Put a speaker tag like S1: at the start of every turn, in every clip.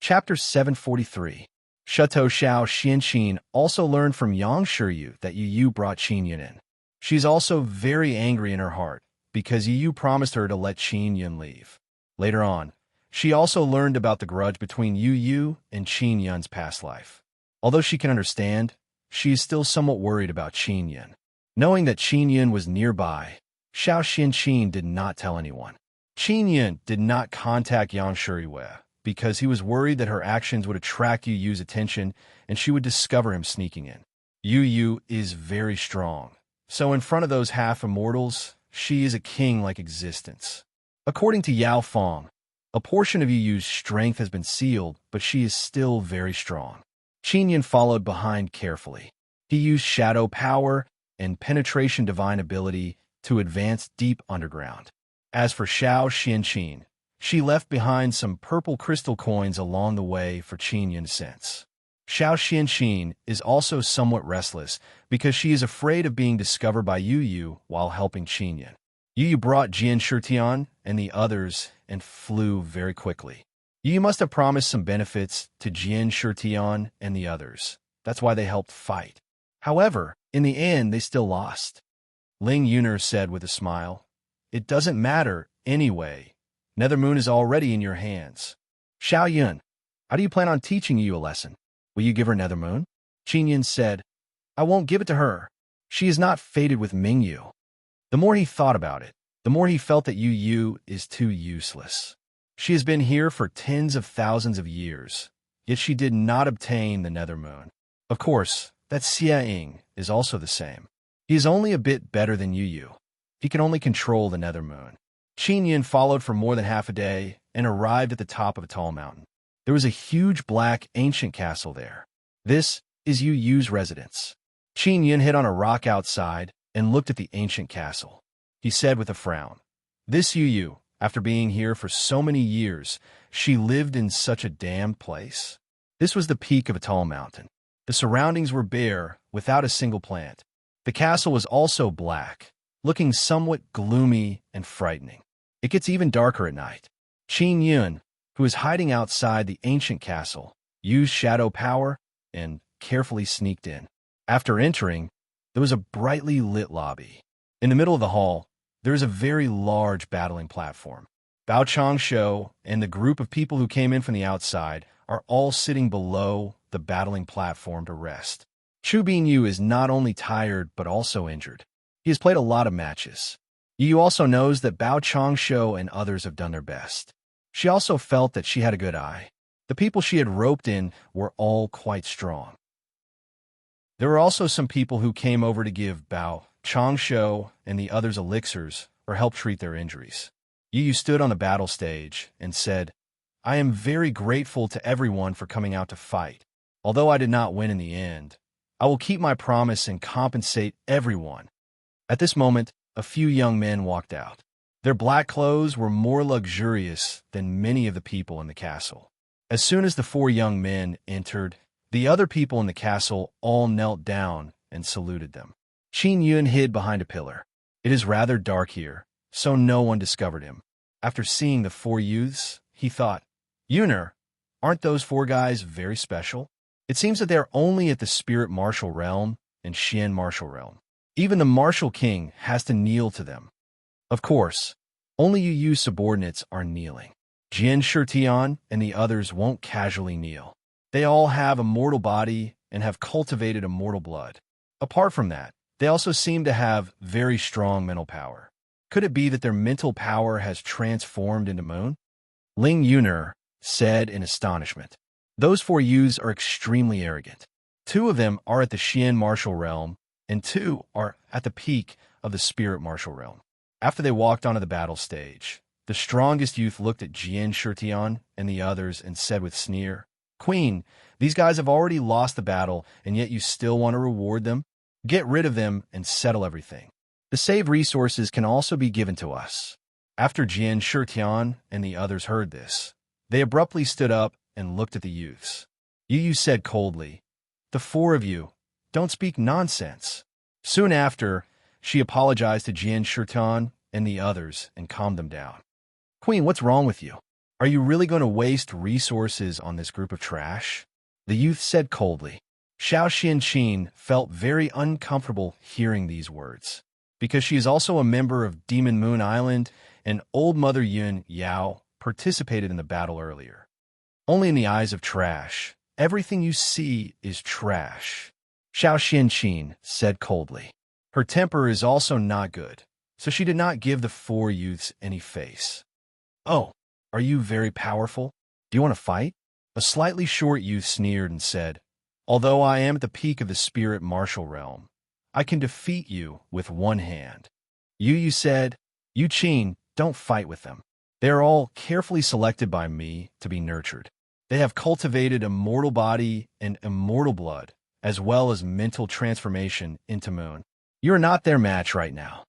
S1: Chapter 743. Chateau Xiao Xianqin also learned from Yang Shiyu that Yu brought Qin Yun in. She's also very angry in her heart because Yu promised her to let Qin Yun leave. Later on, she also learned about the grudge between Yu and Qin Yun's past life. Although she can understand, she is still somewhat worried about Qin Yun. Knowing that Qin Yun was nearby, Xiao Xianqin did not tell anyone. Qin Yun did not contact Yang Shiyu because he was worried that her actions would attract Yu's attention and she would discover him sneaking in. Yu is very strong, so in front of those half-immortals, she is a king-like existence. According to Yao Feng, a portion of Yu's strength has been sealed, but she is still very strong. Qin Yun followed behind carefully. He used shadow power and penetration divine ability to advance deep underground. As for Xiao Xianqin, she left behind some purple crystal coins along the way for Qin Yun to sense. Xiao Xianqin is also somewhat restless because she is afraid of being discovered by Yu while helping Qin Yun. Yu brought Jian Shitian and the others and flew very quickly. Yu must have promised some benefits to Jian Shitian and the others. That's why they helped fight. However, in the end, they still lost. Ling Yuner said with a smile, "It doesn't matter anyway. Nethermoon is already in your hands." Xiao Yun, how do you plan on teaching Yu a lesson? Will you give her Nethermoon? Qin Yun said, "I won't give it to her. She is not fated with Mingyu." The more he thought about it, the more he felt that Yu is too useless. She has been here for tens of thousands of years, yet she did not obtain the Nethermoon. Of course, that Xia Ying is also the same. He is only a bit better than Yu. He can only control the Nethermoon. Qin Yun followed for more than half a day and arrived at the top of a tall mountain. There was a huge black ancient castle there. This is Yu's residence. Qin Yun hit on a rock outside and looked at the ancient castle. He said with a frown, "This Yu, after being here for so many years, she lived in such a damned place." This was the peak of a tall mountain. The surroundings were bare, without a single plant. The castle was also black, looking somewhat gloomy and frightening. It gets even darker at night. Qin Yun, who is hiding outside the ancient castle, used shadow power and carefully sneaked in. After entering, there was a brightly lit lobby. In the middle of the hall, there is a very large battling platform. Bao Changsho and the group of people who came in from the outside are all sitting below the battling platform to rest. Chu Binyu is not only tired but also injured. He has played a lot of matches. Yu also knows that Bao Changsho and others have done their best. She also felt that she had a good eye. The people she had roped in were all quite strong. There were also some people who came over to give Bao Changsho and the others elixirs or help treat their injuries. Yu stood on the battle stage and said, "I am very grateful to everyone for coming out to fight. Although I did not win in the end, I will keep my promise and compensate everyone." At this moment, a few young men walked out. Their black clothes were more luxurious than many of the people in the castle. As soon as the four young men entered, the other people in the castle all knelt down and saluted them. Qin Yun hid behind a pillar. It is rather dark here, so no one discovered him. After seeing the four youths, he thought, "Yuner, aren't those four guys very special? It seems that they are only at the spirit martial realm and Xian martial realm. Even the martial king has to kneel to them." Of course, only Yu's subordinates are kneeling. Jian Shitian and the others won't casually kneel. They all have a mortal body and have cultivated immortal blood. Apart from that, they also seem to have very strong mental power. Could it be that their mental power has transformed into moon? Ling Yuner said in astonishment. Those four youths are extremely arrogant. Two of them are at the Xian martial realm, and two are at the peak of the spirit martial realm. After they walked onto the battle stage, the strongest youth looked at Jian Shitian and the others and said with sneer, "Queen, these guys have already lost the battle, and yet you still want to reward them? Get rid of them and settle everything. The saved resources can also be given to us." After Jian Shitian and the others heard this, they abruptly stood up and looked at the youths. Yu said coldly, "The four of you, don't speak nonsense." Soon after, she apologized to Jian Shitian and the others and calmed them down. "Queen, what's wrong with you? Are you really going to waste resources on this group of trash? The youth said coldly. Xiao Xianqin felt very uncomfortable hearing these words, because she is also a member of Demon Moon Island, and Old Mother Yun Yao participated in the battle earlier. Only in the eyes of trash, everything you see is trash, Xiao Xianqin said coldly. Her temper is also not good, so she did not give the four youths any face. Oh, are you very powerful? Do you want to fight? A slightly short youth sneered and said, although I am at the peak of the spirit martial realm, I can defeat you with one hand. Yu said, Yu Qin, don't fight with them. They are all carefully selected by me to be nurtured. They have cultivated immortal body and immortal blood, as well as mental transformation into moon. You are not their match right now.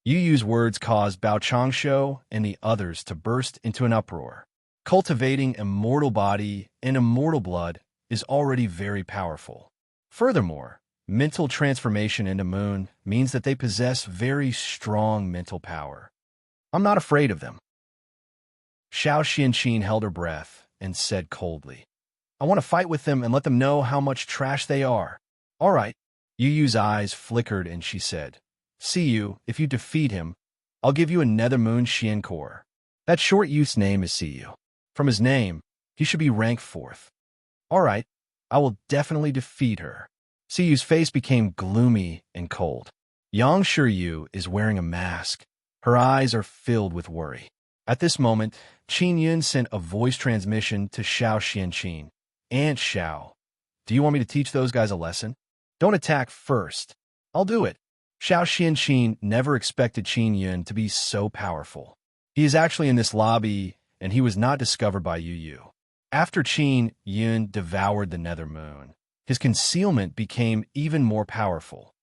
S1: Yu's words caused Bao Changsho and the others to burst into an uproar. Cultivating immortal body and immortal blood is already very powerful. Furthermore, mental transformation into moon means that they possess very strong mental power. I'm not afraid of them. Xiao Xianqin held her breath and said coldly, I want to fight with them and let them know how much trash they are. All right. Yu's eyes flickered and she said, see you, if you defeat him, I'll give you a Nether Moon Xian core. That short youth's name is Siyu. From his name, he should be ranked 4th. All right, I will definitely defeat her. Siyu's face became gloomy and cold. Yang Shiryu is wearing a mask. Her eyes are filled with worry. At this moment, Qin Yun sent a voice transmission to Xiao Xianqin. Aunt Xiao, do you want me to teach those guys a lesson? Don't attack first. I'll do it. Xiao Xianqin never expected Qin Yun to be so powerful. He is actually in this lobby, and he was not discovered by Yu. After Qin Yun devoured the Nether Moon, his concealment became even more powerful.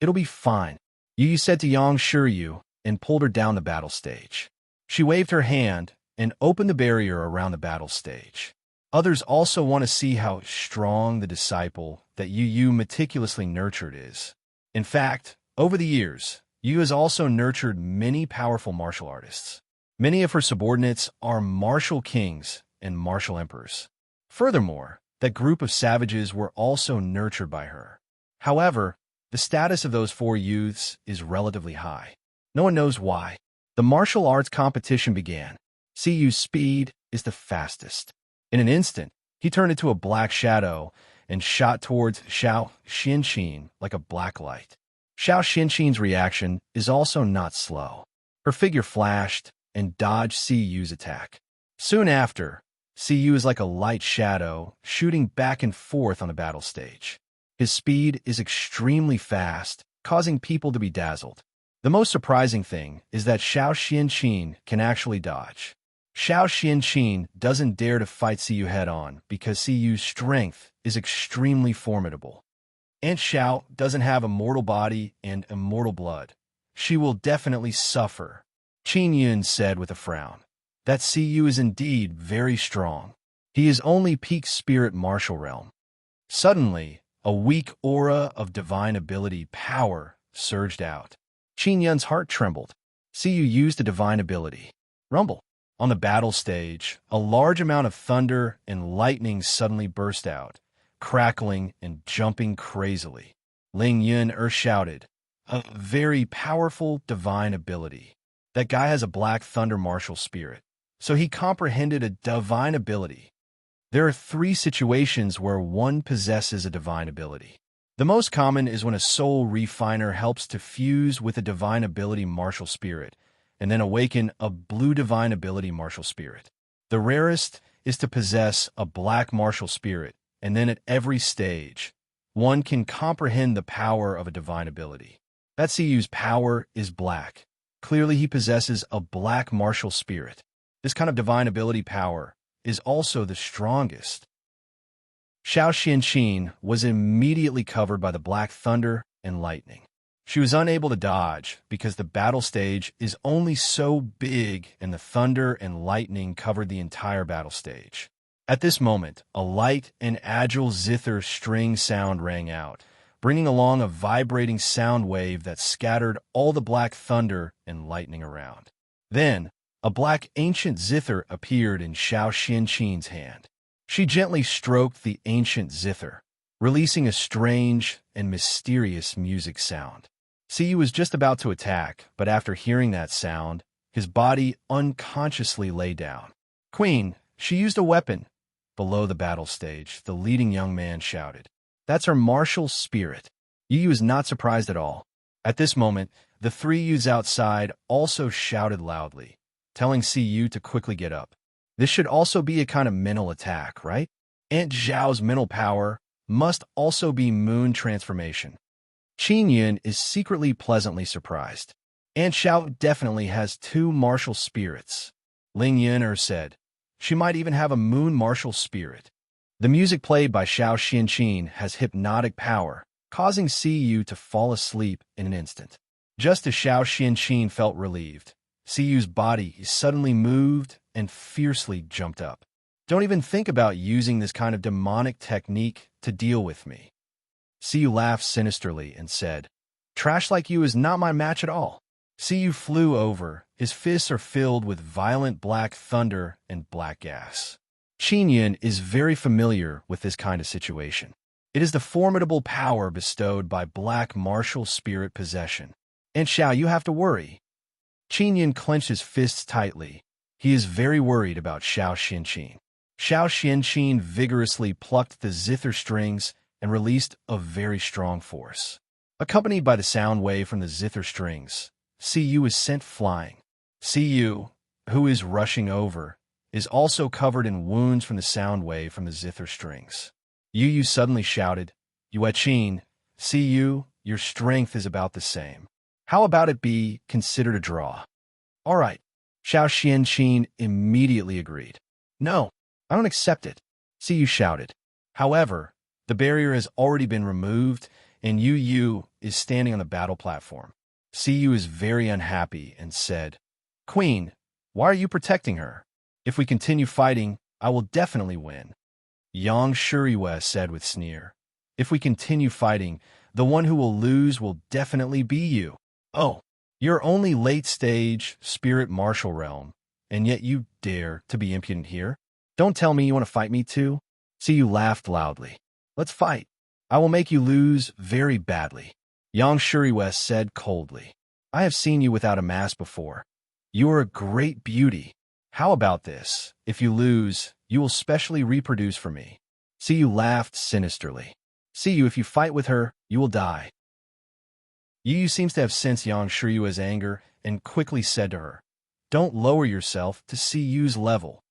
S1: It'll be fine, Yu said to Yang Shiryu and pulled her down the battle stage. She waved her hand and opened the barrier around the battle stage. Others also want to see how strong the disciple that Yu meticulously nurtured is. In fact, over the years, Yu has also nurtured many powerful martial artists. Many of her subordinates are martial kings and martial emperors. Furthermore, that group of savages were also nurtured by her. However, the status of those 4 youths is relatively high. No one knows why. The martial arts competition began. Siyu's speed is the fastest. In an instant, he turned into a black shadow and shot towards Xiao Xianqin like a black light. Xiao Xianqin's reaction is also not slow. Her figure flashed and dodged Siyu's attack. Soon after, Siyu is like a light shadow shooting back and forth on the battle stage. His speed is extremely fast, causing people to be dazzled. The most surprising thing is that Xiao Xianqin can actually dodge. Xiao Xianqin doesn't dare to fight Siyu head-on because Siyu's strength is extremely formidable. Aunt Xiao doesn't have immortal body and immortal blood. She will definitely suffer, Qin Yun said with a frown. That Siyu is indeed very strong. He is only peak spirit martial realm. Suddenly, a weak aura of divine ability power surged out. Qin Yun's heart trembled. Siyu used a divine ability. Rumble. On the battle stage, a large amount of thunder and lightning suddenly burst out, crackling and jumping crazily. Ling Yun shouted, a very powerful divine ability. That guy has a black thunder martial spirit, so he comprehended a divine ability. There are 3 situations where one possesses a divine ability. The most common is when a soul refiner helps to fuse with a divine ability martial spirit, and then awaken a blue divine ability martial spirit. The rarest is to possess a black martial spirit, and then at every stage, one can comprehend the power of a divine ability. That Siyu's power is black. Clearly he possesses a black martial spirit. This kind of divine ability power is also the strongest. Xiao Xianqin was immediately covered by the black thunder and lightning. She was unable to dodge because the battle stage is only so big and the thunder and lightning covered the entire battle stage. At this moment, a light and agile zither string sound rang out, bringing along a vibrating sound wave that scattered all the black thunder and lightning around. Then, A black ancient zither appeared in Xiao Xianqin's hand. She gently stroked the ancient zither, releasing a strange and mysterious music sound. Siyu was just about to attack, but after hearing that sound, his body unconsciously lay down. "Queen, she used a weapon." Below the battle stage, the leading young man shouted. "That's her martial spirit." Yu is not surprised at all. At this moment, the three youths outside also shouted loudly, telling Siyu to quickly get up. This should also be a kind of mental attack, right? Aunt Zhao's mental power must also be moon transformation. Qin Yun is secretly pleasantly surprised. Aunt Zhao definitely has two martial spirits. Ling Yun'er said. She might even have a moon martial spirit. The music played by Xiao Xianqin has hypnotic power, causing Siyu to fall asleep in an instant. Just as Xiao Xianqin felt relieved, Siyu's body suddenly moved and fiercely jumped up. "Don't even think about using this kind of demonic technique to deal with me." Siyu laughed sinisterly and said, "Trash like you is not my match at all." Siyu flew over. His fists are filled with violent black thunder and black gas. Qin Yun is very familiar with this kind of situation. It is the formidable power bestowed by black martial spirit possession. "And Xiao, you have to worry." Qin Yun clenched his fists tightly. He is very worried about Xiao Xianqin. Xiao Xianqin vigorously plucked the zither strings and released a very strong force. Accompanied by the sound wave from the zither strings, Siyu is sent flying. Siyu, who is rushing over, is also covered in wounds from the sound wave from the zither strings. Yu suddenly shouted, "Yueqin, Siyu, your strength is about the same. How about it be considered a draw?" "All right." Xiao Xianqin immediately agreed. "No, I don't accept it," Siyu shouted. However, the barrier has already been removed, and Yu is standing on the battle platform. Siyu is very unhappy and said, "Queen, why are you protecting her? If we continue fighting, I will definitely win." Yang Shuriwei said with sneer, "If we continue fighting, the one who will lose will definitely be you. Oh, you're only late-stage spirit martial realm, and yet you dare to be impudent here? Don't tell me you want to fight me too?" Siyu laughed loudly. "Let's fight. I will make you lose very badly." Yang Shuriwei said coldly, "I have seen you without a mask before. You are a great beauty. How about this? If you lose, you will specially reproduce for me." Siyu laughed sinisterly. "Siyu, if you fight with her, you will die." Yu seems to have sensed Yang Shuriwei's anger and quickly said to her, "Don't lower yourself to Siyu's level."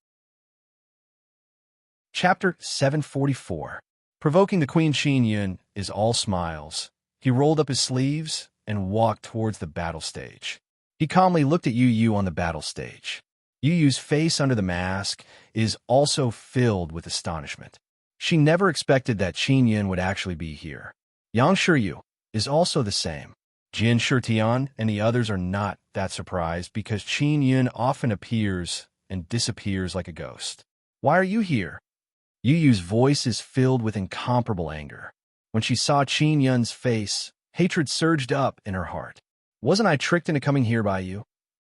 S1: Chapter 744. Provoking the Queen. Qin Yun is all smiles. He rolled up his sleeves and walked towards the battle stage. He calmly looked at Yu on the battle stage. Yu's face under the mask is also filled with astonishment. She never expected that Qin Yun would actually be here. Yang Shuryu is also the same. Jin Shurtian and the others are not that surprised because Qin Yun often appears and disappears like a ghost. "Why are you here?" Yu's voice is filled with incomparable anger. When she saw Qin Yun's face, hatred surged up in her heart. "Wasn't I tricked into coming here by you?"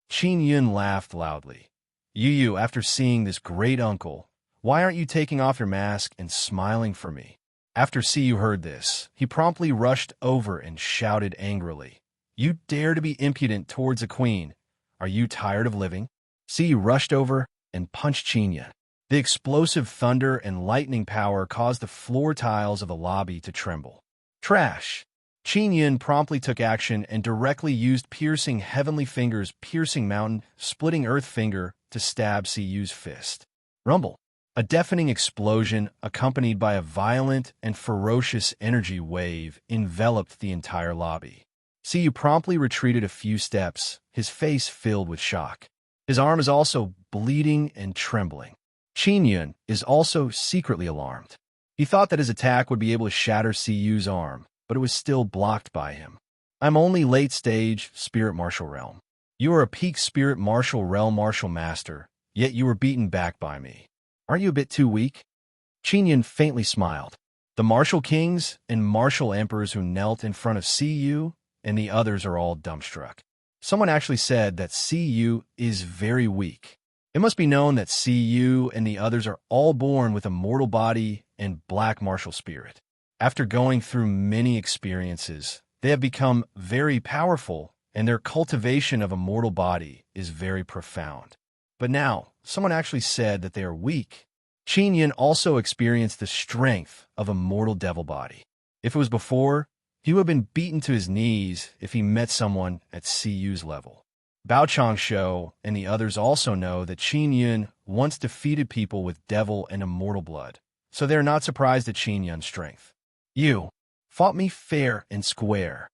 S1: Qin Yun laughed loudly. Yu, after seeing this great uncle, why aren't you taking off your mask and smiling for me?" After Siyu heard this, he promptly rushed over and shouted angrily, "You dare to be impudent towards a queen. Are you tired of living?" Siyu rushed over and punched Qin Yun. The explosive thunder and lightning power caused the floor tiles of the lobby to tremble. Trash! Qin Yun promptly took action and directly used piercing heavenly fingers, piercing mountain, splitting earth finger to stab Siyu's fist. Rumble! A deafening explosion accompanied by a violent and ferocious energy wave enveloped the entire lobby. Siyu promptly retreated a few steps, his face filled with shock. His arm is also bleeding and trembling. Qin Yun is also secretly alarmed. He thought that his attack would be able to shatter Siyu's arm, but it was still blocked by him. "I'm only late-stage spirit martial realm. You are a peak spirit martial realm martial master, yet you were beaten back by me. Aren't you a bit too weak?" Qin Yun faintly smiled. The martial kings and martial emperors who knelt in front of Siyu and the others are all dumbstruck. Someone actually said that Cu is very weak. It must be known that Cu and the others are all born with a mortal body and black martial spirit. After going through many experiences, they have become very powerful, and their cultivation of a mortal body is very profound. But now, someone actually said that they are weak. Qin Yin also experienced the strength of a mortal devil body. If it was before, he would have been beaten to his knees if he met someone at Cu's level. Bao Changshuo and the others also know that Qin Yin once defeated people with devil and immortal blood, so they are not surprised at Qin Yin's strength. You fought me fair and square.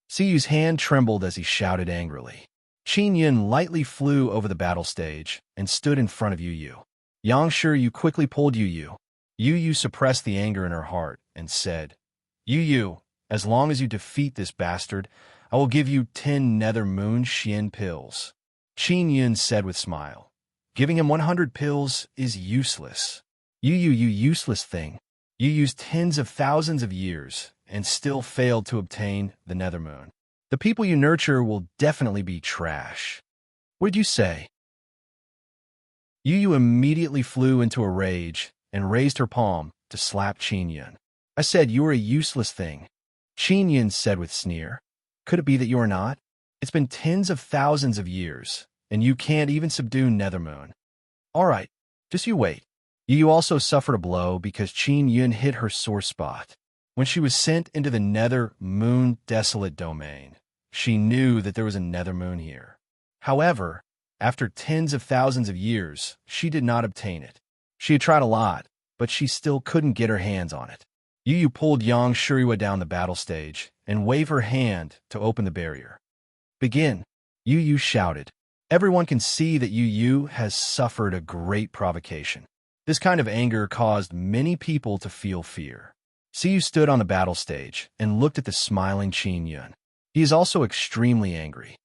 S1: Cu's hand trembled as he shouted angrily. Qin Yin lightly flew over the battle stage and stood in front of Yu Yu. Yang Shiryu quickly pulled Yu Yu. Yu Yu suppressed the anger in her heart and said, Yu Yu, as long as you defeat this bastard, I will give you 10 Nether Moon Xian pills. Qin Yin said with smile. Giving him 100 pills is useless. Yu Yu, you useless thing. You used tens of thousands of years and still failed to obtain the Nether Moon. The people you nurture will definitely be trash. What did you say? Yu Yu immediately flew into a rage and raised her palm to slap Qin Yin. I said you are a useless thing. Qin Yin said with sneer. Could it be that you are not? It's been tens of thousands of years, and you can't even subdue Nethermoon. All right, just you wait. Yu Yu also suffered a blow because Qin Yin hit her sore spot. When she was sent into the Nether Moon Desolate Domain, she knew that there was a Nether Moon here. However, after tens of thousands of years, she did not obtain it. She had tried a lot, but she still couldn't get her hands on it. Yu Yu pulled Yang Shuriwa down the battle stage and waved her hand to open the barrier. Begin, Yu Yu shouted. Everyone can see that Yu Yu has suffered a great provocation. This kind of anger caused many people to feel fear. Yu stood on the battle stage and looked at the smiling Qin Yin. He is also extremely angry.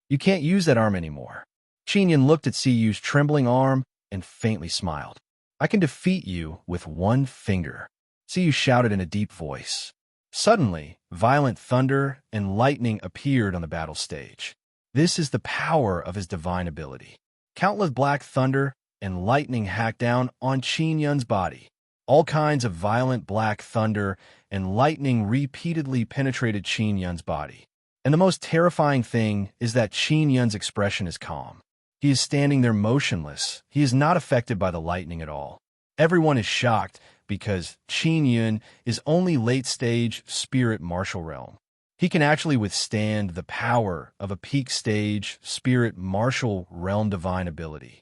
S1: You can't use that arm anymore. Qin Yin looked at Yu's trembling arm and faintly smiled. I can defeat you with one finger. Yu shouted in a deep voice. Suddenly, violent thunder and lightning appeared on the battle stage. This is the power of his divine ability. Countless black thunder and lightning hacked down on Qin Yin's body. All kinds of violent black thunder and lightning repeatedly penetrated Qin Yin's body. And the most terrifying thing is that Qin Yin's expression is calm. He is standing there motionless. He is not affected by the lightning at all. Everyone is shocked because Qin Yin is only late-stage spirit martial realm. He can actually withstand the power of a peak-stage spirit martial realm divine ability.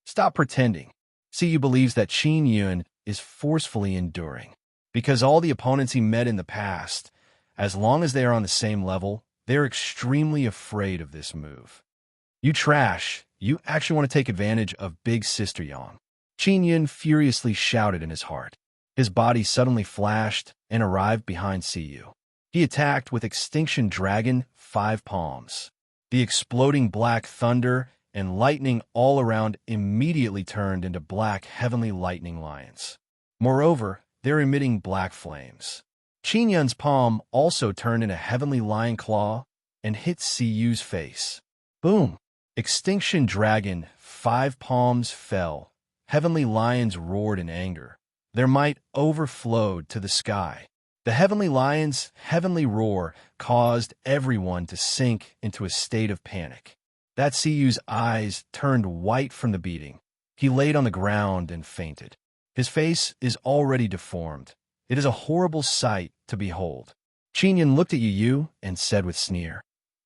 S1: Stop pretending. Yu believes that Qin Yin is forcefully enduring. Because all the opponents he met in the past, as long as they are on the same level, they're extremely afraid of this move. You trash. You actually want to take advantage of Big Sister Yang. Qin Yin furiously shouted in his heart. His body suddenly flashed and arrived behind Yu. He attacked with Extinction Dragon 5 palms. The exploding black thunder and lightning all around immediately turned into black heavenly lightning lions. Moreover, they're emitting black flames. Qin Yin's palm also turned into heavenly lion claw and hit Yu's face. Boom! Extinction Dragon 5 palms fell. Heavenly lions roared in anger. Their might overflowed to the sky. The heavenly lion's heavenly roar caused everyone to sink into a state of panic. That Yu's eyes turned white from the beating. He laid on the ground and fainted. His face is already deformed. It is a horrible sight to behold. Qin Yin looked at Yu and said with sneer,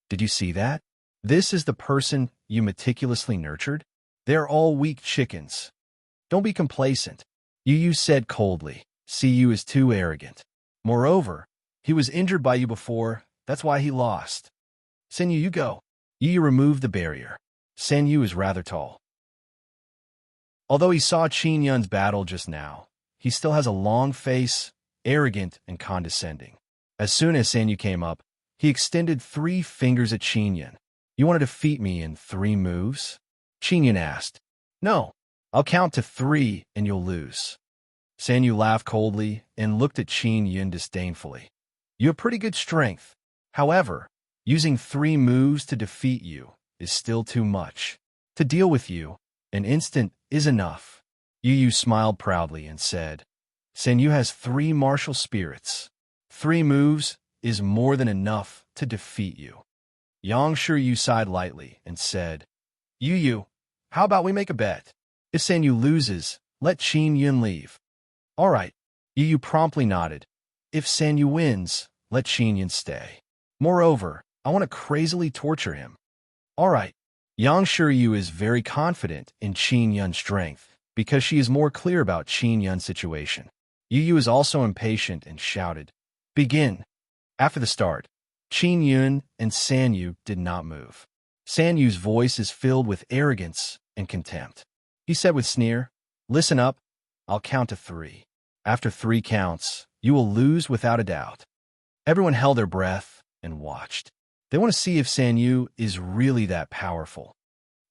S1: Did you see that? This is the person you meticulously nurtured? They're all weak chickens. Don't be complacent. Yu said coldly. Yu is too arrogant. Moreover, he was injured by you before, that's why he lost. Sen Yu, you go. Yu removed the barrier. Sen Yu is rather tall. Although he saw Qin Yin's battle just now, he still has a long face, arrogant and condescending. As soon as Sen Yu came up, he extended 3 fingers at Qin Yin. You want to defeat me in 3 moves? Qin Yin asked. No, I'll count to 3 and you'll lose. Sen Yu laughed coldly and looked at Qin Yin disdainfully. You have pretty good strength. However, Using 3 moves to defeat you is still too much. To deal with you, an instant is enough. Yu smiled proudly and said, San Yu has 3 martial spirits. 3 moves is more than enough to defeat you. Yang Shiyu sighed lightly and said, Yu, how about we make a bet? If San Yu loses, let Qin Yun leave. All right. Yu promptly nodded. If San Yu wins, let Qin Yun stay. Moreover, I want to crazily torture him. All right. Yang Shiyu is very confident in Qin Yun's strength because she is more clear about Qin Yun's situation. Yu is also impatient and shouted, Begin. After the start, Qin Yun and San Yu did not move. San Yu's voice is filled with arrogance and contempt. He said with sneer, Listen up, I'll count to 3. After 3 counts, you will lose without a doubt. Everyone held their breath and watched. They want to see if San Yu is really that powerful.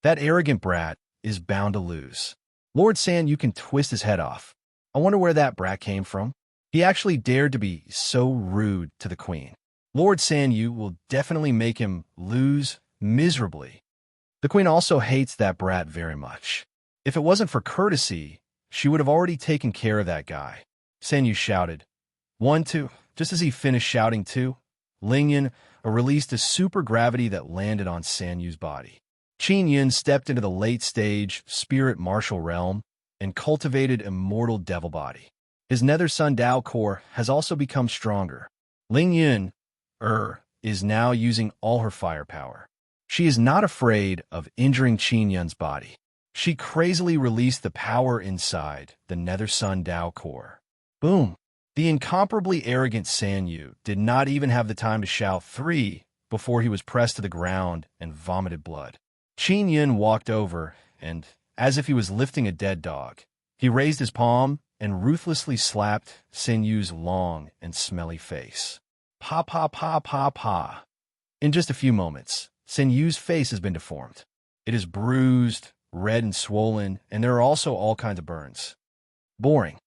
S1: That arrogant brat is bound to lose. Lord San Yu can twist his head off. I wonder where that brat came from. He actually dared to be so rude to the queen. Lord San Yu will definitely make him lose miserably. The queen also hates that brat very much. If it wasn't for courtesy, she would have already taken care of that guy. San Yu shouted, 1, 2. Just as he finished shouting 2, Ling Yun released a super gravity that landed on San Yu's body. Qin Yun stepped into the late-stage spirit martial realm and cultivated immortal devil body. His Nether Sun Dao core has also become stronger. Ling Yun is now using all her firepower. She is not afraid of injuring Qin Yun's body. She crazily released the power inside the Nether Sun Dao core. Boom! The incomparably arrogant San Yu did not even have the time to shout 3 before he was pressed to the ground and vomited blood. Qin Yun walked over and, as if he was lifting a dead dog, he raised his palm and ruthlessly slapped San Yu's long and smelly face. Pa pa pa pa pa. In just a few moments, San Yu's face has been deformed. It is bruised, red and swollen, and there are also all kinds of burns. Boring.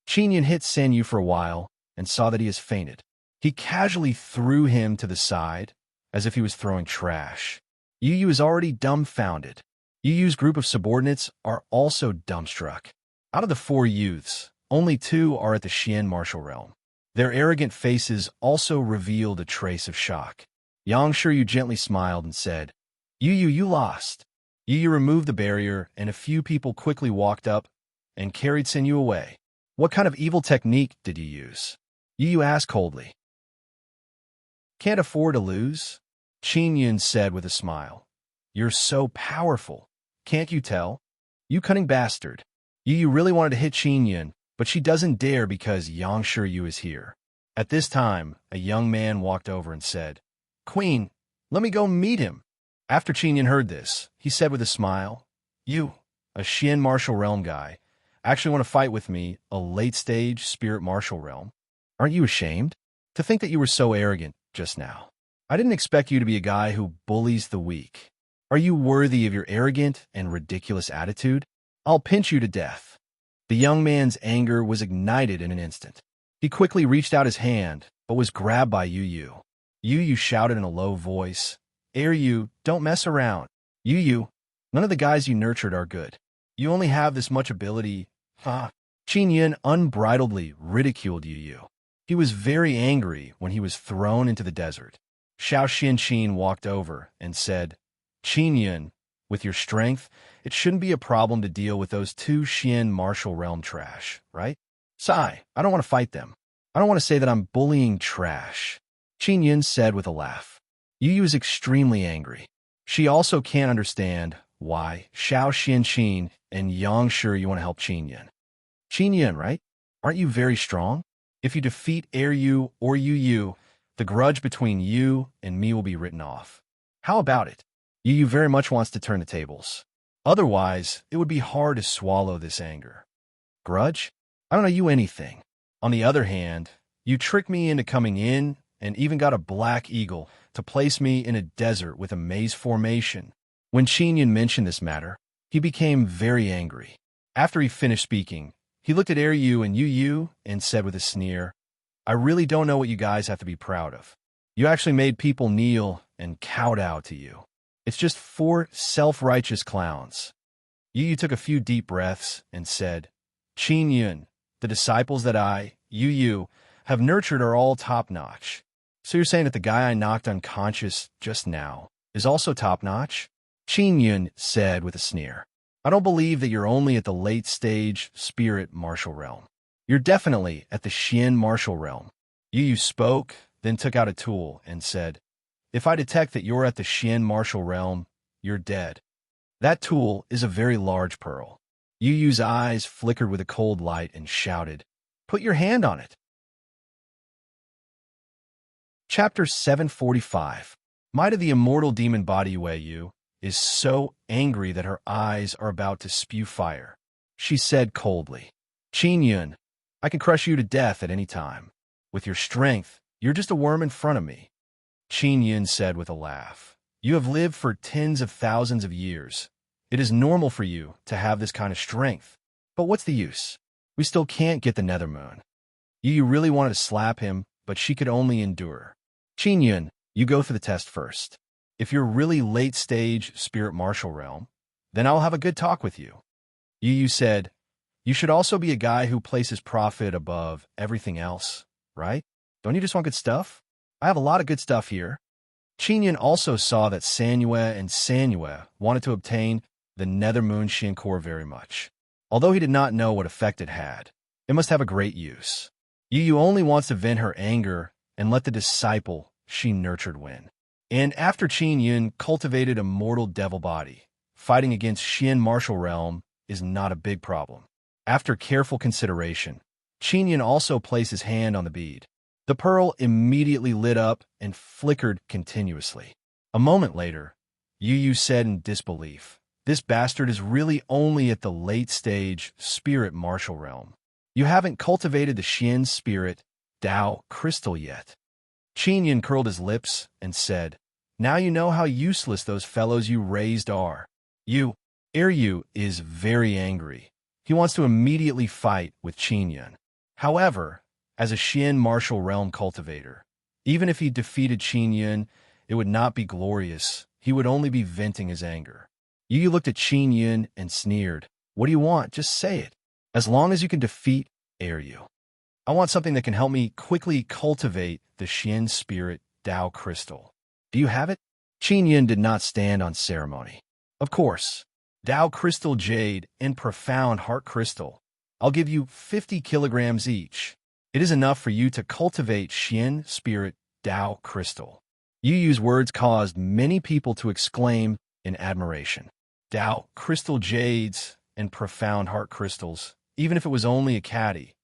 S1: Qin Yun hit San Yu for a while and saw that he has fainted. He casually threw him to the side as if he was throwing trash. Yu is already dumbfounded. Yu's group of subordinates are also dumbstruck. Out of the 4 youths, only 2 are at the Xian martial realm. Their arrogant faces also revealed a trace of shock. Yang Shiyu gently smiled and said, you lost. Yu removed the barrier, and a few people quickly walked up and carried San Yu away. What kind of evil technique did you use? Yu asked coldly. Can't afford to lose? Qin Yun said with a smile. You're so powerful. Can't you tell? You cunning bastard. Yu really wanted to hit Qin Yun, but she doesn't dare because Yang Shiyu is here. At this time, a young man walked over and said, Queen, let me go meet him. After Qin Yun heard this, he said with a smile, You, a Xian martial realm guy, actually want to fight with me, a late-stage spirit martial realm? Aren't you ashamed? To think that you were so arrogant just now. I didn't expect you to be a guy who bullies the weak. Are you worthy of your arrogant and ridiculous attitude? I'll pinch you to death. The young man's anger was ignited in an instant. He quickly reached out his hand, but was grabbed by Yu. Yu shouted in a low voice, Yu, don't mess around. Yu, none of the guys you nurtured are good. You only have this much ability. Qin Yun unbridledly ridiculed Yu. He was very angry when he was thrown into the desert. Xiao Xianqin walked over and said, Qin Yun, with your strength, it shouldn't be a problem to deal with those 2 Xian martial realm trash, right? Sigh, I don't want to fight them. I don't want to say that I'm bullying trash. Qin Yun said with a laugh. Yu is extremely angry. She also can't understand why Xiao Xianqin and Yang Shiyu want to help Qin Yun. Qin Yun, right? Aren't you very strong? If you defeat Yu or Yu, the grudge between you and me will be written off. How about it? Yu very much wants to turn the tables. Otherwise, it would be hard to swallow this anger. Grudge? I don't know you anything. On the other hand, you tricked me into coming in and even got a black eagle to place me in a desert with a maze formation. When Qin Yun mentioned this matter, he became very angry. After he finished speaking, he looked at Yu and Yu and said with a sneer, I really don't know what you guys have to be proud of. You actually made people kneel and kowtow to you. It's just four self-righteous clowns. Yu took a few deep breaths and said, Qin Yun, the disciples that Yu, have nurtured are all top-notch. So you're saying that the guy I knocked unconscious just now is also top-notch? Qin Yun said with a sneer. I don't believe that you're only at the late-stage spirit martial realm. You're definitely at the Xian martial realm. Yu spoke, then took out a tool and said, If I detect that you're at the Xian martial realm, you're dead. That tool is a very large pearl. Yu's eyes flickered with a cold light and shouted, Put your hand on it. Chapter 745. Might of the immortal demon body Yu is so angry that her eyes are about to spew fire. She said coldly, Qin Yun, I can crush you to death at any time. With your strength, you're just a worm in front of me. Qin Yun said with a laugh, You have lived for tens of thousands of years. It is normal for you to have this kind of strength. But what's the use? We still can't get the nether moon. Yu really wanted to slap him, but she could only endure. Qin Yun, you go for the test first. If you're really late-stage spirit martial realm, then I'll have a good talk with you. Yu said, You should also be a guy who places profit above everything else, right? Don't you just want good stuff? I have a lot of good stuff here. Qin Yun also saw that Sanue wanted to obtain the nether moon Xian core very much. Although he did not know what effect it had, it must have a great use. Yu only wants to vent her anger and let the disciple she nurtured win. And after Qin Yun cultivated a mortal devil body, fighting against Xian martial realm is not a big problem. After careful consideration, Qin Yun also placed his hand on the bead. The pearl immediately lit up and flickered continuously. A moment later, Yu said in disbelief, This bastard is really only at the late-stage spirit martial realm. You haven't cultivated the Xian spirit Dao crystal yet. Qin Yun curled his lips and said, Now you know how useless those fellows you raised are. Yu is very angry. He wants to immediately fight with Qin Yun. However, as a Xian martial realm cultivator, even if he defeated Qin Yun, it would not be glorious. He would only be venting his anger. Yu looked at Qin Yun and sneered, What do you want? Just say it. As long as you can defeat Yu. I want something that can help me quickly cultivate the Xian spirit Dao crystal. Do you have it? Qin Yun did not stand on ceremony. Of course. Dao crystal jade and profound heart crystal. I'll give you 50 kilograms each. It is enough for you to cultivate Xian spirit Dao crystal. Yu's words caused many people to exclaim in admiration. Dao crystal jades and profound heart crystals, even if it was only a caddy,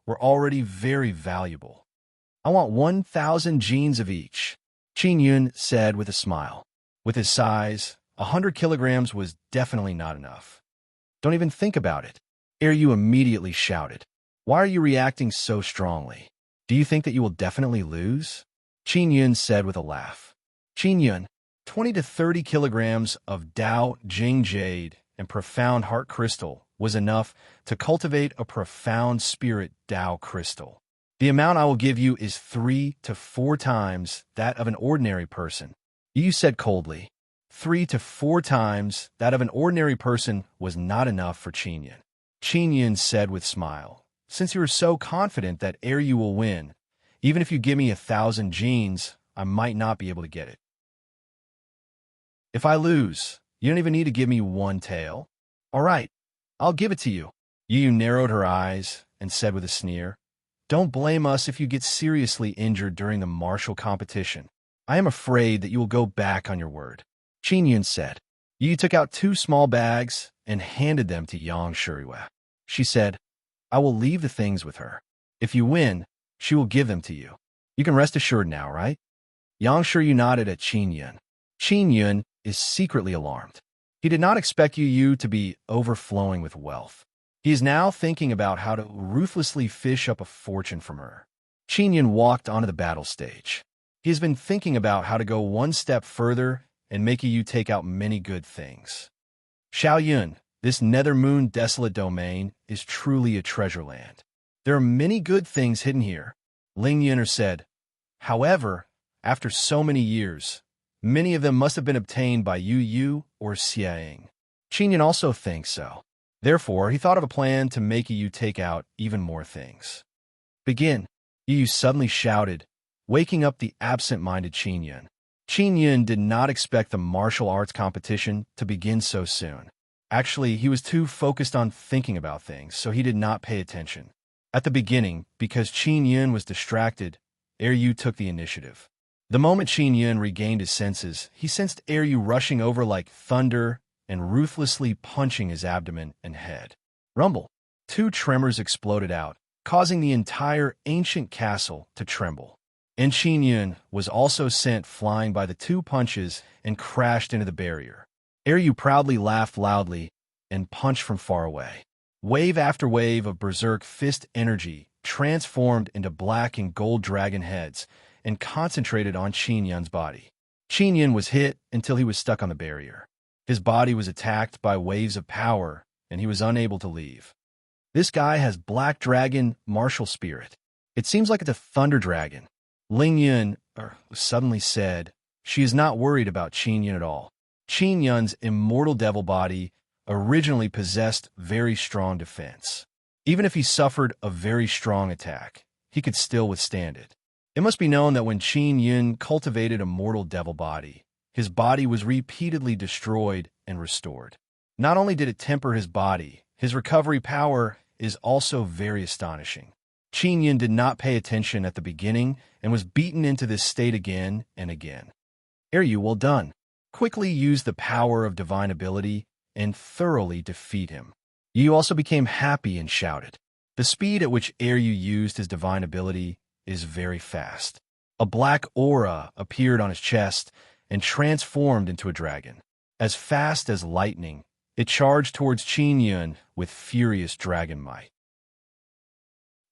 S1: were already very valuable. I want 1,000 genes of each, Qin Yun said with a smile. With his size, 100 kilograms was definitely not enough. Don't even think about it. Yu immediately shouted. Why are you reacting so strongly? Do you think that you will definitely lose? Qin Yun said with a laugh. Qin Yun, 20 to 30 kilograms of Dao Jing Jade and profound heart crystal was enough to cultivate a profound spirit Dao crystal. The amount I will give you is 3 to 4 times that of an ordinary person. Yu said coldly. 3 to 4 times that of an ordinary person was not enough for Qin Yun. Qin Yun said with smile, Since you are so confident that Yu will win, even if you give me 1,000 genes, I might not be able to get it. If I lose, you don't even need to give me one tail. All right, I'll give it to you. Yu narrowed her eyes and said with a sneer, Don't blame us if you get seriously injured during the martial competition. I am afraid that you will go back on your word. Qin Yun said. Yu took out 2 small bags and handed them to Yang Shuriwa. She said, I will leave the things with her. If you win, she will give them to you. You can rest assured now, right? Yang Shuriwa nodded at Qin Yun. Qin Yun is secretly alarmed. He did not expect Yu to be overflowing with wealth. He is now thinking about how to ruthlessly fish up a fortune from her. Qin Yun walked onto the battle stage. He has been thinking about how to go one step further and make Yu take out many good things. Xiao Yun, this nether moon desolate domain is truly a treasure land. There are many good things hidden here, Ling Yuner said. However, after so many years, Many of them must have been obtained by Yu or Xiaoying. Qin Yun also thinks so. Therefore, he thought of a plan to make Yu take out even more things. Begin, Yu suddenly shouted, waking up the absent-minded Qin Yun. Qin Yun did not expect the martial arts competition to begin so soon. Actually, he was too focused on thinking about things, so he did not pay attention. At the beginning, because Qin Yun was distracted, Yu took the initiative. The moment Qin Yun regained his senses, he sensed Yu rushing over like thunder and ruthlessly punching his abdomen and head. Rumble! 2 tremors exploded out, causing the entire ancient castle to tremble. And Qin Yun was also sent flying by the 2 punches and crashed into the barrier. Yu proudly laughed loudly and punched from far away. Wave after wave of berserk fist energy transformed into black and gold dragon heads and concentrated on Qin Yun's body. Qin Yun was hit until he was stuck on the barrier. His body was attacked by waves of power, and he was unable to leave. This guy has black dragon martial spirit. It seems like it's a thunder dragon. Ling Yun suddenly said she is not worried about Qin Yun at all. Qin Yun's immortal devil body originally possessed very strong defense. Even if he suffered a very strong attack, he could still withstand it. It must be known that when Qin Yun cultivated a mortal devil body, his body was repeatedly destroyed and restored. Not only did it temper his body, his recovery power is also very astonishing. Qin Yun did not pay attention at the beginning and was beaten into this state again and again. Yu, well done. Quickly use the power of divine ability and thoroughly defeat him. Yu also became happy and shouted. The speed at which Yu used his divine ability is very fast. A black aura appeared on his chest and transformed into a dragon. As fast as lightning, it charged towards Qin Yun with furious dragon might.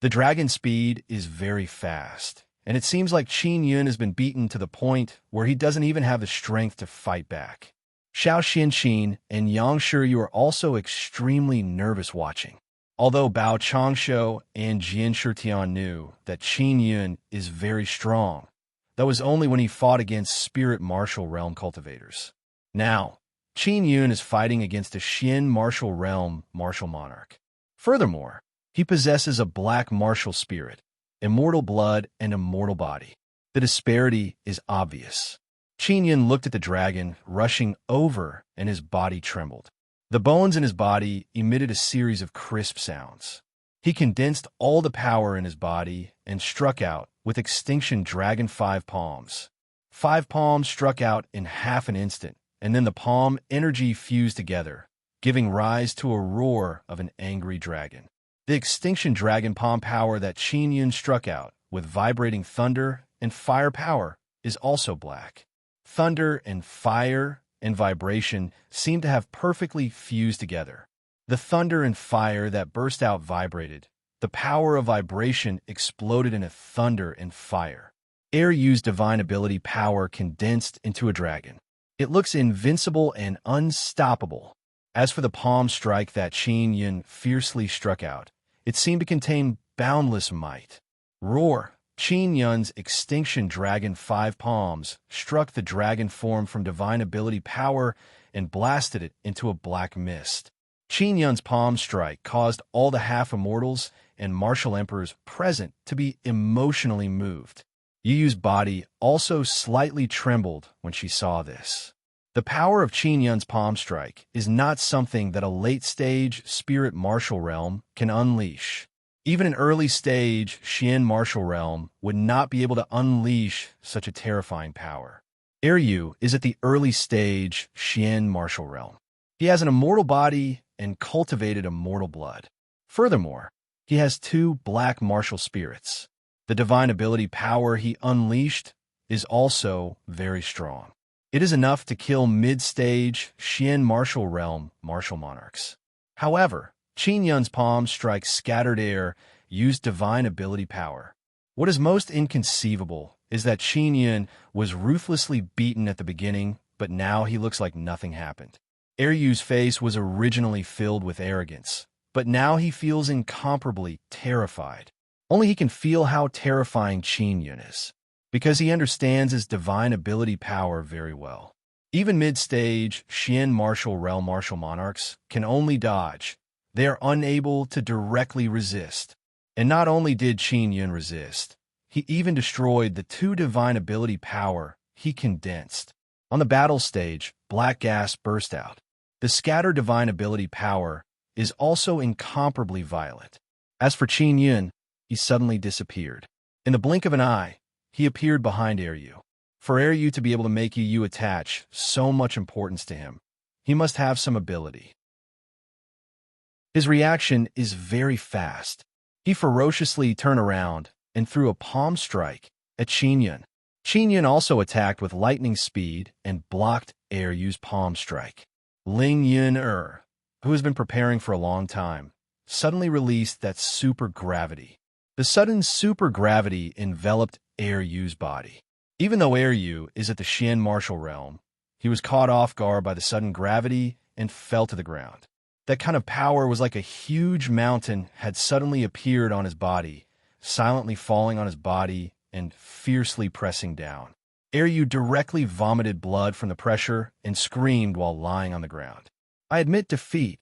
S1: The dragon's speed is very fast, and it seems like Qin Yun has been beaten to the point where he doesn't even have the strength to fight back. Xiao Xianqin and Yang Shiyu are also extremely nervous watching. Although Bao Changshou and Jian Shitian knew that Qin Yun is very strong, that was only when he fought against spirit martial realm cultivators. Now, Qin Yun is fighting against a Xian martial realm martial monarch. Furthermore, he possesses a black martial spirit, immortal blood, and immortal body. The disparity is obvious. Qin Yun looked at the dragon rushing over, and his body trembled. The bones in his body emitted a series of crisp sounds. He condensed all the power in his body and struck out with Extinction Dragon 5 palms. 5 palms struck out in half an instant, and then the palm energy fused together, giving rise to a roar of an angry dragon. The Extinction Dragon palm power that Qin Yun struck out with vibrating thunder and fire power is also black. Thunder and fire and vibration seem to have perfectly fused together. The thunder and fire that burst out vibrated. The power of vibration exploded into thunder and fire. Yu's divine ability power condensed into a dragon. It looks invincible and unstoppable. As for the palm strike that Qin Yun fiercely struck out, it seemed to contain boundless might. Roar! Qin Yun's Extinction Dragon 5 palms struck the dragon form from divine ability power and blasted it into a black mist. Qin Yun's palm strike caused all the half-immortals and martial emperors present to be emotionally moved. Yu's body also slightly trembled when she saw this. The power of Qin Yun's palm strike is not something that a late-stage spirit martial realm can unleash. Even an early-stage Xian martial realm would not be able to unleash such a terrifying power. Yu is at the early-stage Xian martial realm. He has an immortal body and cultivated immortal blood. Furthermore, he has 2 black martial spirits. The divine ability power he unleashed is also very strong. It is enough to kill mid-stage Xian martial realm martial monarchs. However, Qin Yun's palm strike scattered air, used divine ability power. What is most inconceivable is that Qin Yun was ruthlessly beaten at the beginning, but now he looks like nothing happened. Yu's face was originally filled with arrogance, but now he feels incomparably terrified. Only he can feel how terrifying Qin Yun is. because he understands his divine ability power very well. Even mid-stage, Xian martial realm martial monarchs can only dodge. They are unable to directly resist. And not only did Qin Yun resist, he even destroyed the two divine ability power he condensed. On the battle stage, black gas burst out. The scattered divine ability power is also incomparably violent. As for Qin Yun, he suddenly disappeared. In the blink of an eye, he appeared behind Yu. For Yu to be able to make Yu attach so much importance to him, he must have some ability. His reaction is very fast. He ferociously turned around and threw a palm strike at Qin Yun. Qin Yun also attacked with lightning speed and blocked Yu's palm strike. Ling Yun, who has been preparing for a long time, suddenly released that super gravity. The sudden super gravity enveloped Yu's body. Even though Yu is at the Xian martial realm, he was caught off guard by the sudden gravity and fell to the ground. That kind of power was like a huge mountain had suddenly appeared on his body, silently falling on his body and fiercely pressing down. Yu directly vomited blood from the pressure and screamed while lying on the ground. I admit defeat.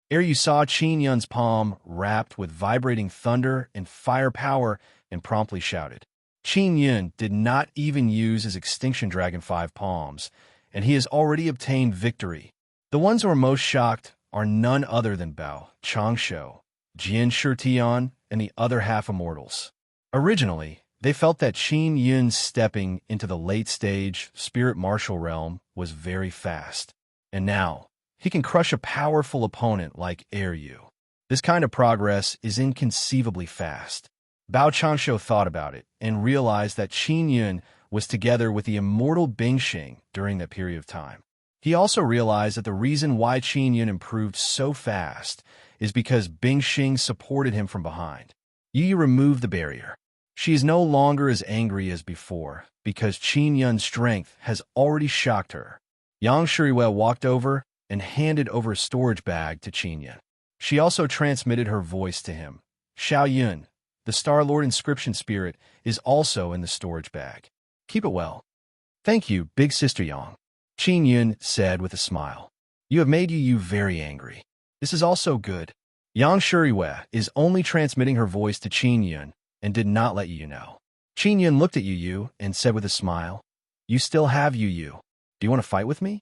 S1: Yu saw Qin Yun's palm wrapped with vibrating thunder and fire power and promptly shouted. Qin Yun did not even use his Extinction Dragon 5 palms, and he has already obtained victory. The ones who are most shocked are none other than Bao, Changshu, Jian Shitian, and the other half-immortals. Originally, they felt that Qin Yun stepping into the late-stage spirit martial realm was very fast. And now, he can crush a powerful opponent like Yu. This kind of progress is inconceivably fast. Bao Changshu thought about it and realized that Qin Yun was together with the immortal Bingxing during that period of time. He also realized that the reason why Qin Yun improved so fast is because Bingxing supported him from behind. Yu removed the barrier. She is no longer as angry as before because Qin Yun's strength has already shocked her. Yang Shuriwei walked over and handed over a storage bag to Qin Yun. She also transmitted her voice to him. Xiao Yun, the Star-Lord inscription spirit, is also in the storage bag. Keep it well. Thank you, big sister Yang, Qin Yun said with a smile. You have made Yu very angry. This is also good. Yang Shuriwei is only transmitting her voice to Qin Yun and did not let Yu know. Qin Yun looked at Yu and said with a smile, You still have Yu. Do you want to fight with me?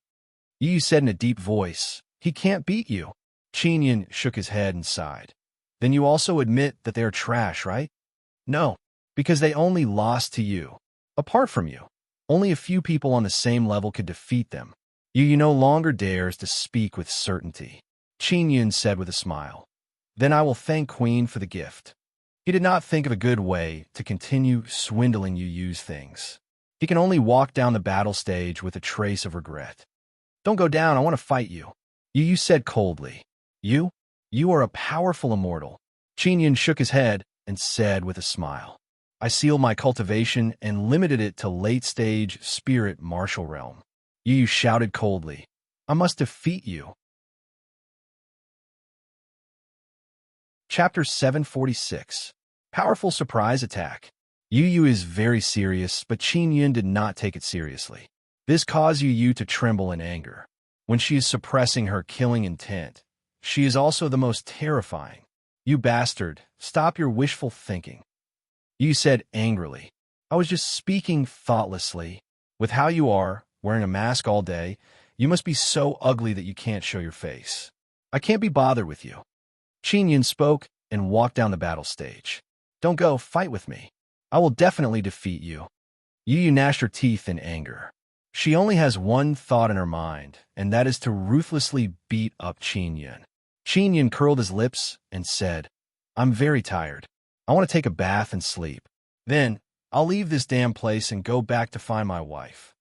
S1: Yu said in a deep voice, He can't beat you. Qin Yun shook his head and sighed. Then you also admit that they are trash, right? No, because they only lost to you. Apart from you, only a few people on the same level could defeat them. Yu no longer dares to speak with certainty. Qin Yun said with a smile. Then I will thank Queen for the gift. He did not think of a good way to continue swindling Yu's things. He can only walk down the battle stage with a trace of regret. Don't go down, I want to fight you. Yu said coldly. You are a powerful immortal. Qin Yun shook his head and said with a smile. I sealed my cultivation and limited it to late-stage spirit martial realm. Yu shouted coldly. I must defeat you. Chapter 746. Powerful surprise attack. Yu is very serious, but Qin Yun did not take it seriously. This caused Yu to tremble in anger. When she is suppressing her killing intent, she is also the most terrifying. You bastard, stop your wishful thinking. Yu said angrily. I was just speaking thoughtlessly. With how you are, wearing a mask all day, you must be so ugly that you can't show your face. I can't be bothered with you. Qin Yun spoke and walked down the battle stage. Don't go, fight with me. I will definitely defeat you. Yu gnashed her teeth in anger. She only has one thought in her mind, and that is to ruthlessly beat up Qin Yun. Qin Yun curled his lips and said, I'm very tired. I want to take a bath and sleep. Then, I'll leave this damn place and go back to find my wife.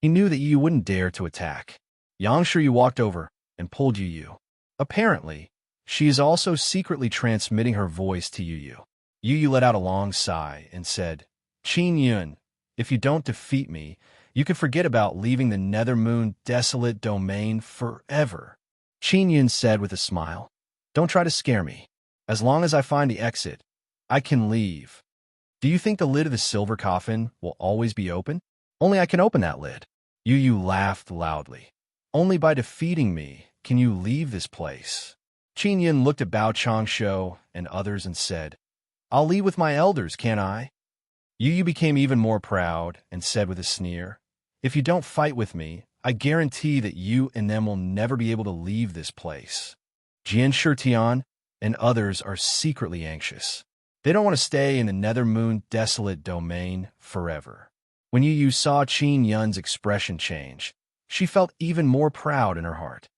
S1: He knew that Yu wouldn't dare to attack. Yang Shui walked over and pulled Yu. Apparently, she is also secretly transmitting her voice to Yu. Yu let out a long sigh and said, Qin Yun, if you don't defeat me, you can forget about leaving the Nethermoon desolate domain forever. Qin Yun said with a smile, Don't try to scare me. As long as I find the exit, I can leave. Do you think the lid of the silver coffin will always be open? Only I can open that lid. Yu Yu laughed loudly. Only by defeating me can you leave this place. Qin Yin looked at Bao Changsho and others and said, I'll leave with my elders, can't I? Yu Yu became even more proud and said with a sneer, If you don't fight with me, I guarantee that you and them will never be able to leave this place. Jian Shitian and others are secretly anxious. They don't want to stay in the Nether Moon desolate domain forever. When Yu Yu saw Qin Yun's expression change, she felt even more proud in her heart.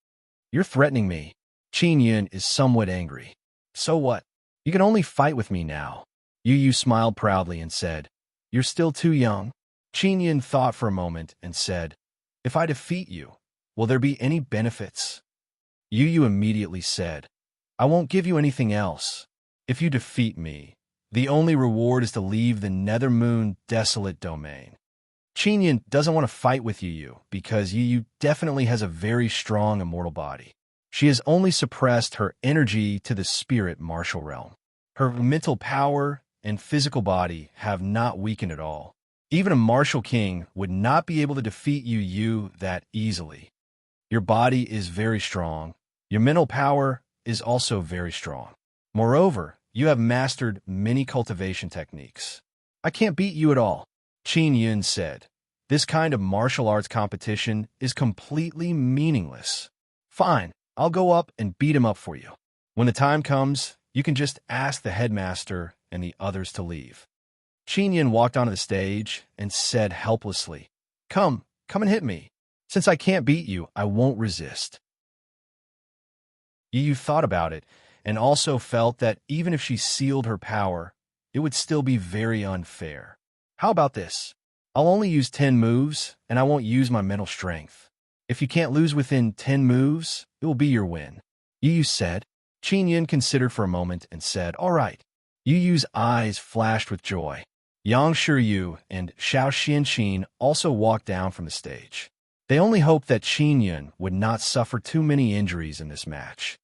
S1: You're threatening me. Qin Yun is somewhat angry. So what? You can only fight with me now. Yu Yu smiled proudly and said, You're still too young. Qin Yun thought for a moment and said, If I defeat you, will there be any benefits? Yu Yu immediately said, I won't give you anything else. If you defeat me, the only reward is to leave the Nether Moon desolate domain. Qin Yun doesn't want to fight with Yu Yu because Yu Yu definitely has a very strong immortal body. She has only suppressed her energy to the spirit martial realm. Her mental power and physical body have not weakened at all. Even a martial king would not be able to defeat Yu Yu that easily. Your body is very strong. Your mental power is also very strong. Moreover, you have mastered many cultivation techniques. I can't beat you at all. Qin Yun said, This kind of martial arts competition is completely meaningless. Fine, I'll go up and beat him up for you. When the time comes, you can just ask the headmaster and the others to leave. Qin Yun walked onto the stage and said helplessly, Come and hit me. Since I can't beat you, I won't resist. Yu Yu thought about it and also felt that even if she sealed her power, it would still be very unfair. How about this? I'll only use 10 moves, and I won't use my mental strength. If you can't lose within 10 moves, it will be your win. Yu Yu said. Qin Yun considered for a moment and said, All right. Yu Yu's eyes flashed with joy. Yang Shiryu and Xiao Xianqin also walked down from the stage. They only hoped that Qin Yun would not suffer too many injuries in this match.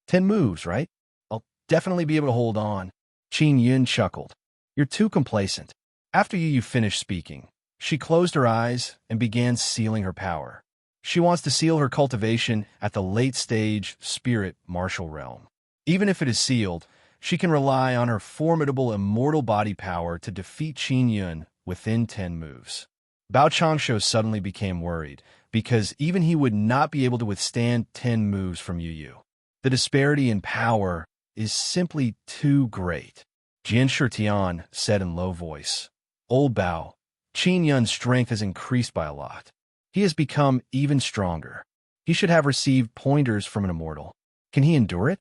S1: 10 moves, right? I'll definitely be able to hold on. Qin Yun chuckled. You're too complacent. After Yu Yu finished speaking, she closed her eyes and began sealing her power. She wants to seal her cultivation at the late-stage spirit martial realm. Even if it is sealed, she can rely on her formidable immortal body power to defeat Qin Yun within 10 moves. Bao Changsho suddenly became worried, because even he would not be able to withstand 10 moves from Yu Yu. The disparity in power is simply too great. Jian Shitian said in low voice, Old Bao, Qin Yun's strength has increased by a lot. He has become even stronger. He should have received pointers from an immortal. Can he endure it?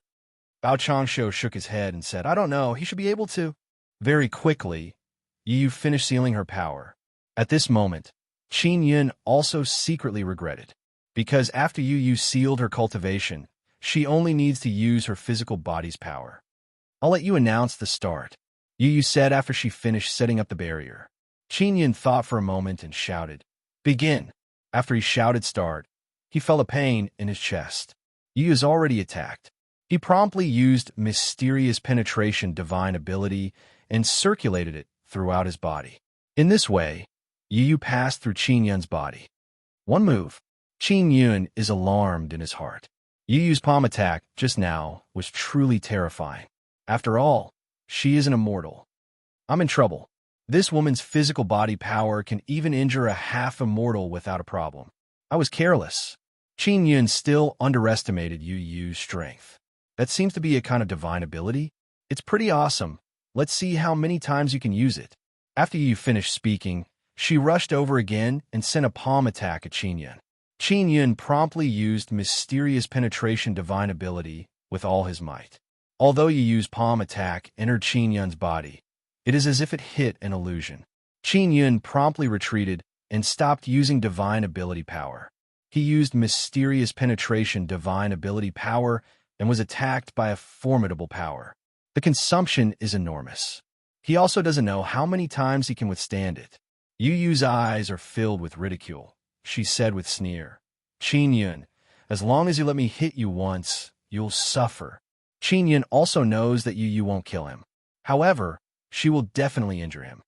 S1: Bao Changsho shook his head and said, I don't know, he should be able to. Very quickly, Yu Yu finished sealing her power. At this moment, Qin Yun also secretly regretted, because after Yu Yu sealed her cultivation, she only needs to use her physical body's power. I'll let you announce the start, Yu Yu said after she finished setting up the barrier. Qin Yun thought for a moment and shouted, Begin! After he shouted start, he felt a pain in his chest. Yu Yu's already attacked. He promptly used mysterious penetration divine ability and circulated it throughout his body. In this way, Yu Yu passed through Qin Yun's body. One move. Qin Yun is alarmed in his heart. Yu Yu's palm attack just now was truly terrifying. After all, she is an immortal. I'm in trouble. This woman's physical body power can even injure a half-immortal without a problem. I was careless. Qin Yun still underestimated Yu Yu's strength. That seems to be a kind of divine ability. It's pretty awesome. Let's see how many times you can use it. After Yu Yu finished speaking, she rushed over again and sent a palm attack at Qin Yun. Qin Yun promptly used mysterious penetration divine ability with all his might. Although Yu Yu's palm attack entered Qin Yun's body, it is as if it hit an illusion. Qin Yun promptly retreated and stopped using divine ability power. He used mysterious penetration divine ability power and was attacked by a formidable power. The consumption is enormous. He also doesn't know how many times he can withstand it. Yu Yu's eyes are filled with ridicule. She said with sneer, Qin Yun, as long as you let me hit you once, you'll suffer. Qin Yun also knows that Yu Yu won't kill him. However, she will definitely injure him.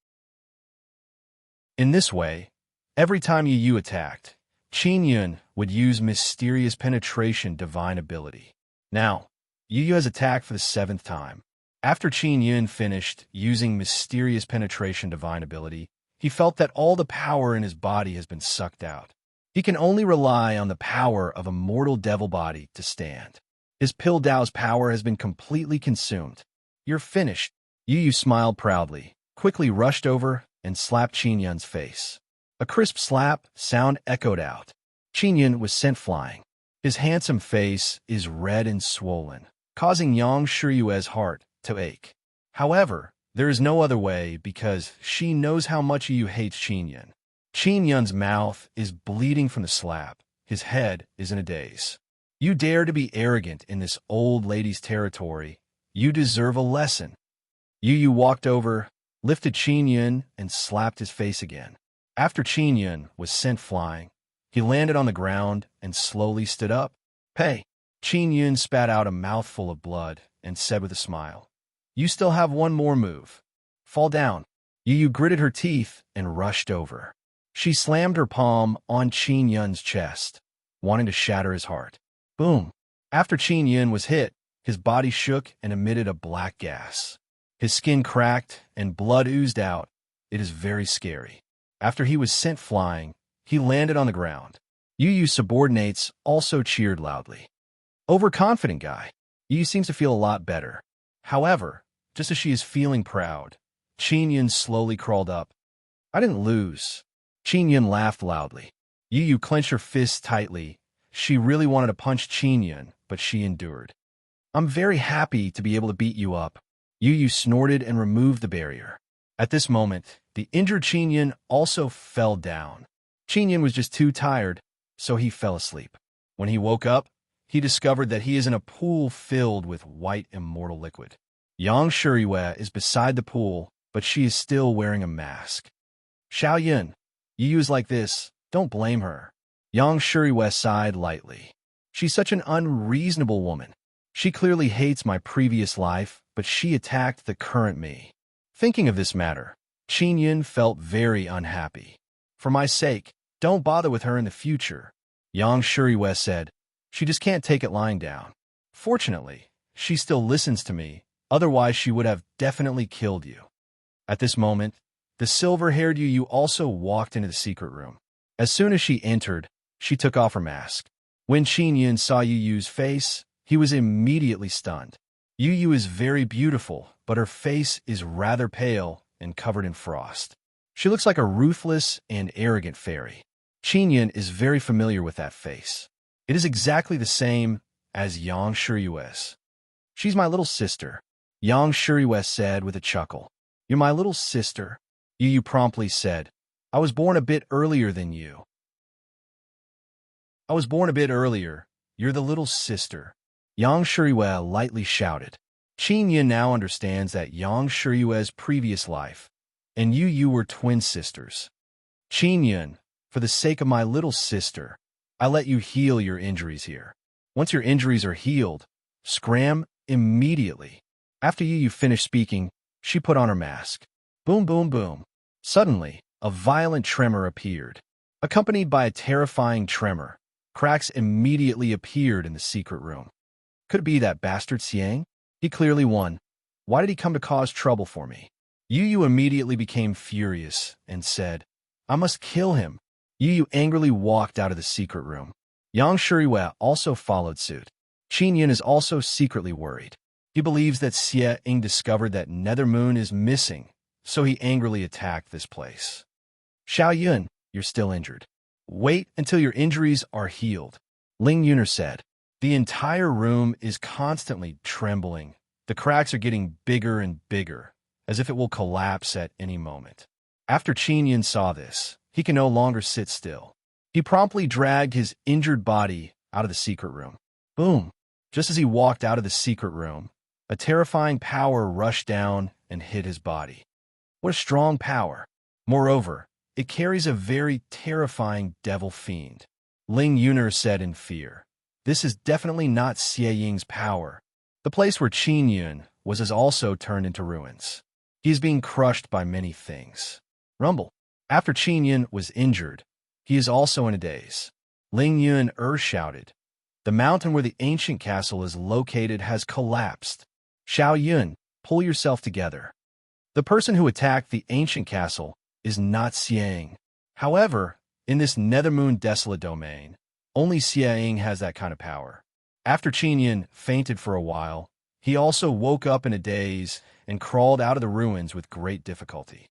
S1: In this way, every time Yu attacked, Qin Yun would use Mysterious Penetration divine ability. Now, Yu has attacked for the 7th time. After Qin Yun finished using Mysterious Penetration divine ability, he felt that all the power in his body has been sucked out. He can only rely on the power of a mortal devil body to stand. His Pill Dao's power has been completely consumed. You're finished. Yu smiled proudly, quickly rushed over and slapped Qin Yun's face. A crisp slap sound echoed out. Qin Yun was sent flying. His handsome face is red and swollen, causing Yang Shiyue's heart to ache. However, there is no other way because she knows how much Yu hates Qin Yun. Qin Yun's mouth is bleeding from the slap. His head is in a daze. You dare to be arrogant in this old lady's territory. You deserve a lesson. Yu walked over, lifted Qin Yun, and slapped his face again. After Qin Yun was sent flying, he landed on the ground and slowly stood up. Hey! Qin Yun spat out a mouthful of blood and said with a smile, "You still have one more move. Fall down." Yu gritted her teeth and rushed over. She slammed her palm on Qin Yun's chest, wanting to shatter his heart. Boom! After Qin Yun was hit, his body shook and emitted a black gas. His skin cracked and blood oozed out. It is very scary. After he was sent flying, he landed on the ground. Yu's subordinates also cheered loudly. Overconfident guy. Yu seems to feel a lot better. However, just as she is feeling proud, Qin Yun slowly crawled up. I didn't lose. Qin Yun laughed loudly. Yu clenched her fists tightly. She really wanted to punch Qin Yun, but she endured. I'm very happy to be able to beat you up. Yu snorted and removed the barrier. At this moment, the injured Qin Yun also fell down. Qin Yun was just too tired, so he fell asleep. When he woke up, he discovered that he is in a pool filled with white immortal liquid. Yang Shiyue is beside the pool, but she is still wearing a mask. Xiao Yun, Yu is like this, don't blame her. Yang Shiyue sighed lightly. She's such an unreasonable woman. She clearly hates my previous life, but she attacked the current me. Thinking of this matter, Qin Yun felt very unhappy. For my sake, don't bother with her in the future, Yang Shiyue said. She just can't take it lying down. Fortunately, she still listens to me, otherwise she would have definitely killed you. At this moment, the silver-haired Yu also walked into the secret room. As soon as she entered, she took off her mask. When Qin Yun saw Yu's face, he was immediately stunned. Yu is very beautiful, but her face is rather pale and covered in frost. She looks like a ruthless and arrogant fairy. Qin Yun is very familiar with that face. It is exactly the same as Yang Shiyue's. She's my little sister, Yang Shiyue said with a chuckle. You're my little sister, Yu promptly said. I was born a bit earlier than you. I was born a bit earlier. You're the little sister, Yang Shiyue lightly shouted. Qin Yun now understands that Yang Shiyue's previous life and Yu were twin sisters. Qin Yun, for the sake of my little sister, I let you heal your injuries here. Once your injuries are healed, scram immediately. After Yu finished speaking, she put on her mask. Boom, boom, boom. Suddenly, a violent tremor appeared. Accompanied by a terrifying tremor, cracks immediately appeared in the secret room. Could it be that bastard Xiang? He clearly won. Why did he come to cause trouble for me? Yu immediately became furious and said, I must kill him. Yu angrily walked out of the secret room. Yang Shiyue also followed suit. Qin Yun is also secretly worried. He believes that Xie Ying discovered that Nether Moon is missing, so he angrily attacked this place. Xiao Yun, you're still injured. Wait until your injuries are healed, Ling Yuner said. The entire room is constantly trembling. The cracks are getting bigger and bigger, as if it will collapse at any moment. After Qin Yun saw this, he can no longer sit still. He promptly dragged his injured body out of the secret room. Boom! Just as he walked out of the secret room, a terrifying power rushed down and hit his body. What a strong power! Moreover, it carries a very terrifying devil fiend, Ling Yuner said in fear. This is definitely not Xie Ying's power. The place where Qin Yun was has also turned into ruins. He is being crushed by many things. Rumble. After Qin Yun was injured, he is also in a daze. Ling Yun shouted, "The mountain where the ancient castle is located has collapsed. Xiao Yun, pull yourself together." The person who attacked the ancient castle is not Xiang. However, in this Nethermoon desolate domain, only Xiang has that kind of power. After Qin Yun fainted for a while, he also woke up in a daze and crawled out of the ruins with great difficulty.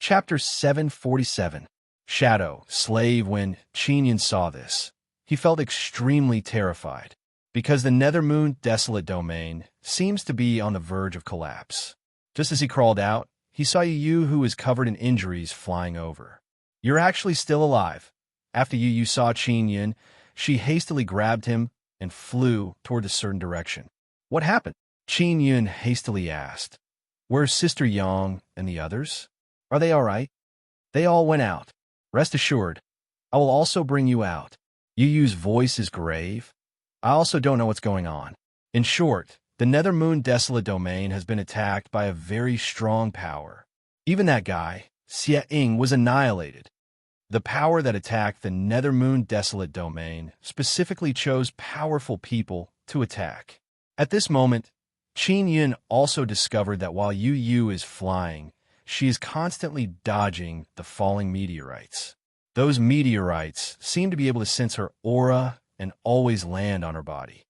S1: Chapter 747. Shadow, Slave. When Qin Yun saw this, he felt extremely terrified, because the Nethermoon desolate domain seems to be on the verge of collapse. Just as he crawled out, he saw Yu, who was covered in injuries, flying over. "You're actually still alive." After Yu saw Qin Yun, she hastily grabbed him and flew toward a certain direction. "What happened?" Qin Yun hastily asked. "Where's Sister Yang and the others? Are they all right?" "They all went out. Rest assured, I will also bring you out." Yu's voice is grave. "I also don't know what's going on." In short, the Nethermoon desolate domain has been attacked by a very strong power. Even that guy, Xie was annihilated. The power that attacked the Nethermoon desolate domain specifically chose powerful people to attack. At this moment, Qin Yun also discovered that while Yu is flying, she is constantly dodging the falling meteorites. Those meteorites seem to be able to sense her aura and always land on her body.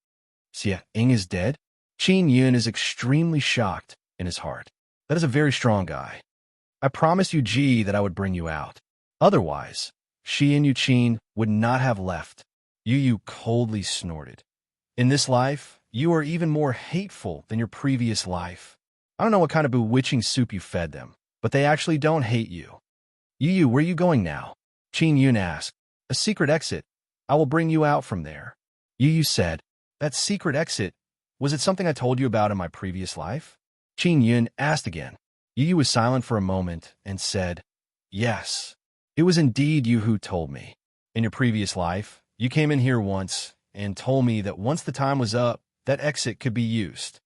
S1: Xie is dead? Qin Yun is extremely shocked in his heart. That is a very strong guy. "I promised Yu Ji that I would bring you out. Otherwise, she and Yu Qin would not have left." Yu coldly snorted. "In this life, you are even more hateful than your previous life. I don't know what kind of bewitching soup you fed them, but they actually don't hate you." "Yu, where are you going now?" Qin Yun asked. "A secret exit. I will bring you out from there." Yu said, "That secret exit, was it something I told you about in my previous life?" Qin Yun asked again. Yu was silent for a moment and said, "Yes, it was indeed you who told me. In your previous life, you came in here once and told me that once the time was up, that exit could be used."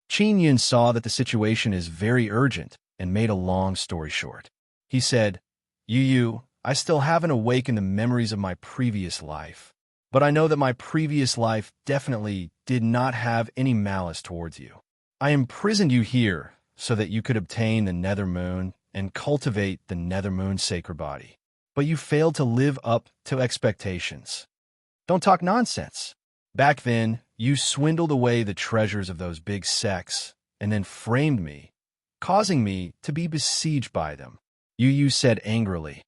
S1: Qin Yun saw that the situation is very urgent and made a long story short. He said, "Yu, I still haven't awakened the memories of my previous life, but I know that my previous life definitely did not have any malice towards you. I imprisoned you here so that you could obtain the Nethermoon and cultivate the Nethermoon sacred body. But you failed to live up to expectations. Don't talk nonsense. Back then, you swindled away the treasures of those big sects and then framed me, causing me to be besieged by them." Yu said angrily,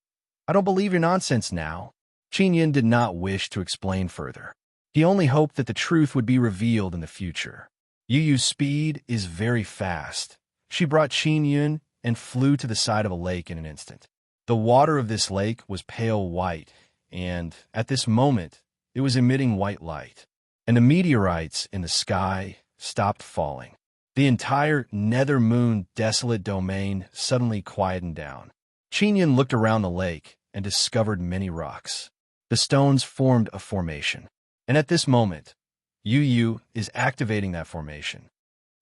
S1: "I don't believe your nonsense now." Qin Yun did not wish to explain further. He only hoped that the truth would be revealed in the future. Yu's speed is very fast. She brought Qin Yun and flew to the side of a lake in an instant. The water of this lake was pale white, and at this moment, it was emitting white light, and the meteorites in the sky stopped falling. The entire Nethermoon desolate domain suddenly quietened down. Qin Yun looked around the lake and discovered many rocks. The stones formed a formation, and at this moment, Yu is activating that formation.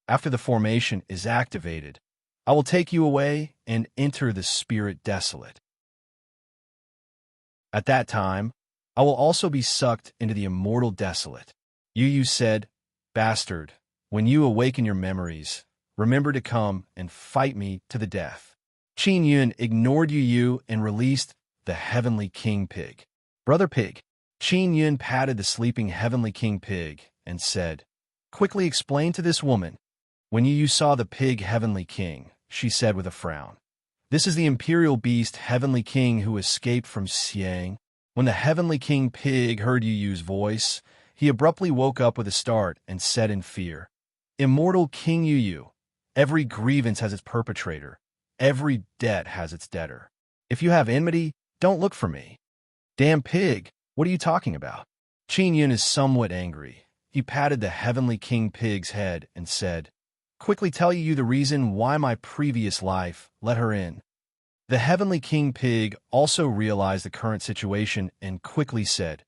S1: After the formation is activated, I will take you away and enter the spirit desolate. At that time, I will also be sucked into the immortal desolate." Yu said, "Bastard, when you awaken your memories, remember to come and fight me to the death." Qin Yun ignored Yu and released the Heavenly King Pig. "Brother Pig." Qin Yun patted the sleeping Heavenly King Pig and said, "Quickly explain to this woman." When Yu saw the pig Heavenly King, she said with a frown, "This is the imperial beast Heavenly King who escaped from Xiang." When the Heavenly King Pig heard Yu's voice, he abruptly woke up with a start and said in fear, "Immortal King Yu, every grievance has its perpetrator. Every debt has its debtor. If you have enmity, don't look for me." "Damn pig, what are you talking about?" Qin Yun is somewhat angry. He patted the Heavenly King Pig's head and said, "Quickly tell Yu the reason why my previous life let her in." The Heavenly King Pig also realized the current situation and quickly said,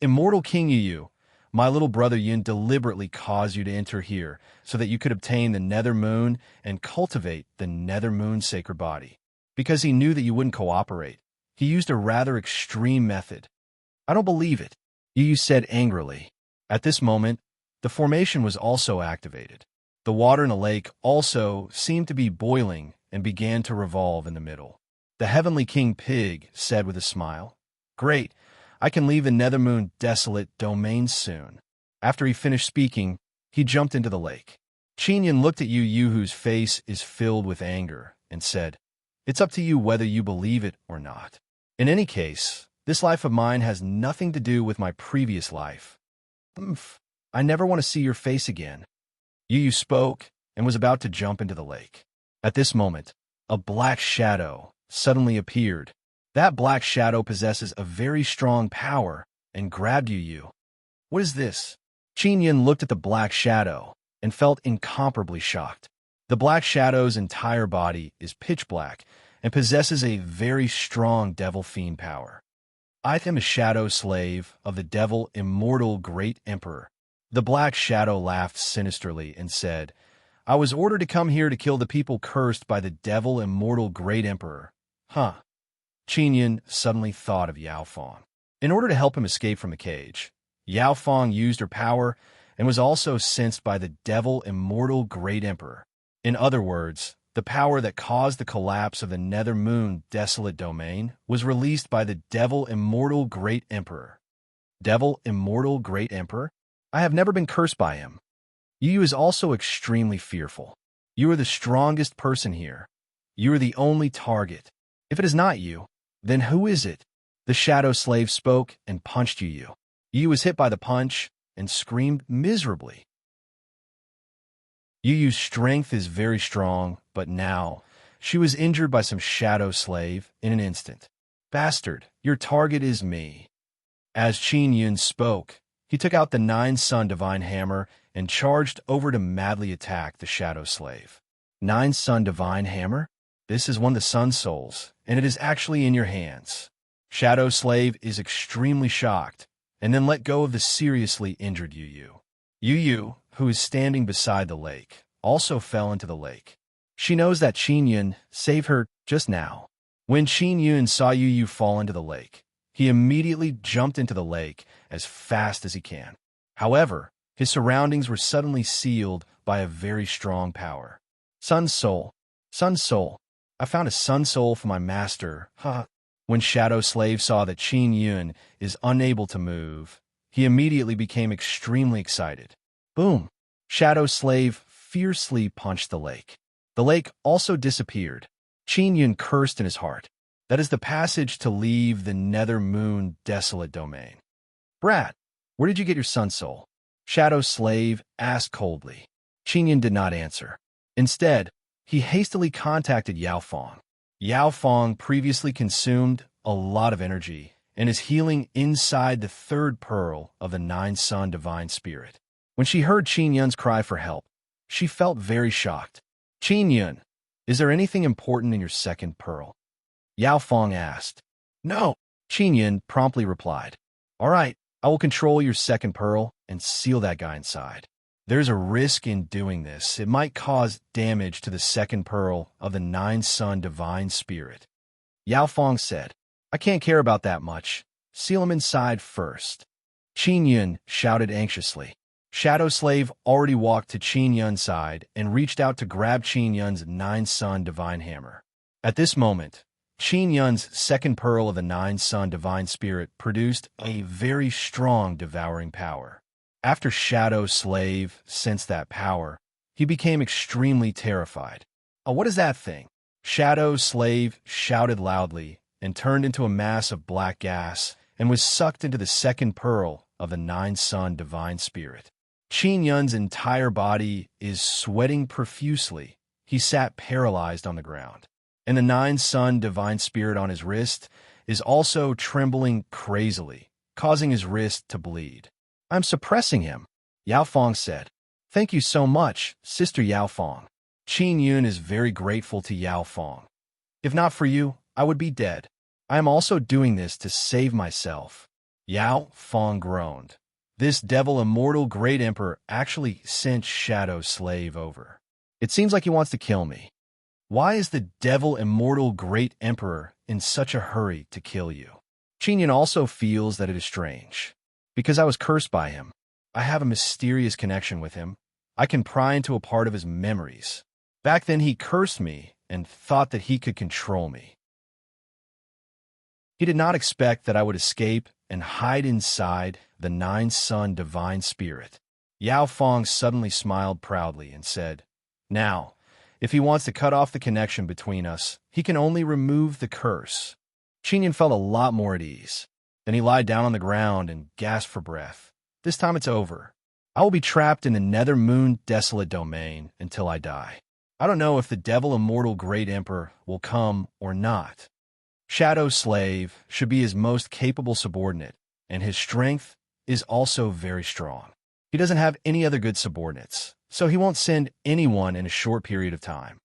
S1: "Immortal King Yu, My little brother Yin deliberately caused you to enter here so that you could obtain the nether moon and cultivate the nether moon's sacred body. Because he knew that you wouldn't cooperate, he used a rather extreme method. I don't believe it, Yu said angrily. At this moment, the formation was also activated. The water in the lake also seemed to be boiling and began to revolve in the middle. The Heavenly King Pig said with a smile, "Great, I can leave the Nethermoon desolate domain soon." After he finished speaking, he jumped into the lake. Qinyan looked at Yu, whose face is filled with anger, and said, "It's up to you whether you believe it or not. In any case, this life of mine has nothing to do with my previous life. I never want to see your face again." Yu spoke and was about to jump into the lake. At this moment, a black shadow suddenly appeared. That black shadow possesses a very strong power and grabbed Yu. "What is this?" Qinyan looked at the black shadow and felt incomparably shocked. The black shadow's entire body is pitch black and possesses a very strong devil fiend power. "I am a shadow slave of the devil immortal great emperor." The black shadow laughed sinisterly and said, "I was ordered to come here to kill the people cursed by the devil immortal great emperor." Huh. Qinyan suddenly thought of Yao Fong. In order to help him escape from the cage, Yao Fong used her power and was also sensed by the devil immortal great emperor. In other words, the power that caused the collapse of the Nether Moon desolate domain was released by the devil immortal great emperor. Devil immortal great emperor? I have never been cursed by him. Yu is also extremely fearful. You are the strongest person here. You are the only target. If it is not you, then who is it? The shadow slave spoke and punched Yu. Yu was hit by the punch and screamed miserably. Yu's strength is very strong, but now she was injured by some shadow slave in an instant. "Bastard, your target is me." As Qin Yun spoke, he took out the 9-sun divine hammer and charged over to madly attack the shadow slave. 9-sun divine hammer? This is one of the sun souls, and it is actually in your hands. Shadow slave is extremely shocked, and then let go of the seriously injured Yu. Yu, who is standing beside the lake, also fell into the lake. She knows that Qin Yun saved her just now. When Qin Yun saw Yu fall into the lake, he immediately jumped into the lake as fast as he can. However, his surroundings were suddenly sealed by a very strong power. Sun Soul. Sun Soul. I found a Sun Soul for my master. When Shadow Slave saw that Qin Yun is unable to move, he immediately became extremely excited. Boom! Shadow Slave fiercely punched the lake. The lake also disappeared. Qin Yun cursed in his heart. That is the passage to leave the Nether Moon desolate domain. "Brat, where did you get your Sun Soul?" Shadow Slave asked coldly. Qin Yun did not answer. Instead, he hastily contacted Yao Fong. Yao Fong previously consumed a lot of energy and is healing inside the third pearl of the 9-sun divine spirit. When she heard Qin Yun's cry for help, she felt very shocked. "Qin Yun, is there anything important in your second pearl?" Yao Fong asked. "No," Qin Yun promptly replied. "All right, I will control your second pearl and seal that guy inside. There's a risk in doing this. It might cause damage to the second pearl of the 9-sun divine spirit." Yao Fong said, "I can't care about that much. Seal him inside first." Qin Yun shouted anxiously. Shadow Slave already walked to Qin Yun's side and reached out to grab Qin Yun's 9-sun divine hammer. At this moment, Qin Yun's second pearl of the 9-sun divine spirit produced a very strong devouring power. After Shadow Slave sensed that power, he became extremely terrified. "Oh, what is that thing?" Shadow Slave shouted loudly and turned into a mass of black gas and was sucked into the second pearl of the 9-sun divine spirit. Qin Yun's entire body is sweating profusely. He sat paralyzed on the ground, and the 9-sun divine spirit on his wrist is also trembling crazily, causing his wrist to bleed. "I'm suppressing him," Yao Fong said. "Thank you so much, Sister Yao Fong." Qin Yun is very grateful to Yao Fong. "If not for you, I would be dead. I am also doing this to save myself." Yao Fong groaned. This devil immortal great emperor actually sent Shadow Slave over. It seems like he wants to kill me. Why is the devil immortal great emperor in such a hurry to kill you? Qingyun also feels that it is strange. Because I was cursed by him, I have a mysterious connection with him. I can pry into a part of his memories. Back then he cursed me and thought that he could control me. He did not expect that I would escape and hide inside the nine-sun divine spirit. Yao Fong suddenly smiled proudly and said, "Now, if he wants to cut off the connection between us, he can only remove the curse." Qingyun felt a lot more at ease. Then he lied down on the ground and gasped for breath. This time it's over. I will be trapped in the Nether Moon Desolate Domain until I die. I don't know if the devil immortal great emperor will come or not. Shadow Slave should be his most capable subordinate, and his strength is also very strong. He doesn't have any other good subordinates, so he won't send anyone in a short period of time.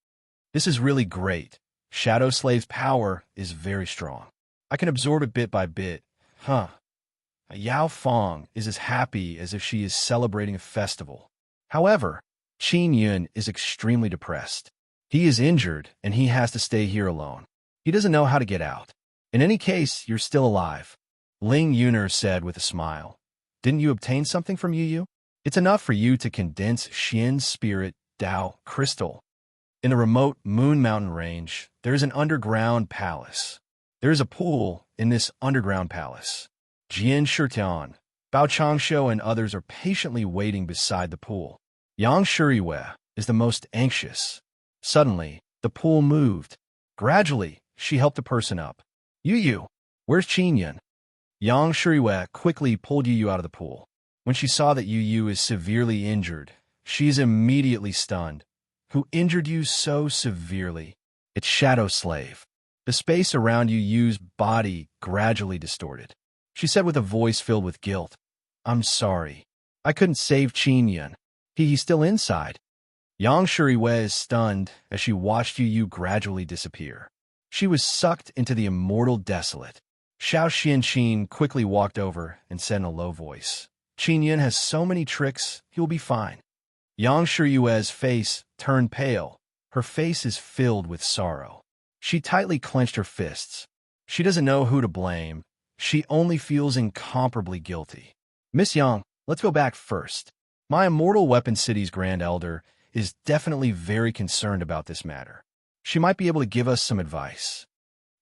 S1: This is really great. Shadow Slave's power is very strong. I can absorb it bit by bit. Yao Fong is as happy as if she is celebrating a festival. However, Qingyun is extremely depressed. He is injured, and he has to stay here alone. He doesn't know how to get out. In any case, you're still alive, Ling Yuner said with a smile. Didn't you obtain something from Yu? It's enough for you to condense Xian's spirit Dao crystal. In the remote Moon Mountain range, there is an underground palace. There is a pool in this underground palace. Jian Shitian, Bao Changshu, and others are patiently waiting beside the pool. Yang Shuriwe is the most anxious. Suddenly, the pool moved. Gradually, she helped the person up. Yu, where's Qingyun? Yang Shuriwe quickly pulled Yu out of the pool. When she saw that Yu is severely injured, she is immediately stunned. Who injured you so severely? It's Shadow Slave. The space around Yu's body gradually distorted. She said with a voice filled with guilt, I'm sorry. I couldn't save Qingyun. He's still inside. Yang Shuriwe is stunned as she watched Yu gradually disappear. She was sucked into the immortal desolate. Xiao Xianqin quickly walked over and said in a low voice, Qingyun has so many tricks, he will be fine. Yang Shuriwe's face turned pale. Her face is filled with sorrow. She tightly clenched her fists. She doesn't know who to blame. She only feels incomparably guilty. Miss Yang, let's go back first. My Immortal Weapon City's Grand Elder is definitely very concerned about this matter. She might be able to give us some advice.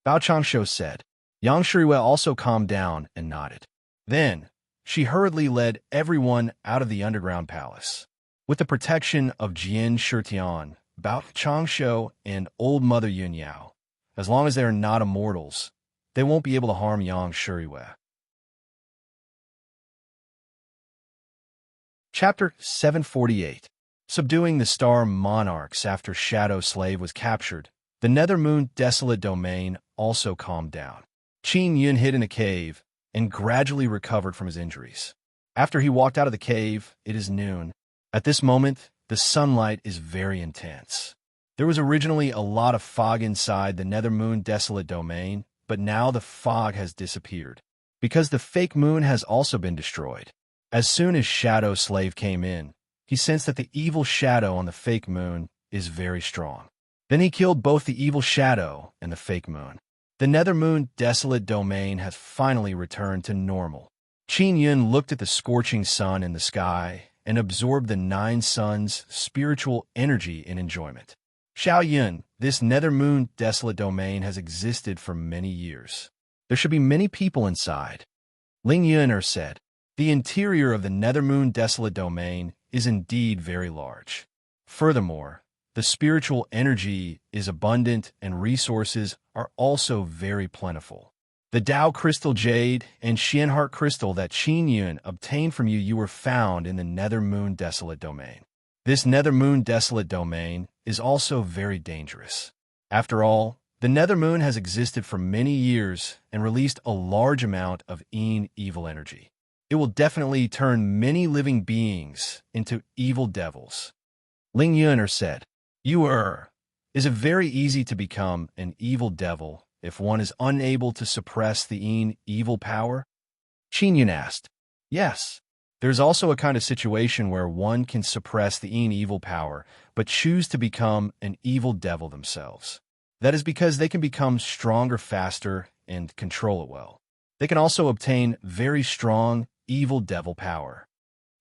S1: Bao Changshu said. Yang Shuriwe also calmed down and nodded. Then, she hurriedly led everyone out of the underground palace. With the protection of Jian Shitian, Bao Changshu, and Old Mother Yunyao, as long as they are not immortals, they won't be able to harm Yang Shuriwe. Chapter 748. Subduing the star monarchs after Shadow Slave was captured, the Nether Moon Desolate Domain also calmed down. Qingyun hid in a cave and gradually recovered from his injuries. After he walked out of the cave, it is noon. At this moment, the sunlight is very intense. There was originally a lot of fog inside the Nether Moon Desolate Domain, but now the fog has disappeared, because the fake moon has also been destroyed. As soon as Shadow Slave came in, he sensed that the evil shadow on the fake moon is very strong. Then he killed both the evil shadow and the fake moon. The Nether Moon Desolate Domain has finally returned to normal. Qingyun looked at the scorching sun in the sky and absorbed the 9 suns' spiritual energy in enjoyment. Xiaoyun, this Nether Moon Desolate Domain has existed for many years. There should be many people inside. Ling Yuner said. The interior of the Nether Moon Desolate Domain is indeed very large. Furthermore, the spiritual energy is abundant and resources are also very plentiful. The Dao Crystal Jade and Xianheart Crystal that Qingyun obtained from you were found in the Nether Moon Desolate Domain. This Nether Moon Desolate Domain is also very dangerous. After all, the Nether Moon has existed for many years and released a large amount of evil energy. It will definitely turn many living beings into evil devils. Ling Yuner said, Is it very easy to become an evil devil if one is unable to suppress the evil power? Qingyun asked, Yes. There's also a kind of situation where one can suppress the evil power, but choose to become an evil devil themselves. That is because they can become stronger faster and control it well. They can also obtain very strong evil devil power.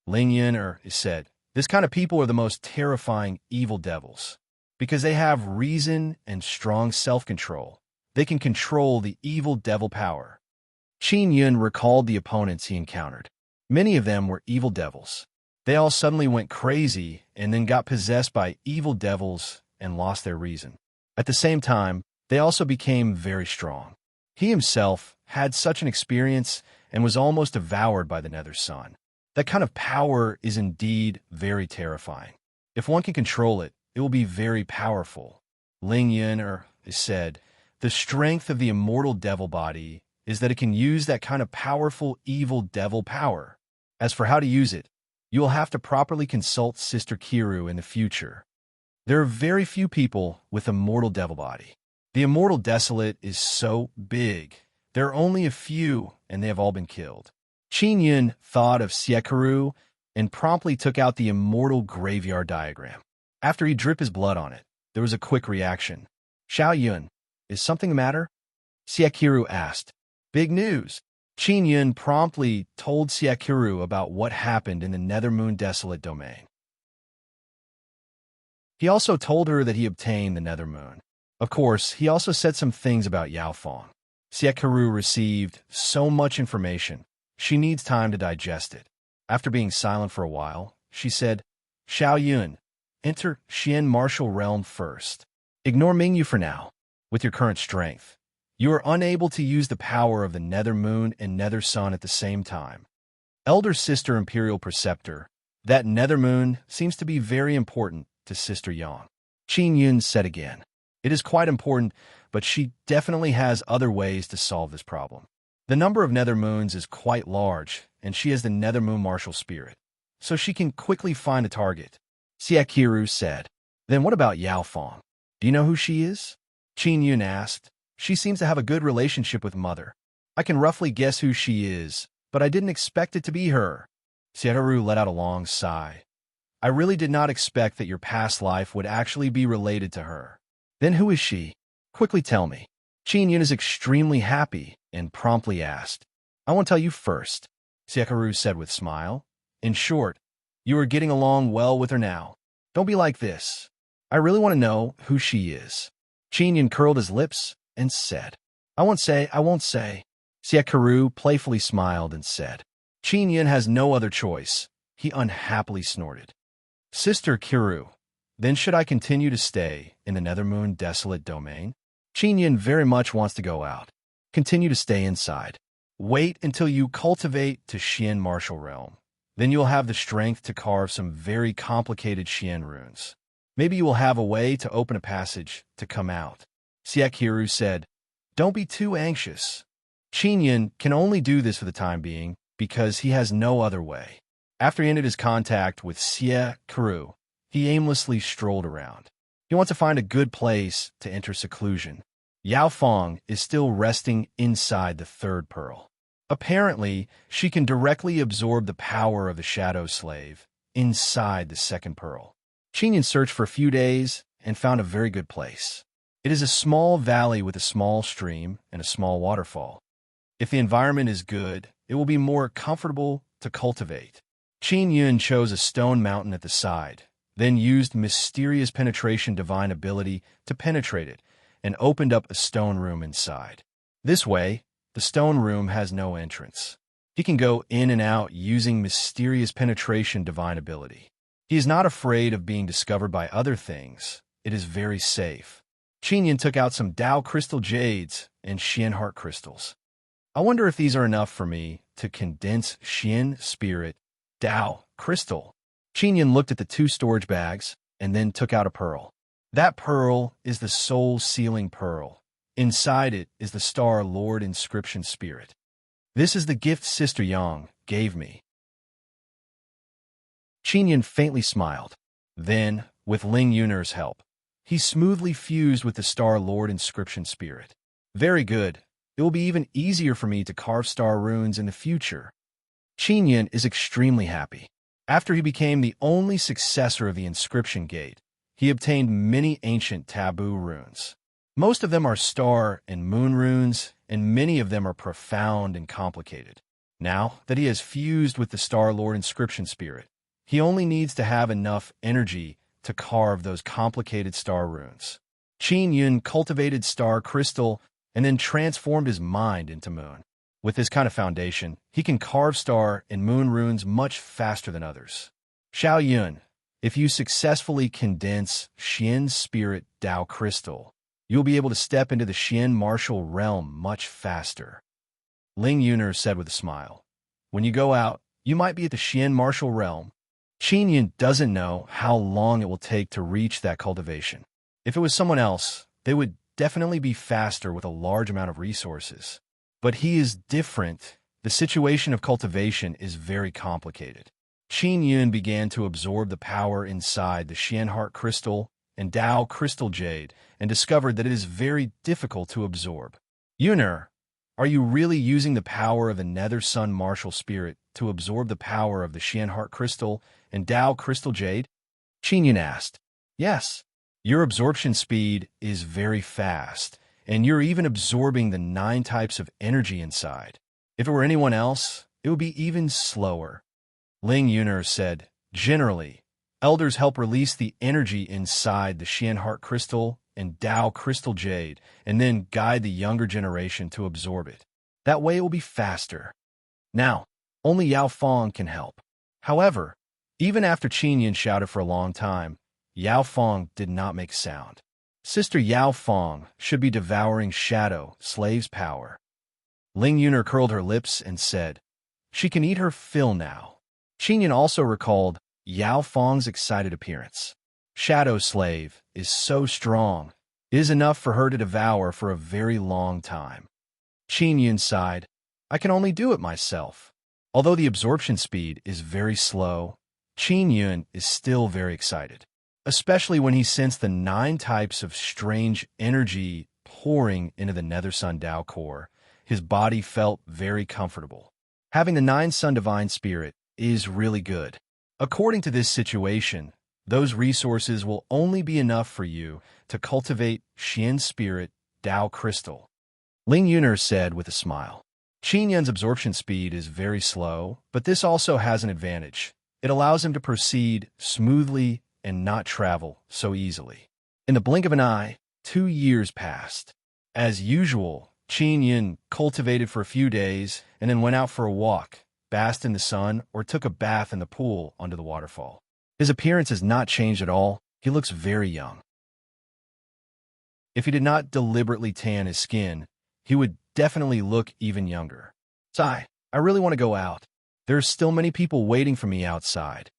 S1: Ling Yun is said, this kind of people are the most terrifying evil devils. Because they have reason and strong self-control, they can control the evil devil power. Qin Yun recalled the opponents he encountered. Many of them were evil devils. They all suddenly went crazy and then got possessed by evil devils and lost their reason. At the same time, they also became very strong. He himself had such an experience and was almost devoured by the Nether Sun. That kind of power is indeed very terrifying. If one can control it, it will be very powerful. Ling Yun is said, the strength of the immortal devil body is that it can use that kind of powerful evil devil power. As for how to use it, you will have to properly consult Sister Kiru in the future. There are very few people with immortal devil body. The immortal desolate is so big. There are only a few, and they have all been killed. Qin Yun thought of Siekaru and promptly took out the immortal graveyard diagram. After he dripped his blood on it, there was a quick reaction. Xiao Yun, is something the matter? Siekaru asked. Big news. Qin Yun promptly told Siekaru about what happened in the Nethermoon Desolate domain. He also told her that he obtained the Nethermoon. Of course, he also said some things about Yaofeng. Siekaru received so much information, she needs time to digest it. After being silent for a while, she said, Xiao Yun, enter Xian martial realm first. Ignore Mingyu for now. With your current strength, you are unable to use the power of the Nether Moon and Nether Sun at the same time. Elder Sister Imperial Preceptor, that Nether Moon seems to be very important to Sister Yang. Qin Yun said again. It is quite important, but she definitely has other ways to solve this problem. The number of Nether Moons is quite large, and she has the Nether Moon martial spirit, so she can quickly find a target. Siekaru said. Then what about Yaofeng? Do you know who she is? Qin Yun asked. She seems to have a good relationship with Mother. I can roughly guess who she is, but I didn't expect it to be her. Siekaru let out a long sigh. I really did not expect that your past life would actually be related to her. Then who is she? Quickly tell me. Qin Yun is extremely happy and promptly asked. I want to tell you first, Siekaru said with a smile. In short, you are getting along well with her now. Don't be like this. I really want to know who she is. Qin Yun curled his lips and said, I won't say. Siekaru playfully smiled and said, Qin Yun has no other choice. He unhappily snorted. Sister Kiru, then should I continue to stay in the Nethermoon Desolate domain? Qin Yun very much wants to go out. Continue to stay inside. Wait until you cultivate to Xian martial realm. Then you'll have the strength to carve some very complicated Xian runes. Maybe you will have a way to open a passage to come out. Siekaru said, Don't be too anxious. Qin Yun can only do this for the time being because he has no other way. After he ended his contact with Siekaru, he aimlessly strolled around. He wants to find a good place to enter seclusion. Yaofeng is still resting inside the third pearl. Apparently, she can directly absorb the power of the Shadow Slave inside the second pearl. Qin Yun searched for a few days and found a very good place. It is a small valley with a small stream and a small waterfall. If the environment is good, it will be more comfortable to cultivate. Qin Yun chose a stone mountain at the side, then used mysterious penetration divine ability to penetrate it, and opened up a stone room inside. This way, the stone room has no entrance. He can go in and out using mysterious penetration divine ability. He is not afraid of being discovered by other things. It is very safe. Qin Yun took out some Dao crystal jades and Xian heart crystals. I wonder if these are enough for me to condense Xian spirit Dao crystal. Qin Yun looked at the two storage bags and then took out a pearl. That pearl is the soul sealing pearl. Inside it is the Star Lord inscription spirit. This is the gift Sister Yang gave me. Qin Yun faintly smiled. Then, with Ling Yun'er's help, he smoothly fused with the Star Lord inscription spirit. Very good. It will be even easier for me to carve star runes in the future. Qin Yun is extremely happy. After he became the only successor of the inscription gate, he obtained many ancient taboo runes. Most of them are star and moon runes, and many of them are profound and complicated. Now that he has fused with the Star Lord inscription spirit, he only needs to have enough energy to carve those complicated star runes. Qin Yun cultivated star crystal and then transformed his mind into moon. With this kind of foundation, he can carve star and moon runes much faster than others. Xiao Yun, if you successfully condense Xian's spirit Dao crystal, you'll be able to step into the Xian martial realm much faster. Ling Yuner said with a smile. When you go out, you might be at the Xian martial realm. Qin Yun doesn't know how long it will take to reach that cultivation. If it was someone else, they would definitely be faster with a large amount of resources. But he is different. The situation of cultivation is very complicated. Qin Yun began to absorb the power inside the Xian Heart Crystal and Dao Crystal Jade and discovered that it is very difficult to absorb. Yuner, are you really using the power of the Nether Sun Martial Spirit to absorb the power of the Xian Heart Crystal and Dao Crystal Jade? Qin Yun asked. Yes. Your absorption speed is very fast, and you're even absorbing the 9 types of energy inside. If it were anyone else, it would be even slower. Ling Yuner said, generally, elders help release the energy inside the Xian Heart Crystal and Dao Crystal Jade, and then guide the younger generation to absorb it. That way it will be faster. Now, only Yao Fong can help. However, even after Qin Yun shouted for a long time, Yao Fong did not make sound. Sister Yao Fong should be devouring shadow, slave's power. Ling Yuner curled her lips and said, she can eat her fill now. Qin Yun also recalled Yao Fong's excited appearance. Shadow slave is so strong, it is enough for her to devour for a very long time. Qin Yun sighed, I can only do it myself. Although the absorption speed is very slow, Qin Yun is still very excited, especially when he sensed the 9 types of strange energy pouring into the Nether Sun Dao core. His body felt very comfortable. Having the 9 Sun Divine Spirit is really good. According to this situation, those resources will only be enough for you to cultivate Xian Spirit Dao Crystal. Ling Yuner said with a smile. Qin Yun's absorption speed is very slow, but this also has an advantage. It allows him to proceed smoothly and not travel so easily. In the blink of an eye, 2 years passed. As usual, Qin Yun cultivated for a few days and then went out for a walk, basked in the sun, or took a bath in the pool under the waterfall. His appearance has not changed at all. He looks very young. If he did not deliberately tan his skin, he would definitely look even younger. Sigh, I really want to go out. There are still many people waiting for me outside.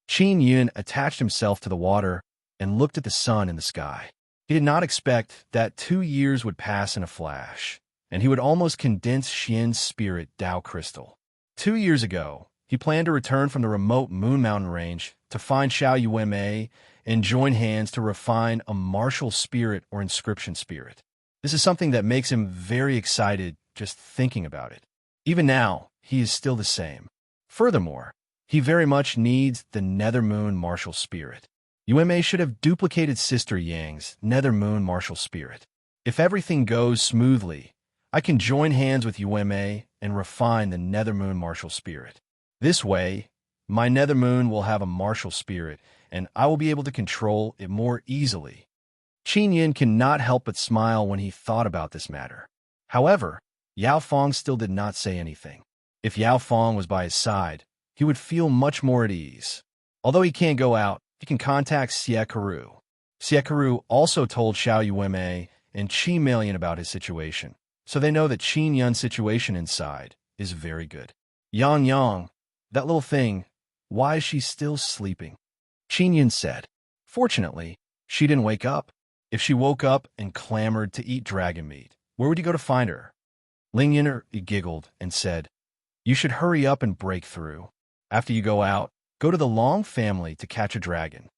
S1: Qin Yun attached himself to the water and looked at the sun in the sky. He did not expect that 2 years would pass in a flash, and he would almost condense Xian's spirit Dao crystal. 2 years ago, he planned to return from the remote Moon Mountain range to find Xiao Yuemei and join hands to refine a martial spirit or inscription spirit. This is something that makes him very excited just thinking about it. Even now, he is still the same. Furthermore, he very much needs the Nether Moon martial spirit. Yuemei should have duplicated Sister Yang's Nether Moon martial spirit. If everything goes smoothly, I can join hands with Yuemei and refine the Nether Moon martial spirit. This way, my Nether Moon will have a martial spirit, and I will be able to control it more easily. Qin Yun cannot help but smile when he thought about this matter. However, Yao Fong still did not say anything. If Yao Fong was by his side, he would feel much more at ease. Although he can't go out, he can contact Xie Karu. Xie Karu also told Xiao Yuemei and Qi Melian about his situation, so they know that Qin Yun's situation inside is very good. Yang Yang, that little thing, why is she still sleeping? Qin Yun said. Fortunately, she didn't wake up. If she woke up and clamored to eat dragon meat, where would you go to find her? Ling Yuner giggled and said, you should hurry up and break through. After you go out, go to the Long family to catch a dragon.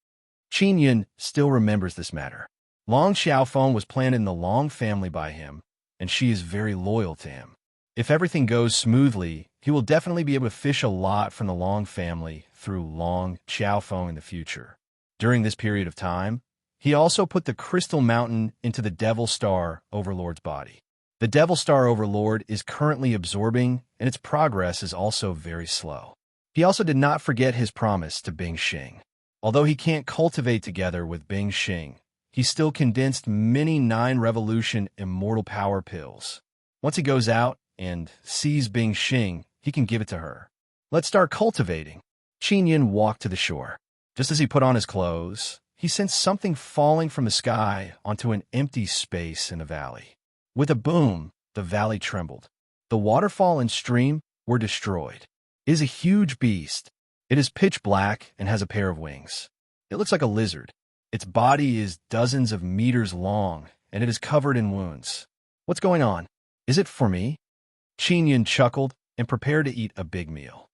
S1: Qin Yun still remembers this matter. Long Xiaofeng was planted in the Long family by him, and she is very loyal to him. If everything goes smoothly, he will definitely be able to fish a lot from the Long family through Long Xiaofeng in the future. During this period of time, he also put the Crystal Mountain into the Devil Star Overlord's body. The Devil Star Overlord is currently absorbing, and its progress is also very slow. He also did not forget his promise to Bing Xing. Although he can't cultivate together with Bing Xing, he still condensed many 9 Revolution Immortal Power Pills. Once he goes out and sees Bing Xing, he can give it to her. Let's start cultivating. Qin Yin walked to the shore. Just as he put on his clothes, he sensed something falling from the sky onto an empty space in the valley. With a boom, the valley trembled. The waterfall and stream were destroyed. It is a huge beast. It is pitch black and has a pair of wings. It looks like a lizard. Its body is dozens of meters long, and it is covered in wounds. What's going on? Is it for me? Qin Yin chuckled and prepared to eat a big meal.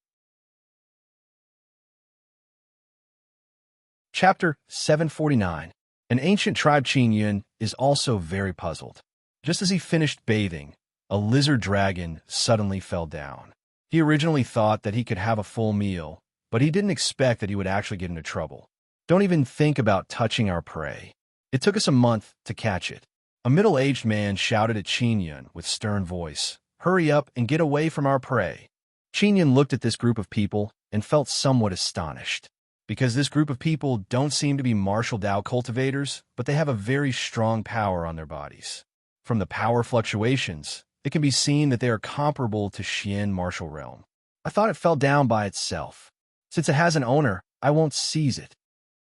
S1: Chapter 749. An ancient tribe Qin Yin is also very puzzled. Just as he finished bathing, a lizard dragon suddenly fell down. He originally thought that he could have a full meal, but he didn't expect that he would actually get into trouble. Don't even think about touching our prey. It took us a month to catch it. A middle-aged man shouted at Qin Yin with stern voice, "Hurry up and get away from our prey." Qin Yin looked at this group of people and felt somewhat astonished, because this group of people don't seem to be martial Dao cultivators, but they have a very strong power on their bodies. From the power fluctuations, it can be seen that they are comparable to Xian martial realm. I thought it fell down by itself. Since it has an owner, I won't seize it.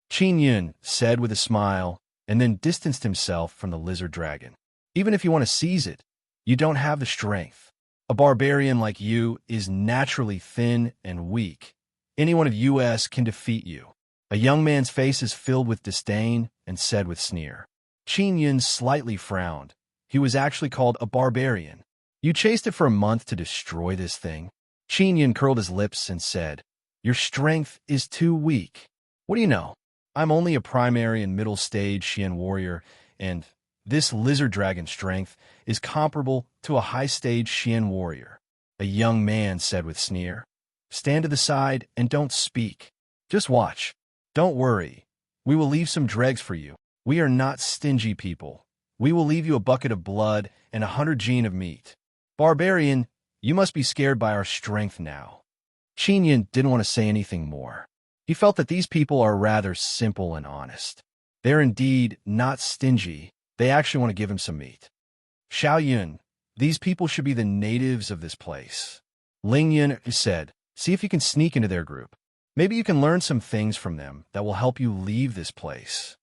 S1: Qin Yin said with a smile, and then distanced himself from the lizard dragon. Even if you want to seize it, you don't have the strength. A barbarian like you is naturally thin and weak. Anyone of US can defeat you. A young man's face is filled with disdain and said with sneer. Qin Yin slightly frowned. He was actually called a barbarian. You chased it for a month to destroy this thing? Qin Yin curled his lips and said, "Your strength is too weak. What do you know? I'm only a primary and middle stage Xian warrior, and this lizard dragon strength is comparable to a high stage Xian warrior." A young man said with sneer, "Stand to the side and don't speak. Just watch. Don't worry. We will leave some dregs for you. We are not stingy people. We will leave you a bucket of blood and 100 gene of meat. Barbarian, you must be scared by our strength now." Qin Yin didn't want to say anything more. He felt that these people are rather simple and honest. They're indeed not stingy. They actually want to give him some meat. Xiao Yun, these people should be the natives of this place. Ling Yun said, "See if you can sneak into their group. Maybe you can learn some things from them that will help you leave this place."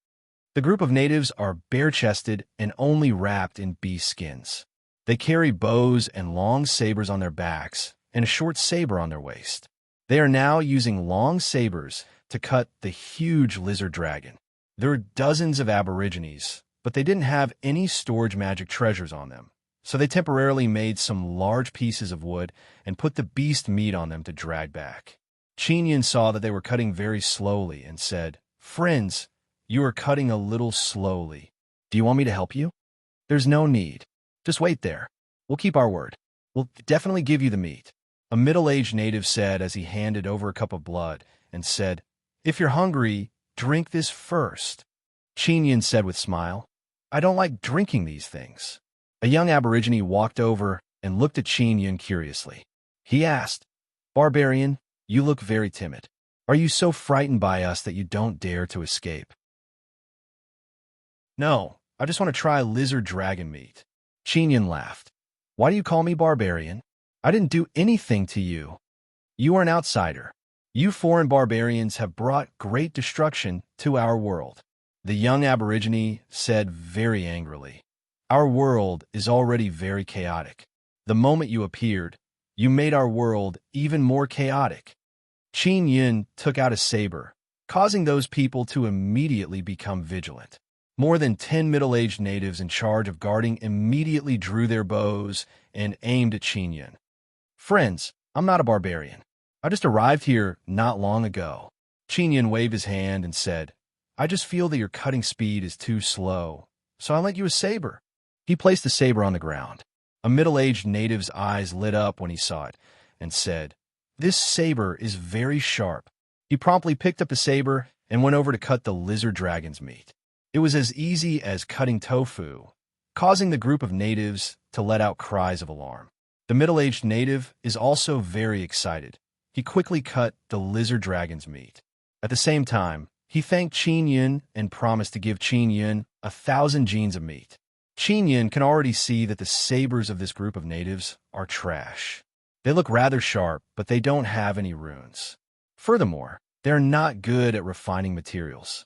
S1: The group of natives are bare-chested and only wrapped in beast skins. They carry bows and long sabers on their backs and a short saber on their waist. They are now using long sabers to cut the huge lizard dragon. There are dozens of aborigines, but they didn't have any storage magic treasures on them, so they temporarily made some large pieces of wood and put the beast meat on them to drag back. Qin Yin saw that they were cutting very slowly and said, "Friends, you are cutting a little slowly. Do you want me to help you?" "There's no need. Just wait there. We'll keep our word. We'll definitely give you the meat." A middle-aged native said as he handed over a cup of blood and said, "If you're hungry, drink this first." Qin Yin said with a smile, "I don't like drinking these things." A young aborigine walked over and looked at Qin Yin curiously. He asked, "Barbarian, you look very timid. Are you so frightened by us that you don't dare to escape?" "No, I just want to try lizard dragon meat." Qin Yin laughed. "Why do you call me barbarian? I didn't do anything to you. You are an outsider. You foreign barbarians have brought great destruction to our world." The young aborigine said very angrily, "Our world is already very chaotic. The moment you appeared, you made our world even more chaotic." Qin Yin took out a saber, causing those people to immediately become vigilant. More than 10 middle-aged natives in charge of guarding immediately drew their bows and aimed at Qin Yin. "Friends, I'm not a barbarian. I just arrived here not long ago." Qin Yin waved his hand and said, "I just feel that your cutting speed is too slow, so I lent you a saber." He placed the saber on the ground. A middle-aged native's eyes lit up when he saw it and said, "This saber is very sharp." He promptly picked up the saber and went over to cut the lizard dragon's meat. It was as easy as cutting tofu, causing the group of natives to let out cries of alarm. The middle-aged native is also very excited. He quickly cut the lizard dragon's meat. At the same time, he thanked Qin Yun and promised to give Qin Yun 1,000 jeans of meat. Qin Yun can already see that the sabers of this group of natives are trash. They look rather sharp, but they don't have any runes. Furthermore, they're not good at refining materials.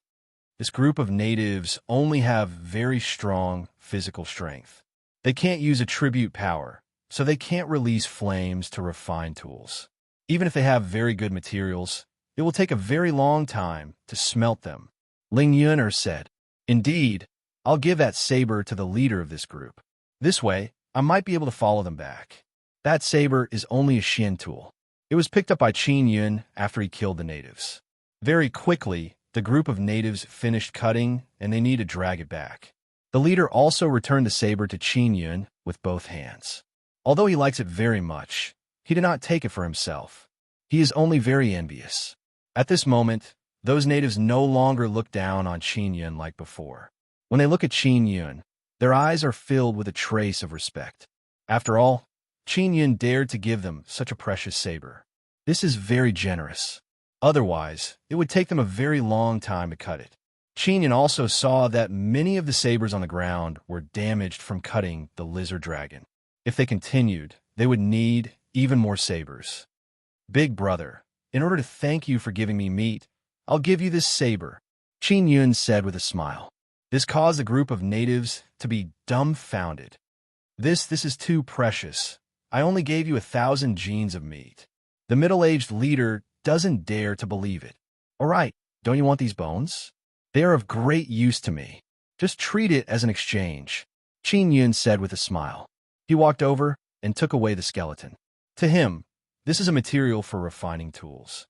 S1: This group of natives only have very strong physical strength. They can't use attribute power, so they can't release flames to refine tools. Even if they have very good materials, it will take a very long time to smelt them. Ling Yuner said, "Indeed, I'll give that saber to the leader of this group. This way, I might be able to follow them back." That saber is only a Xian tool. It was picked up by Qin Yun after he killed the natives. Very quickly, the group of natives finished cutting, and they need to drag it back. The leader also returned the saber to Qin Yun with both hands. Although he likes it very much, he did not take it for himself. He is only very envious. At this moment, those natives no longer look down on Qin Yun like before. When they look at Qin Yun, their eyes are filled with a trace of respect. After all, Qin Yun dared to give them such a precious saber. This is very generous. Otherwise, it would take them a very long time to cut it. Qin Yun also saw that many of the sabers on the ground were damaged from cutting the lizard dragon. If they continued, they would need even more sabers. "Big brother, in order to thank you for giving me meat, I'll give you this saber," Qin Yun said with a smile. This caused the group of natives to be dumbfounded. This is too precious. I only gave you 1,000 jeans of meat." The middle-aged leader doesn't dare to believe it. "All right, don't you want these bones? They are of great use to me. Just treat it as an exchange," Qin Yun said with a smile. He walked over and took away the skeleton. To him, this is a material for refining tools.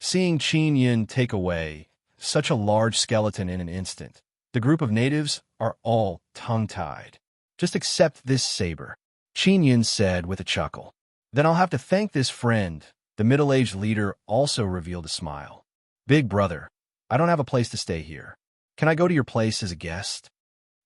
S1: Seeing Qin Yun take away such a large skeleton in an instant, the group of natives are all tongue-tied. "Just accept this saber," Qin Yun said with a chuckle. "Then I'll have to thank this friend." The middle-aged leader also revealed a smile. "Big brother, I don't have a place to stay here. Can I go to your place as a guest?"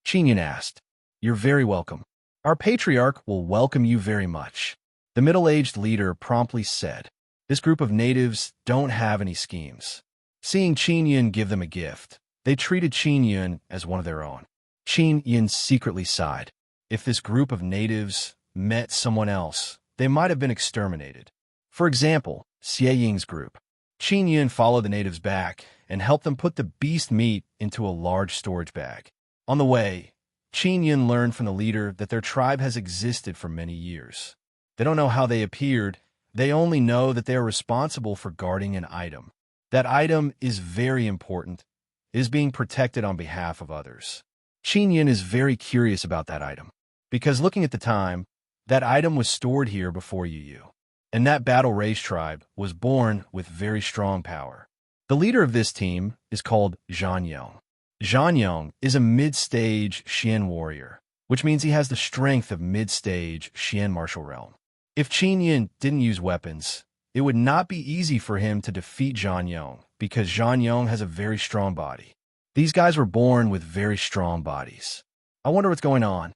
S1: Qin Yun asked. "You're very welcome. Our patriarch will welcome you very much," the middle-aged leader promptly said. This group of natives don't have any schemes. Seeing Qin Yun give them a gift, they treated Qin Yun as one of their own. Qin Yun secretly sighed. If this group of natives met someone else, they might have been exterminated. For example, Xie Ying's group. Qin Yun followed the natives back and helped them put the beast meat into a large storage bag. On the way, Qin Yun learned from the leader that their tribe has existed for many years. They don't know how they appeared. They only know that they are responsible for guarding an item. That item is very important. It is being protected on behalf of others. Qin Yun is very curious about that item, because looking at the time, that item was stored here before Yu. And that battle race tribe was born with very strong power. The leader of this team is called Zhan Yong. Zhan Yong is a mid-stage Xian warrior, which means he has the strength of mid-stage Xian martial realm. If Qin Yun didn't use weapons, it would not be easy for him to defeat Zhan Yong, because Zhan Yong has a very strong body. These guys were born with very strong bodies. "I wonder what's going on,"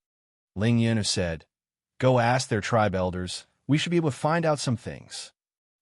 S1: Ling Yun said. "Go ask their tribe elders. We should be able to find out some things."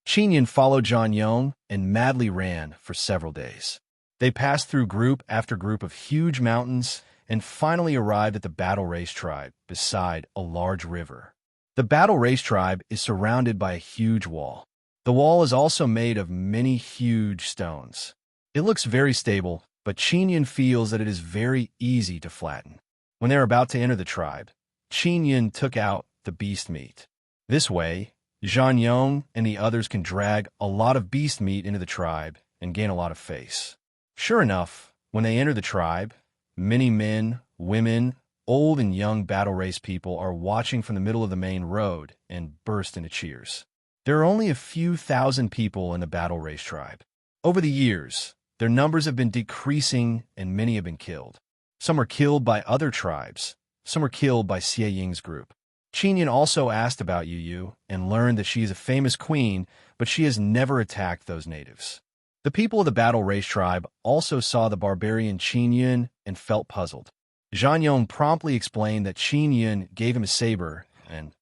S1: Qin Yun followed Zhan Yong and madly ran for several days. They passed through group after group of huge mountains and finally arrived at the battle race tribe beside a large river. The battle race tribe is surrounded by a huge wall. The wall is also made of many huge stones. It looks very stable, but Qin Yun feels that it is very easy to flatten. When they are about to enter the tribe, Qin Yun took out the beast meat. This way, Zhan Yong and the others can drag a lot of beast meat into the tribe and gain a lot of face. Sure enough, when they enter the tribe, many men, women, old and young battle race people are watching from the middle of the main road and burst into cheers. There are only a few thousand people in the battle race tribe. Over the years, their numbers have been decreasing and many have been killed. Some are killed by other tribes, some were killed by Xie Ying's group. Qin Yin also asked about Yu Yu and learned that she is a famous queen, but she has never attacked those natives. The people of the Battle Race tribe also saw the barbarian Qin Yin and felt puzzled. Zhang Yong promptly explained that Qin Yin gave him a saber, and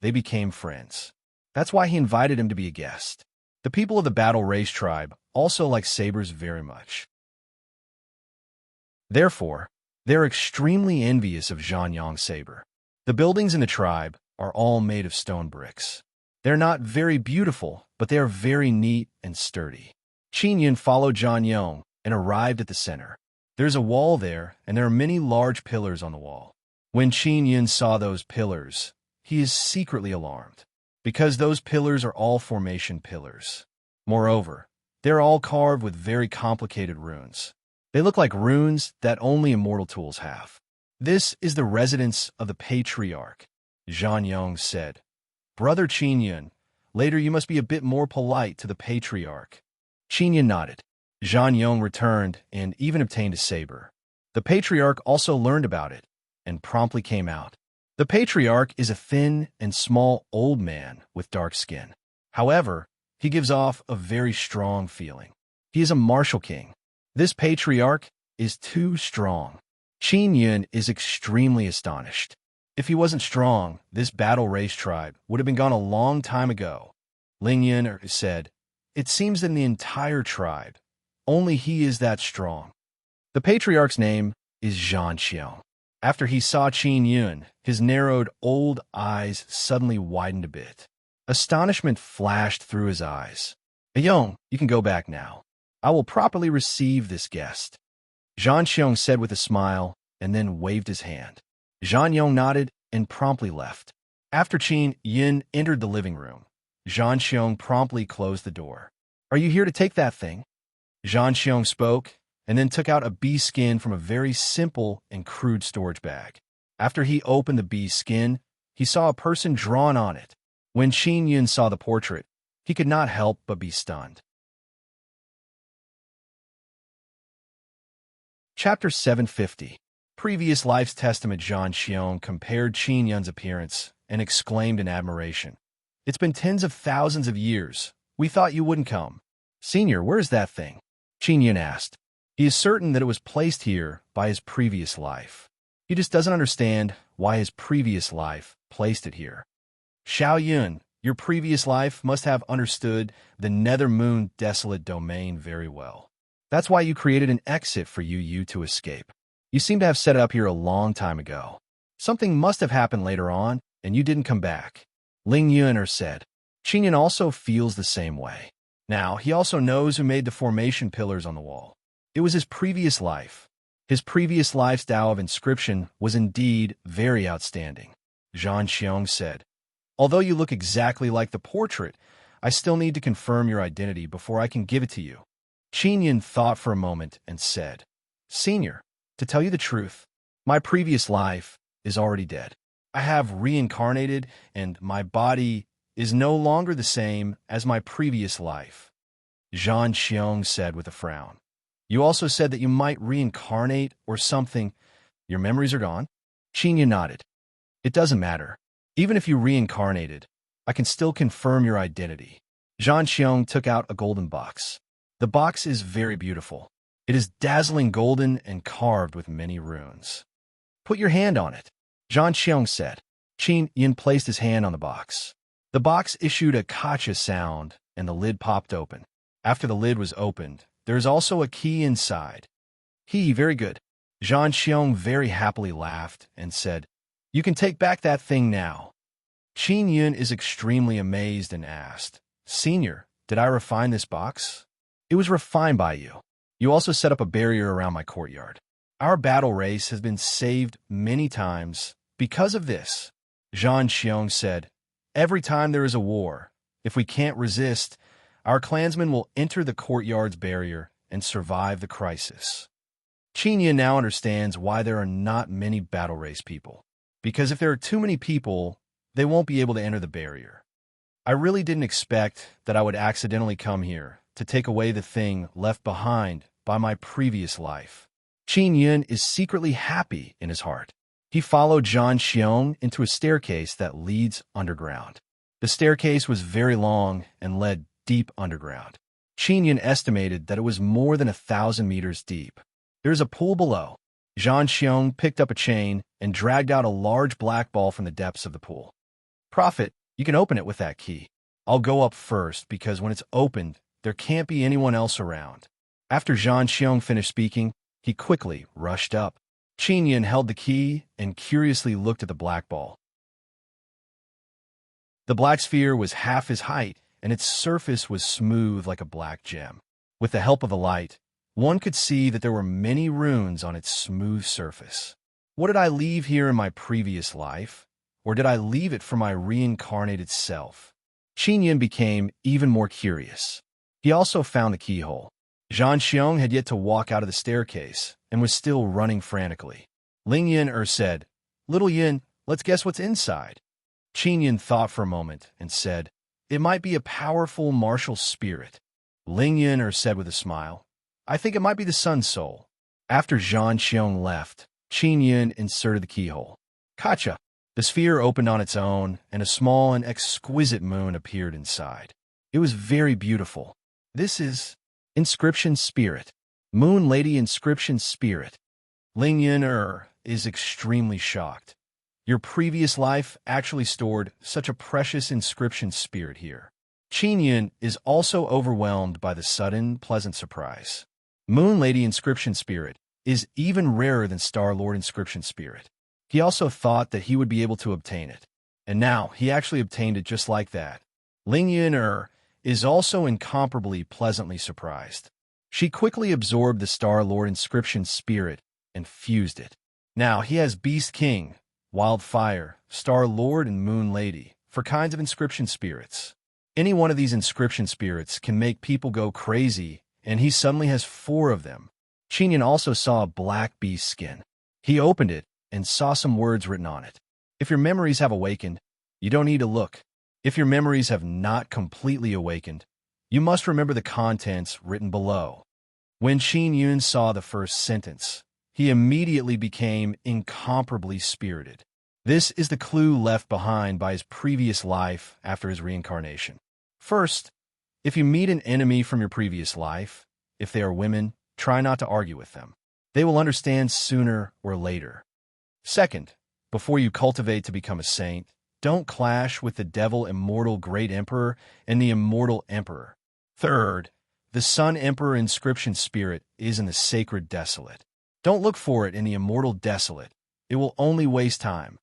S1: they became friends. That's why he invited him to be a guest. The people of the Battle Race tribe also like sabers very much. Therefore, they're extremely envious of Zhang Yong's saber. The buildings in the tribe are all made of stone bricks. They're not very beautiful, but they are very neat and sturdy. Qin Yin followed Zhang Yong and arrived at the center. There's a wall there, and there are many large pillars on the wall. When Qin Yin saw those pillars, he is secretly alarmed, because those pillars are all formation pillars. Moreover, they're all carved with very complicated runes. They look like runes that only immortal tools have. This is the residence of the patriarch, Zhang Yong said. Brother Qin Yin, later you must be a bit more polite to the patriarch. Qin Yin nodded. Zhang Yong returned and even obtained a saber. The patriarch also learned about it and promptly came out. The patriarch is a thin and small old man with dark skin. However, he gives off a very strong feeling. He is a martial king. This patriarch is too strong. Qin Yin is extremely astonished. If he wasn't strong, this Battle Race tribe would have been gone a long time ago. Ling Yin said, "It seems that in the entire tribe, only he is that strong." The patriarch's name is Zhang Qiang. After he saw Qin Yin, his narrowed old eyes suddenly widened a bit. Astonishment flashed through his eyes. "Yong, you can go back now. I will properly receive this guest," Zhang Qiang said with a smile, and then waved his hand. Zhang Yong nodded and promptly left. After Qin Yin entered the living room, Zhang Qiang promptly closed the door. "Are you here to take that thing?" Zhang Qiang spoke, and then took out a bee skin from a very simple and crude storage bag. After he opened the bee skin, he saw a person drawn on it. When Qin Yin saw the portrait, he could not help but be stunned. Chapter 750. Previous Life's Testament. Zhang Qiang compared Qin Yin's appearance and exclaimed in admiration, "It's been tens of thousands of years. We thought you wouldn't come." "Senior, where is that thing?" Qin Yin asked. He is certain that it was placed here by his previous life. He just doesn't understand why his previous life placed it here. "Xiao Yun, your previous life must have understood the Nether Moon desolate domain very well. That's why you created an exit for Yu to escape. You seem to have set it up here a long time ago. Something must have happened later on, and you didn't come back," Ling Yuner said. Qin Yin also feels the same way. Now, he also knows who made the formation pillars on the wall. It was his previous life. His previous life's Tao of inscription was indeed very outstanding. Zhang Qiang said, "Although you look exactly like the portrait, I still need to confirm your identity before I can give it to you." Qin Yin thought for a moment and said, "Senior, to tell you the truth, my previous life is already dead. I have reincarnated, and my body is no longer the same as my previous life," Zhang Qiang said with a frown. "You also said that you might reincarnate or something. Your memories are gone?" Qin Yin nodded. "It doesn't matter. Even if you reincarnated, I can still confirm your identity." Zhang Qiang took out a golden box. The box is very beautiful. It is dazzling golden and carved with many runes. "Put your hand on it," Zhang Qiang said. Qin Yin placed his hand on the box. The box issued a kacha sound, and the lid popped open. After the lid was opened, there is also a key inside. Very good." Zhang Qiang very happily laughed and said, "You can take back that thing now." Qin Yin is extremely amazed and asked, "Senior, did I refine this box?" "It was refined by you. You also set up a barrier around my courtyard. Our battle race has been saved many times because of this," Zhang Qiang said. "Every time there is a war, if we can't resist, our clansmen will enter the courtyard's barrier and survive the crisis." Qin Yin now understands why there are not many battle race people. Because if there are too many people, they won't be able to enter the barrier. "I really didn't expect that I would accidentally come here to take away the thing left behind by my previous life." Qin Yin is secretly happy in his heart. He followed Zhang Xiong into a staircase that leads underground. The staircase was very long and led deep underground. Qin Yun estimated that it was more than 1,000 meters deep. There is a pool below. Zhang Xiong picked up a chain and dragged out a large black ball from the depths of the pool. Prophet, you can open it with that key. I'll go up first because when it's opened, there can't be anyone else around. After Zhang Xiong finished speaking, he quickly rushed up. Qin Yun held the key and curiously looked at the black ball. The black sphere was half his height, and its surface was smooth like a black gem. With the help of the light, one could see that there were many runes on its smooth surface. What did I leave here in my previous life? Or did I leave it for my reincarnated self? Qin Yun became even more curious. He also found the keyhole. Zhang Xiong had yet to walk out of the staircase and was still running frantically. Ling Yin said, "Little Yin, let's guess what's inside." Qin Yun thought for a moment and said, "It might be a powerful martial spirit." Ling Yin said with a smile, "I think it might be the Sun Soul." After Zhang Xiong left, Qin Yun inserted the keyhole. Kacha! The sphere opened on its own, and a small and exquisite moon appeared inside. It was very beautiful. This is Inscription Spirit. Moon Lady Inscription Spirit. Ling Yin is extremely shocked. Your previous life actually stored such a precious inscription spirit here. Qin Yun is also overwhelmed by the sudden, pleasant surprise. Moon Lady Inscription Spirit is even rarer than Star Lord Inscription Spirit. He also thought that he would be able to obtain it. And now he actually obtained it just like that. Ling Yin is also incomparably pleasantly surprised. She quickly absorbed the Star Lord Inscription Spirit and fused it. Now he has Beast King, Wildfire, Star Lord, and Moon Lady for kinds of inscription spirits. Any one of these inscription spirits can make people go crazy, and he suddenly has 4 of them. Qin Yun also saw a black beast skin. He opened it and saw some words written on it. If your memories have awakened, you don't need to look. If your memories have not completely awakened, you must remember the contents written below. When Qin Yun saw the first sentence, he immediately became incomparably spirited. This is the clue left behind by his previous life after his reincarnation. First, if you meet an enemy from your previous life, if they are women, try not to argue with them. They will understand sooner or later. Second, before you cultivate to become a saint, don't clash with the devil immortal great emperor and the immortal emperor. Third, the Sun Emperor inscription spirit is in the sacred desolate. Don't look for it in the immortal desolate. It will only waste time.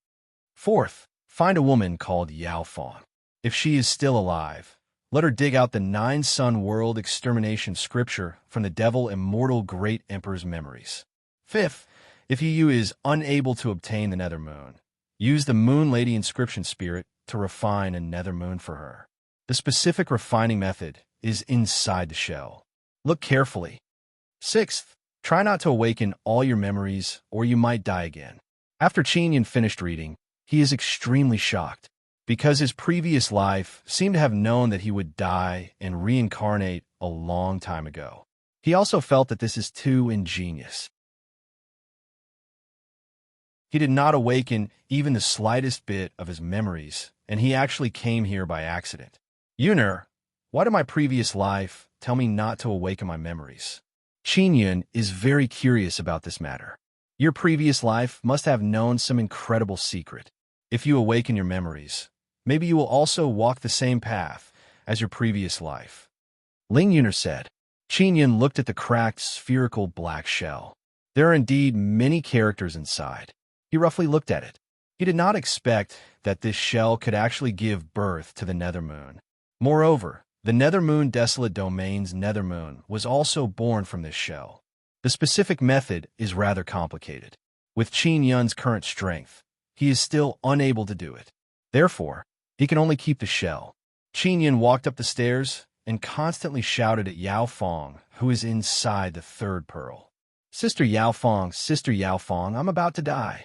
S1: Fourth, find a woman called Yao Fong. If she is still alive, let her dig out the 9 Sun World extermination scripture from the devil immortal great emperor's memories. Fifth, if Yu is unable to obtain the nether moon, use the Moon Lady inscription spirit to refine a nether moon for her. The specific refining method is inside the shell. Look carefully. Sixth, try not to awaken all your memories or you might die again. After Qin Yun finished reading, he is extremely shocked because his previous life seemed to have known that he would die and reincarnate a long time ago. He also felt that this is too ingenious. He did not awaken even the slightest bit of his memories, and he actually came here by accident. Yuner, why did my previous life tell me not to awaken my memories? Qin Yun is very curious about this matter. Your previous life must have known some incredible secret. If you awaken your memories, maybe you will also walk the same path as your previous life. Ling Yuner said. Qin Yun looked at the cracked spherical black shell. There are indeed many characters inside. He roughly looked at it. He did not expect that this shell could actually give birth to the nether moon. Moreover, the nether moon desolate domain's nether moon was also born from this shell. The specific method is rather complicated. With Qin Yun's current strength, he is still unable to do it. Therefore, he can only keep the shell. Qin Yun walked up the stairs and constantly shouted at Yao Fong, who is inside the 3rd pearl. Sister Yao Fong, I'm about to die.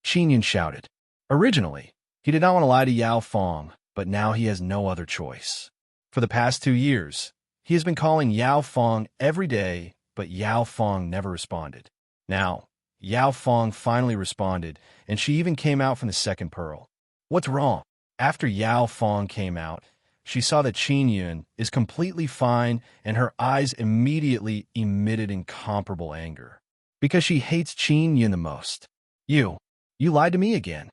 S1: Qin Yun shouted. Originally, he did not want to lie to Yao Fong, but now he has no other choice. For the past 2 years, he has been calling Yao Fong every day, but Yao Fong never responded. Now, Yao Fong finally responded, and she even came out from the second pearl. What's wrong? After Yao Fong came out, she saw that Qin Yun is completely fine, and her eyes immediately emitted incomparable anger. Because she hates Qin Yun the most. You lied to me again,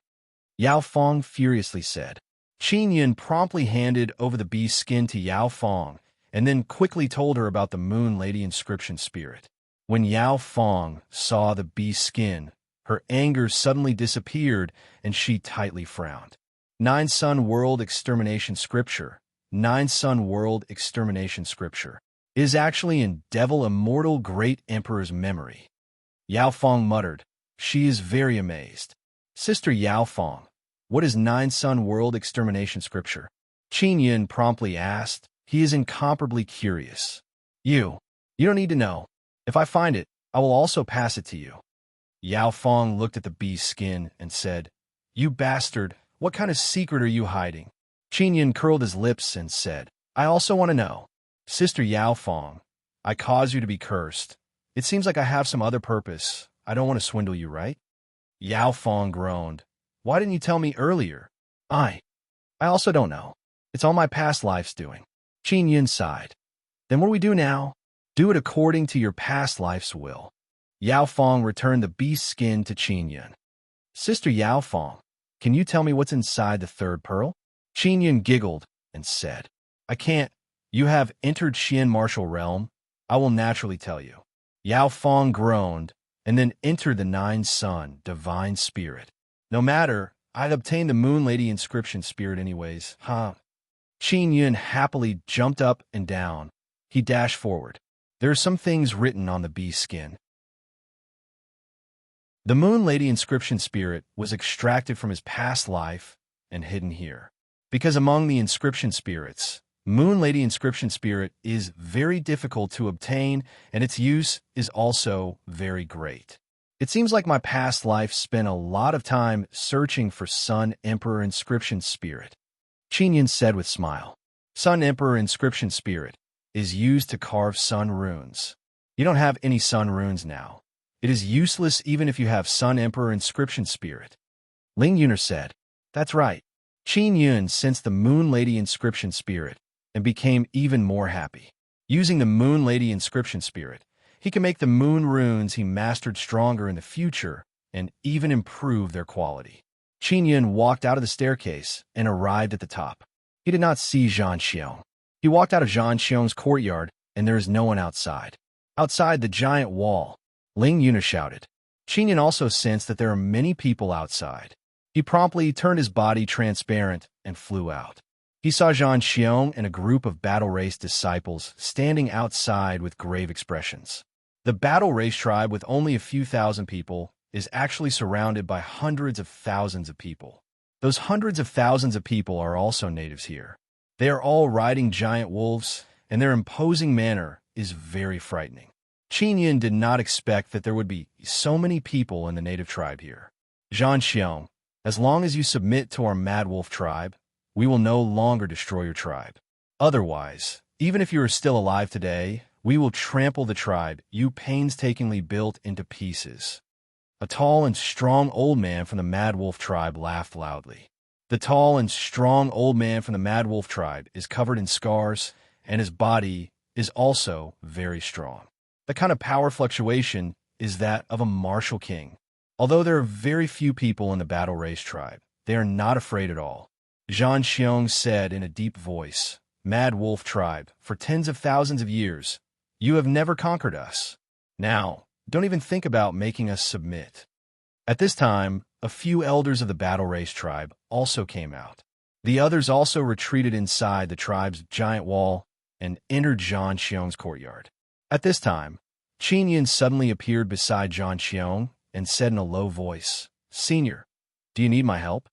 S1: Yao Fong furiously said. Qin Yun promptly handed over the beast's skin to Yao Fong, and then quickly told her about the Moon Lady inscription spirit. When Yao Fong saw the beast's skin, her anger suddenly disappeared, and she tightly frowned. Nine Sun World Extermination Scripture. Nine Sun World Extermination Scripture is actually in Devil Immortal Great Emperor's memory. Yao Fong muttered. She is very amazed. Sister Yao Fong, what is Nine Sun World Extermination Scripture? Qin Yun promptly asked. He is incomparably curious. You don't need to know. If I find it, I will also pass it to you. Yao Fong looked at the beast's skin and said, You bastard, what kind of secret are you hiding? Qin Yun curled his lips and said, I also want to know. Sister Yao Fong, I caused you to be cursed. It seems like I have some other purpose. I don't want to swindle you, right? Yao Fong groaned. Why didn't you tell me earlier? I also don't know. It's all my past life's doing. Qin Yun sighed. Then what do we do now? Do it according to your past life's will. Yao Fong returned the beast's skin to Qin Yun. Sister Yao Fong, can you tell me what's inside the third pearl? Qin Yun giggled and said, I can't. You have entered Xian martial realm. I will naturally tell you. Yao Fong groaned and then entered the Nine Sun divine spirit. No matter, I'd obtained the Moon Lady inscription spirit anyways, huh? Qin Yun happily jumped up and down. He dashed forward. There are some things written on the beast's skin. The Moon Lady inscription spirit was extracted from his past life and hidden here. Because among the inscription spirits, Moon Lady inscription spirit is very difficult to obtain, and its use is also very great. It seems like my past life spent a lot of time searching for Sun Emperor inscription spirit. Qin Yun said with smile. Sun Emperor inscription spirit is used to carve sun runes. You don't have any sun runes now. It is useless even if you have Sun Emperor inscription spirit. Ling Yuner said. That's right. Qin Yun sensed the Moon Lady inscription spirit and became even more happy. Using the Moon Lady inscription spirit, he can make the moon runes he mastered stronger in the future and even improve their quality. Qin Yun walked out of the staircase and arrived at the top. He did not see Zhang Xiong. He walked out of Zhang Xiong's courtyard, and there is no one outside. Outside the giant wall, Ling Yuner shouted. Qin Yun also sensed that there are many people outside. He promptly turned his body transparent and flew out. He saw Zhang Xiong and a group of battle race disciples standing outside with grave expressions. The battle race tribe, with only a few thousand people, is actually surrounded by hundreds of thousands of people. Those hundreds of thousands of people are also natives here. They are all riding giant wolves, and their imposing manner is very frightening. Qin Yun did not expect that there would be so many people in the native tribe here. Zhang Xiong, as long as you submit to our Mad Wolf tribe, we will no longer destroy your tribe. Otherwise, even if you are still alive today, we will trample the tribe you painstakingly built into pieces. A tall and strong old man from the Mad Wolf tribe laughed loudly. The tall and strong old man from the Mad Wolf tribe is covered in scars, and his body is also very strong. The kind of power fluctuation is that of a martial king. Although there are very few people in the battle race tribe, they are not afraid at all. Zhang Xiong said in a deep voice, Mad Wolf tribe, for tens of thousands of years, you have never conquered us. Now, don't even think about making us submit. At this time, a few elders of the battle race tribe also came out. The others also retreated inside the tribe's giant wall and entered Zhang Xiong's courtyard. At this time, Qin Yun suddenly appeared beside Zhang Xiong and said in a low voice, Senior, do you need my help?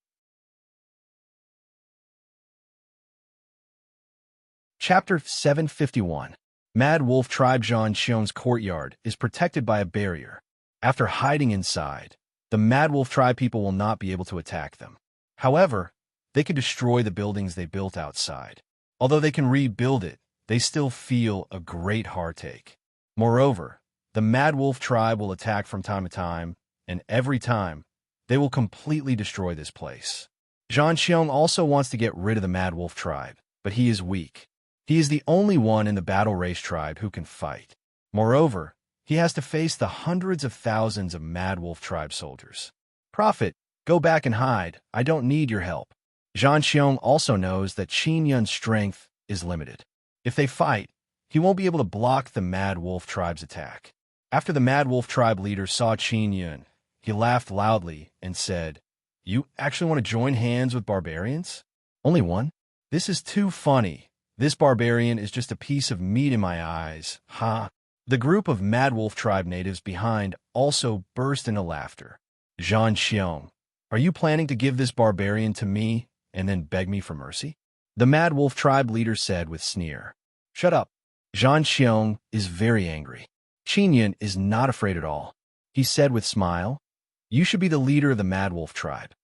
S1: Chapter 751. Mad Wolf Tribe. Zhang Xiong's courtyard is protected by a barrier. After hiding inside, the Mad Wolf Tribe people will not be able to attack them. However, they can destroy the buildings they built outside. Although they can rebuild it, they still feel a great heartache. Moreover, the Mad Wolf Tribe will attack from time to time, and every time, they will completely destroy this place. Zhang Xiong also wants to get rid of the Mad Wolf tribe, but he is weak. He is the only one in the battle race tribe who can fight. Moreover, he has to face the hundreds of thousands of Mad Wolf tribe soldiers. Prophet, go back and hide. I don't need your help. Zhang Xiong also knows that Qin Yun's strength is limited. If they fight, he won't be able to block the Mad Wolf tribe's attack. After the Mad Wolf tribe leader saw Qin Yun, he laughed loudly and said, "You actually want to join hands with barbarians? Only one? This is too funny. This barbarian is just a piece of meat in my eyes, ha." The group of Mad Wolf tribe natives behind also burst into laughter. Zhang Xiong, are you planning to give this barbarian to me and then beg me for mercy? The Mad Wolf tribe leader said with sneer. Shut up. Zhang Xiong is very angry. Qin Yun is not afraid at all. He said with smile, "You should be the leader of the Mad Wolf tribe,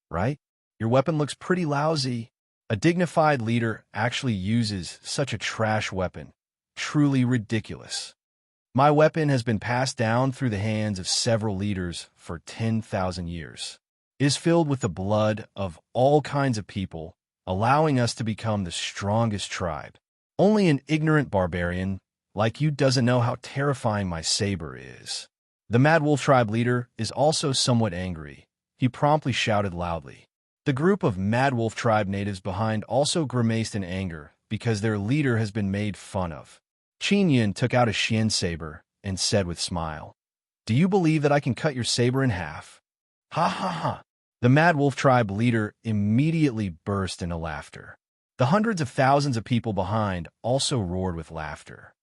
S1: right? Your weapon looks pretty lousy." A dignified leader actually uses such a trash weapon. Truly ridiculous. My weapon has been passed down through the hands of several leaders for 10,000 years. It is filled with the blood of all kinds of people, allowing us to become the strongest tribe. Only an ignorant barbarian like you doesn't know how terrifying my saber is. The Mad Wolf tribe leader is also somewhat angry. He promptly shouted loudly. The group of Mad Wolf tribe natives behind also grimaced in anger because their leader has been made fun of. Qin Yun took out a Xian saber and said with smile, "Do you believe that I can cut your saber in half?" Ha ha ha. The Mad Wolf tribe leader immediately burst into laughter. The hundreds of thousands of people behind also roared with laughter.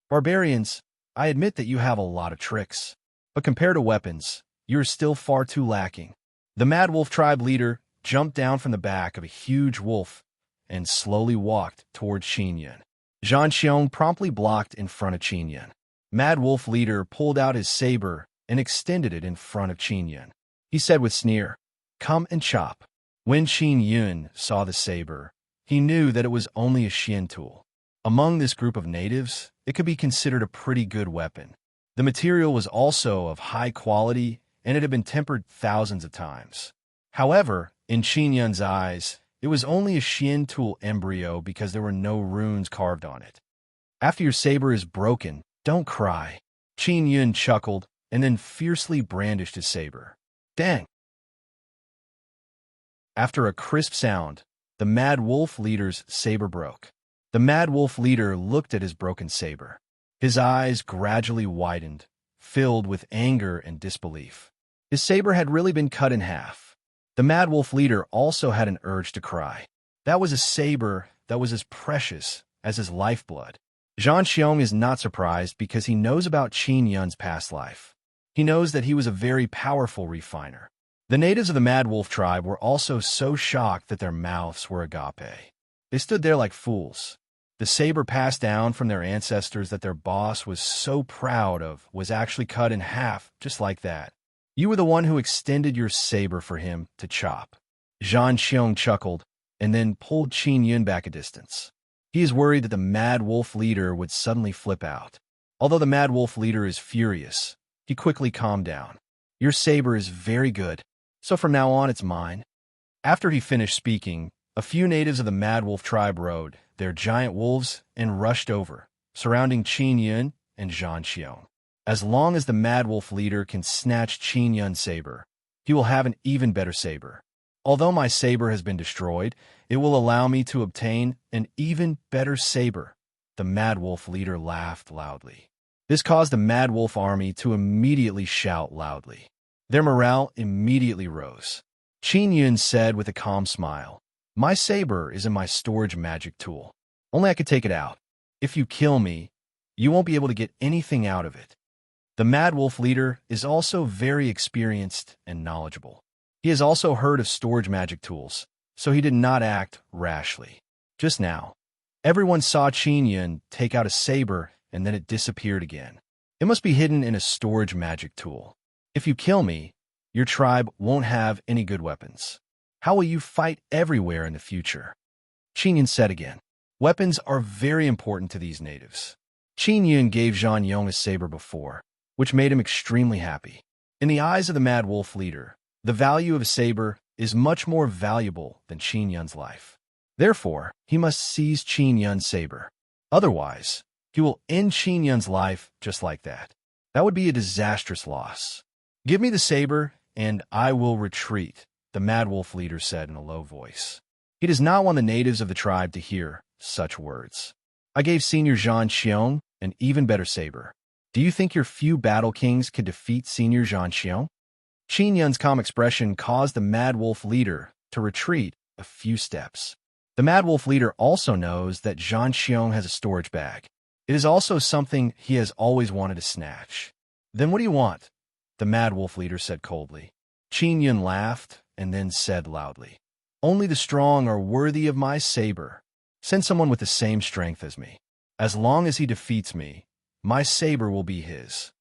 S1: Barbarians, I admit that you have a lot of tricks, but compared to weapons, you're still far too lacking. The Mad Wolf tribe leader jumped down from the back of a huge wolf and slowly walked towards Qin Yun. Zhang Xiong promptly blocked in front of Qin Yun. Mad Wolf leader pulled out his saber and extended it in front of Qin Yun. He said with sneer, "Come and chop." When Qin Yun saw the saber, he knew that it was only a Xian tool. Among this group of natives, it could be considered a pretty good weapon. The material was also of high quality, and it had been tempered thousands of times. However, in Qin Yun's eyes, it was only a Xian tool embryo because there were no runes carved on it. After your saber is broken, don't cry. Qin Yun chuckled and then fiercely brandished his saber. Dang! After a crisp sound, the Mad Wolf leader's saber broke. The Mad Wolf leader looked at his broken saber. His eyes gradually widened, filled with anger and disbelief. His saber had really been cut in half. The Mad Wolf leader also had an urge to cry. That was a saber that was as precious as his lifeblood. Zhang Xiong is not surprised because he knows about Qin Yun's past life. He knows that he was a very powerful refiner. The natives of the Mad Wolf tribe were also so shocked that their mouths were agape. They stood there like fools. The saber passed down from their ancestors that their boss was so proud of was actually cut in half, just like that. You were the one who extended your saber for him to chop. Zhang Xiong chuckled and then pulled Qin Yun back a distance. He is worried that the Mad Wolf leader would suddenly flip out. Although the Mad Wolf leader is furious, he quickly calmed down. Your saber is very good, so from now on it's mine. After he finished speaking, a few natives of the Mad Wolf tribe rode their giant wolves and rushed over, surrounding Qin Yun and Zhang Xiong. As long as the Mad Wolf leader can snatch Qin Yun's saber, he will have an even better saber. Although my saber has been destroyed, it will allow me to obtain an even better saber. The Mad Wolf leader laughed loudly. This caused the Mad Wolf army to immediately shout loudly. Their morale immediately rose. Qin Yun said with a calm smile, "My saber is in my storage magic tool. Only I could take it out. If you kill me, you won't be able to get anything out of it." The Mad Wolf leader is also very experienced and knowledgeable. He has also heard of storage magic tools, so he did not act rashly. Just now, everyone saw Qin Yun take out a saber and then it disappeared again. It must be hidden in a storage magic tool. If you kill me, your tribe won't have any good weapons. How will you fight everywhere in the future? Qin Yun said again. Weapons are very important to these natives. Qin Yun gave Zhang Yong a saber before, which made him extremely happy. In the eyes of the Mad Wolf leader, the value of a saber is much more valuable than Qin Yun's life. Therefore, he must seize Qin Yun's saber. Otherwise, he will end Qin Yun's life just like that. That would be a disastrous loss. "Give me the saber, and I will retreat," the Mad Wolf leader said in a low voice. He does not want the natives of the tribe to hear such words. "I gave Senior Zhang Xiong an even better saber. Do you think your few battle kings could defeat Senior Zhang Xiong?" Qin Yun's calm expression caused the Mad Wolf leader to retreat a few steps. The Mad Wolf leader also knows that Zhang Xiong has a storage bag. It is also something he has always wanted to snatch. "Then what do you want?" the Mad Wolf leader said coldly. Qin Yun laughed and then said loudly, "Only the strong are worthy of my saber. Send someone with the same strength as me. As long as he defeats me, my saber will be his.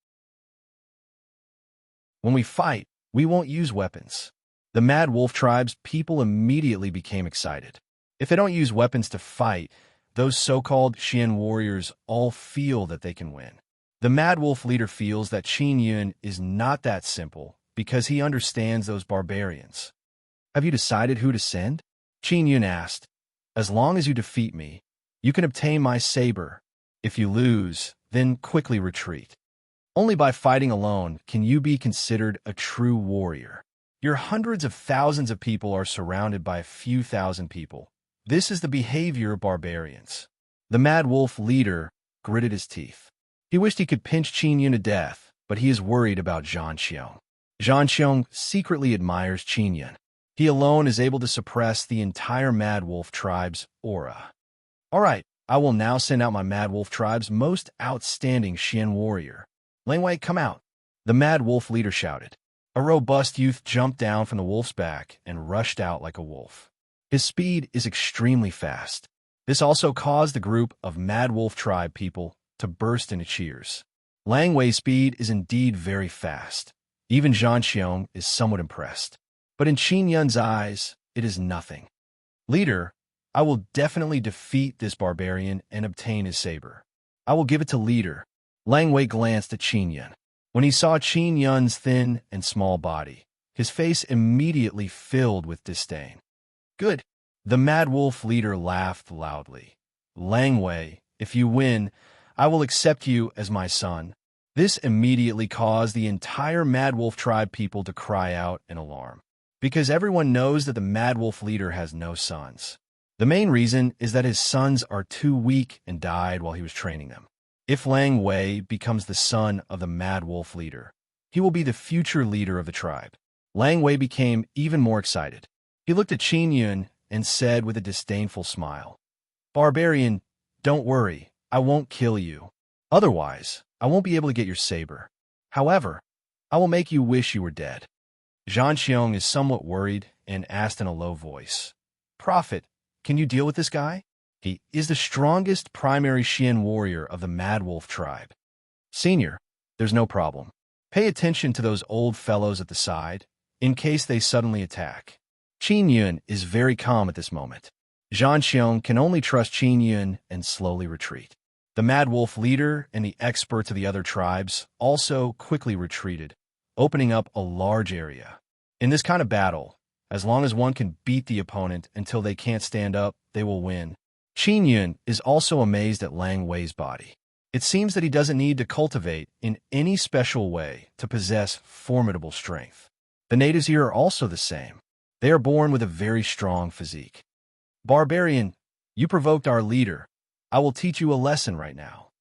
S1: When we fight, we won't use weapons." The Mad Wolf tribe's people immediately became excited. If they don't use weapons to fight, those so-called Xian warriors all feel that they can win. The Mad Wolf leader feels that Qin Yun is not that simple because he understands those barbarians. "Have you decided who to send?" Qin Yun asked. "As long as you defeat me, you can obtain my saber. If you lose, then quickly retreat. Only by fighting alone can you be considered a true warrior. Your hundreds of thousands of people are surrounded by a few thousand people. This is the behavior of barbarians." The Mad Wolf leader gritted his teeth. He wished he could pinch Qin Yun to death, but he is worried about Zhang Xiong. Zhang Xiong secretly admires Qin Yun. He alone is able to suppress the entire Mad Wolf tribe's aura. "All right, I will now send out my Mad Wolf tribe's most outstanding Xian warrior. Lang Wei, come out," the Mad Wolf leader shouted. A robust youth jumped down from the wolf's back and rushed out like a wolf. His speed is extremely fast. This also caused the group of Mad Wolf tribe people to burst into cheers. Lang Wei's speed is indeed very fast. Even Zhang Xiong is somewhat impressed. But in Qin Yun's eyes, it is nothing. "Leader, I will definitely defeat this barbarian and obtain his saber. I will give it to leader." Lang Wei glanced at Qin Yun. When he saw Qin Yun's thin and small body, his face immediately filled with disdain. "Good." The Mad Wolf leader laughed loudly. "Lang Wei, if you win, I will accept you as my son." This immediately caused the entire Mad Wolf tribe people to cry out in alarm, because everyone knows that the Mad Wolf leader has no sons. The main reason is that his sons are too weak and died while he was training them. If Lang Wei becomes the son of the Mad Wolf leader, he will be the future leader of the tribe. Lang Wei became even more excited. He looked at Qin Yun and said with a disdainful smile, "Barbarian, don't worry, I won't kill you. Otherwise, I won't be able to get your saber. However, I will make you wish you were dead." Zhang Xiong is somewhat worried and asked in a low voice, "Prophet, can you deal with this guy? He is the strongest primary Xian warrior of the Mad Wolf tribe." "Senior, there's no problem. Pay attention to those old fellows at the side, in case they suddenly attack." Qin Yun is very calm at this moment. Zhang Xiong can only trust Qin Yun and slowly retreat. The Mad Wolf leader and the experts of the other tribes also quickly retreated, opening up a large area. In this kind of battle, as long as one can beat the opponent until they can't stand up, they will win. Qin Yun is also amazed at Lang Wei's body. It seems that he doesn't need to cultivate in any special way to possess formidable strength. The natives here are also the same. They are born with a very strong physique. "Barbarian, you provoked our leader. I will teach you a lesson right now."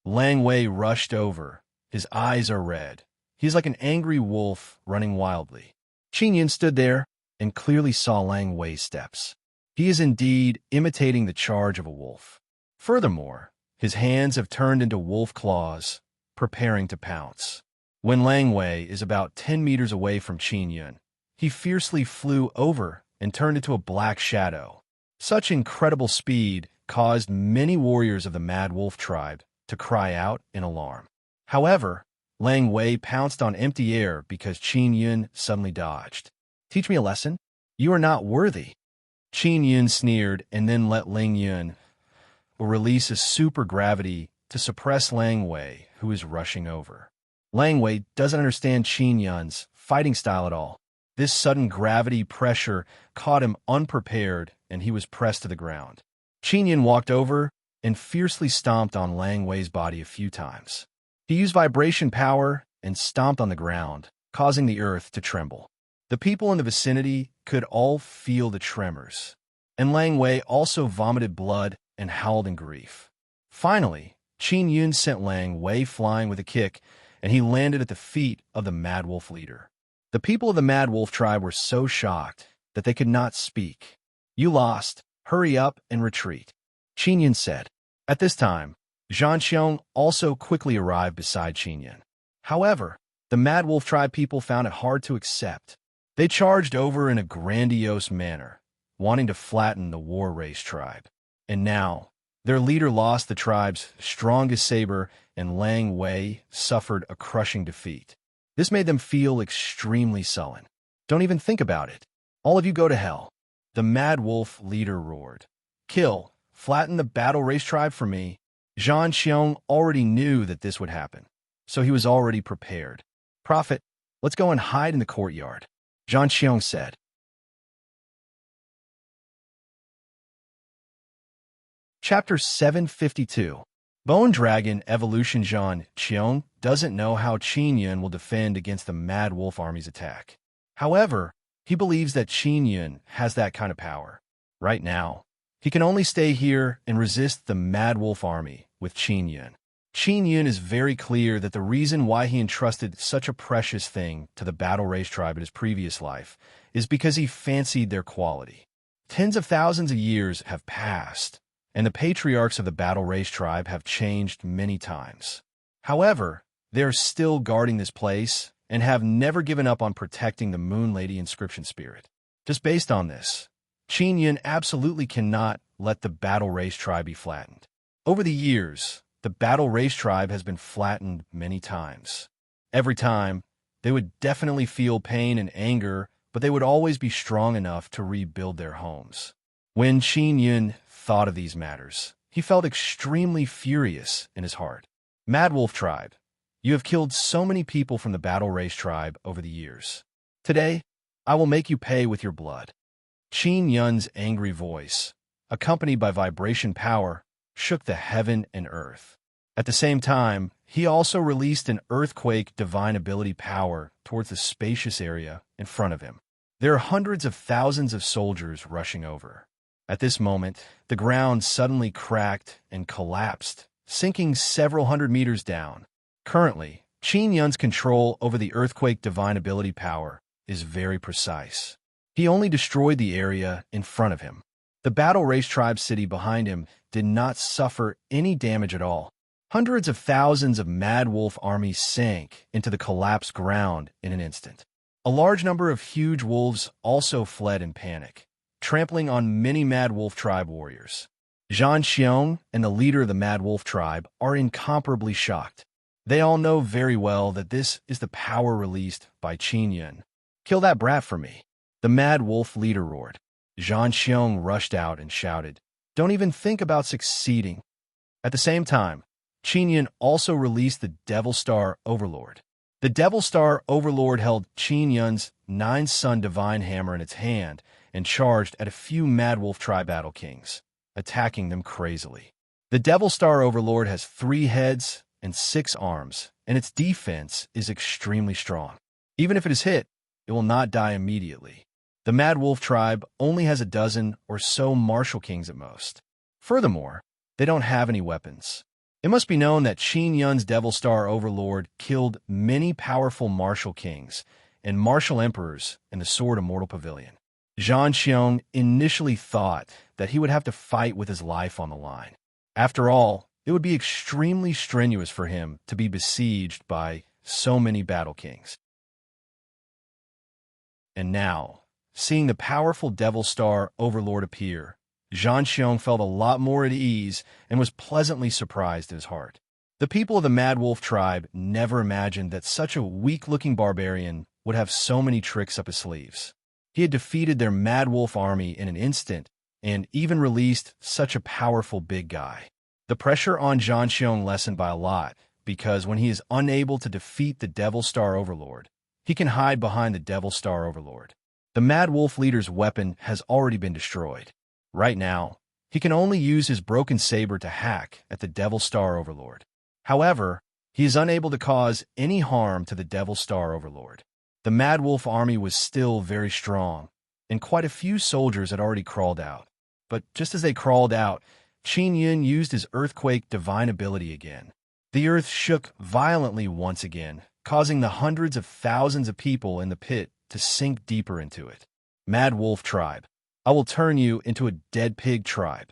S1: Lang Wei rushed over. His eyes are red. He is like an angry wolf running wildly. Qin Yun stood there and clearly saw Lang Wei's steps. He is indeed imitating the charge of a wolf. Furthermore, his hands have turned into wolf claws, preparing to pounce. When Lang Wei is about 10 meters away from Qin Yun, he fiercely flew over and turned into a black shadow. Such incredible speed caused many warriors of the Mad Wolf tribe to cry out in alarm. However, Lang Wei pounced on empty air because Qin Yun suddenly dodged. "Teach me a lesson? You are not worthy." Qin Yun sneered and then let Lang Yun release a super gravity to suppress Lang Wei, who is rushing over. Lang Wei doesn't understand Qin Yun's fighting style at all. This sudden gravity pressure caught him unprepared, and he was pressed to the ground. Qin Yun walked over and fiercely stomped on Lang Wei's body a few times. He used vibration power and stomped on the ground, causing the earth to tremble. The people in the vicinity could all feel the tremors, and Lang Wei also vomited blood and howled in grief. Finally, Qin Yun sent Lang Wei flying with a kick, and he landed at the feet of the Mad Wolf leader. The people of the Mad Wolf tribe were so shocked that they could not speak. "You lost. Hurry up and retreat," Qin Yun said. At this time, Zhan Xiong also quickly arrived beside Qin Yun. However, the Mad Wolf tribe people found it hard to accept. They charged over in a grandiose manner, wanting to flatten the War Race tribe. And now, their leader lost the tribe's strongest saber, and Lang Wei suffered a crushing defeat. This made them feel extremely sullen. "Don't even think about it. All of you go to hell," the Mad Wolf leader roared. "Kill, flatten the Battle Race tribe for me." Zhan Xiong already knew that this would happen, so he was already prepared. "Prophet, let's go and hide in the courtyard," Zhan Xiong said. Chapter 752. Bone Dragon Evolution. Zhan Xiong doesn't know how Qin Yun will defend against the Mad Wolf army's attack. However, he believes that Qin Yun has that kind of power. Right now, he can only stay here and resist the Mad Wolf army with Qin Yun. Qin Yun is very clear that the reason why he entrusted such a precious thing to the Battle Race tribe in his previous life is because he fancied their quality. Tens of thousands of years have passed, and the patriarchs of the Battle Race tribe have changed many times. However, they are still guarding this place and have never given up on protecting the Moon Lady inscription spirit. Just based on this, Qin Yun absolutely cannot let the Battle Race tribe be flattened. Over the years, the Battle Race tribe has been flattened many times. Every time, they would definitely feel pain and anger, but they would always be strong enough to rebuild their homes. When Qin Yun thought of these matters, he felt extremely furious in his heart. "Mad Wolf tribe, you have killed so many people from the Battle Race tribe over the years. Today, I will make you pay with your blood." Qin Yun's angry voice, accompanied by vibration power, shook the heaven and earth. At the same time, he also released an earthquake divine ability power towards the spacious area in front of him. There are hundreds of thousands of soldiers rushing over. At this moment, the ground suddenly cracked and collapsed, sinking several hundred meters down. Currently, Qin Yun's control over the earthquake divine ability power is very precise. He only destroyed the area in front of him. The Battle Race tribe city behind him did not suffer any damage at all. Hundreds of thousands of Mad Wolf armies sank into the collapsed ground in an instant. A large number of huge wolves also fled in panic, trampling on many Mad Wolf tribe warriors. Zhan Xiong and the leader of the Mad Wolf tribe are incomparably shocked. They all know very well that this is the power released by Qin Yun. "Kill that brat for me," the Mad Wolf leader roared. Zhan Xiong rushed out and shouted, "Don't even think about succeeding." At the same time, Qin Yun also released the Devil Star Overlord. The Devil Star Overlord held Qin Yun's 9-Sun Divine Hammer in its hand and charged at a few Mad Wolf tribe battle kings, attacking them crazily. The Devil Star Overlord has 3 heads and 6 arms, and its defense is extremely strong. Even if it is hit, it will not die immediately. The Mad Wolf tribe only has a dozen or so martial kings at most. Furthermore, they don't have any weapons. It must be known that Qin Yun's Devil Star Overlord killed many powerful martial kings and martial emperors in the Sword Immortal Pavilion. Zhan Xiong initially thought that he would have to fight with his life on the line. After all, it would be extremely strenuous for him to be besieged by so many battle kings. And now, seeing the powerful Devil Star Overlord appear, Zhan Xiong felt a lot more at ease and was pleasantly surprised in his heart. The people of the Mad Wolf tribe never imagined that such a weak-looking barbarian would have so many tricks up his sleeves. He had defeated their Mad Wolf army in an instant and even released such a powerful big guy. The pressure on Zhan Xiong lessened by a lot because when he is unable to defeat the Devil Star Overlord, he can hide behind the Devil Star Overlord. The Mad Wolf leader's weapon has already been destroyed. Right now, he can only use his broken saber to hack at the Devil Star Overlord. However, he is unable to cause any harm to the Devil Star Overlord. The Mad Wolf army was still very strong, and quite a few soldiers had already crawled out. But just as they crawled out, Qin Yun used his Earthquake divine ability again. The earth shook violently once again, causing the hundreds of thousands of people in the pit to sink deeper into it. Mad Wolf Tribe, I will turn you into a dead pig tribe.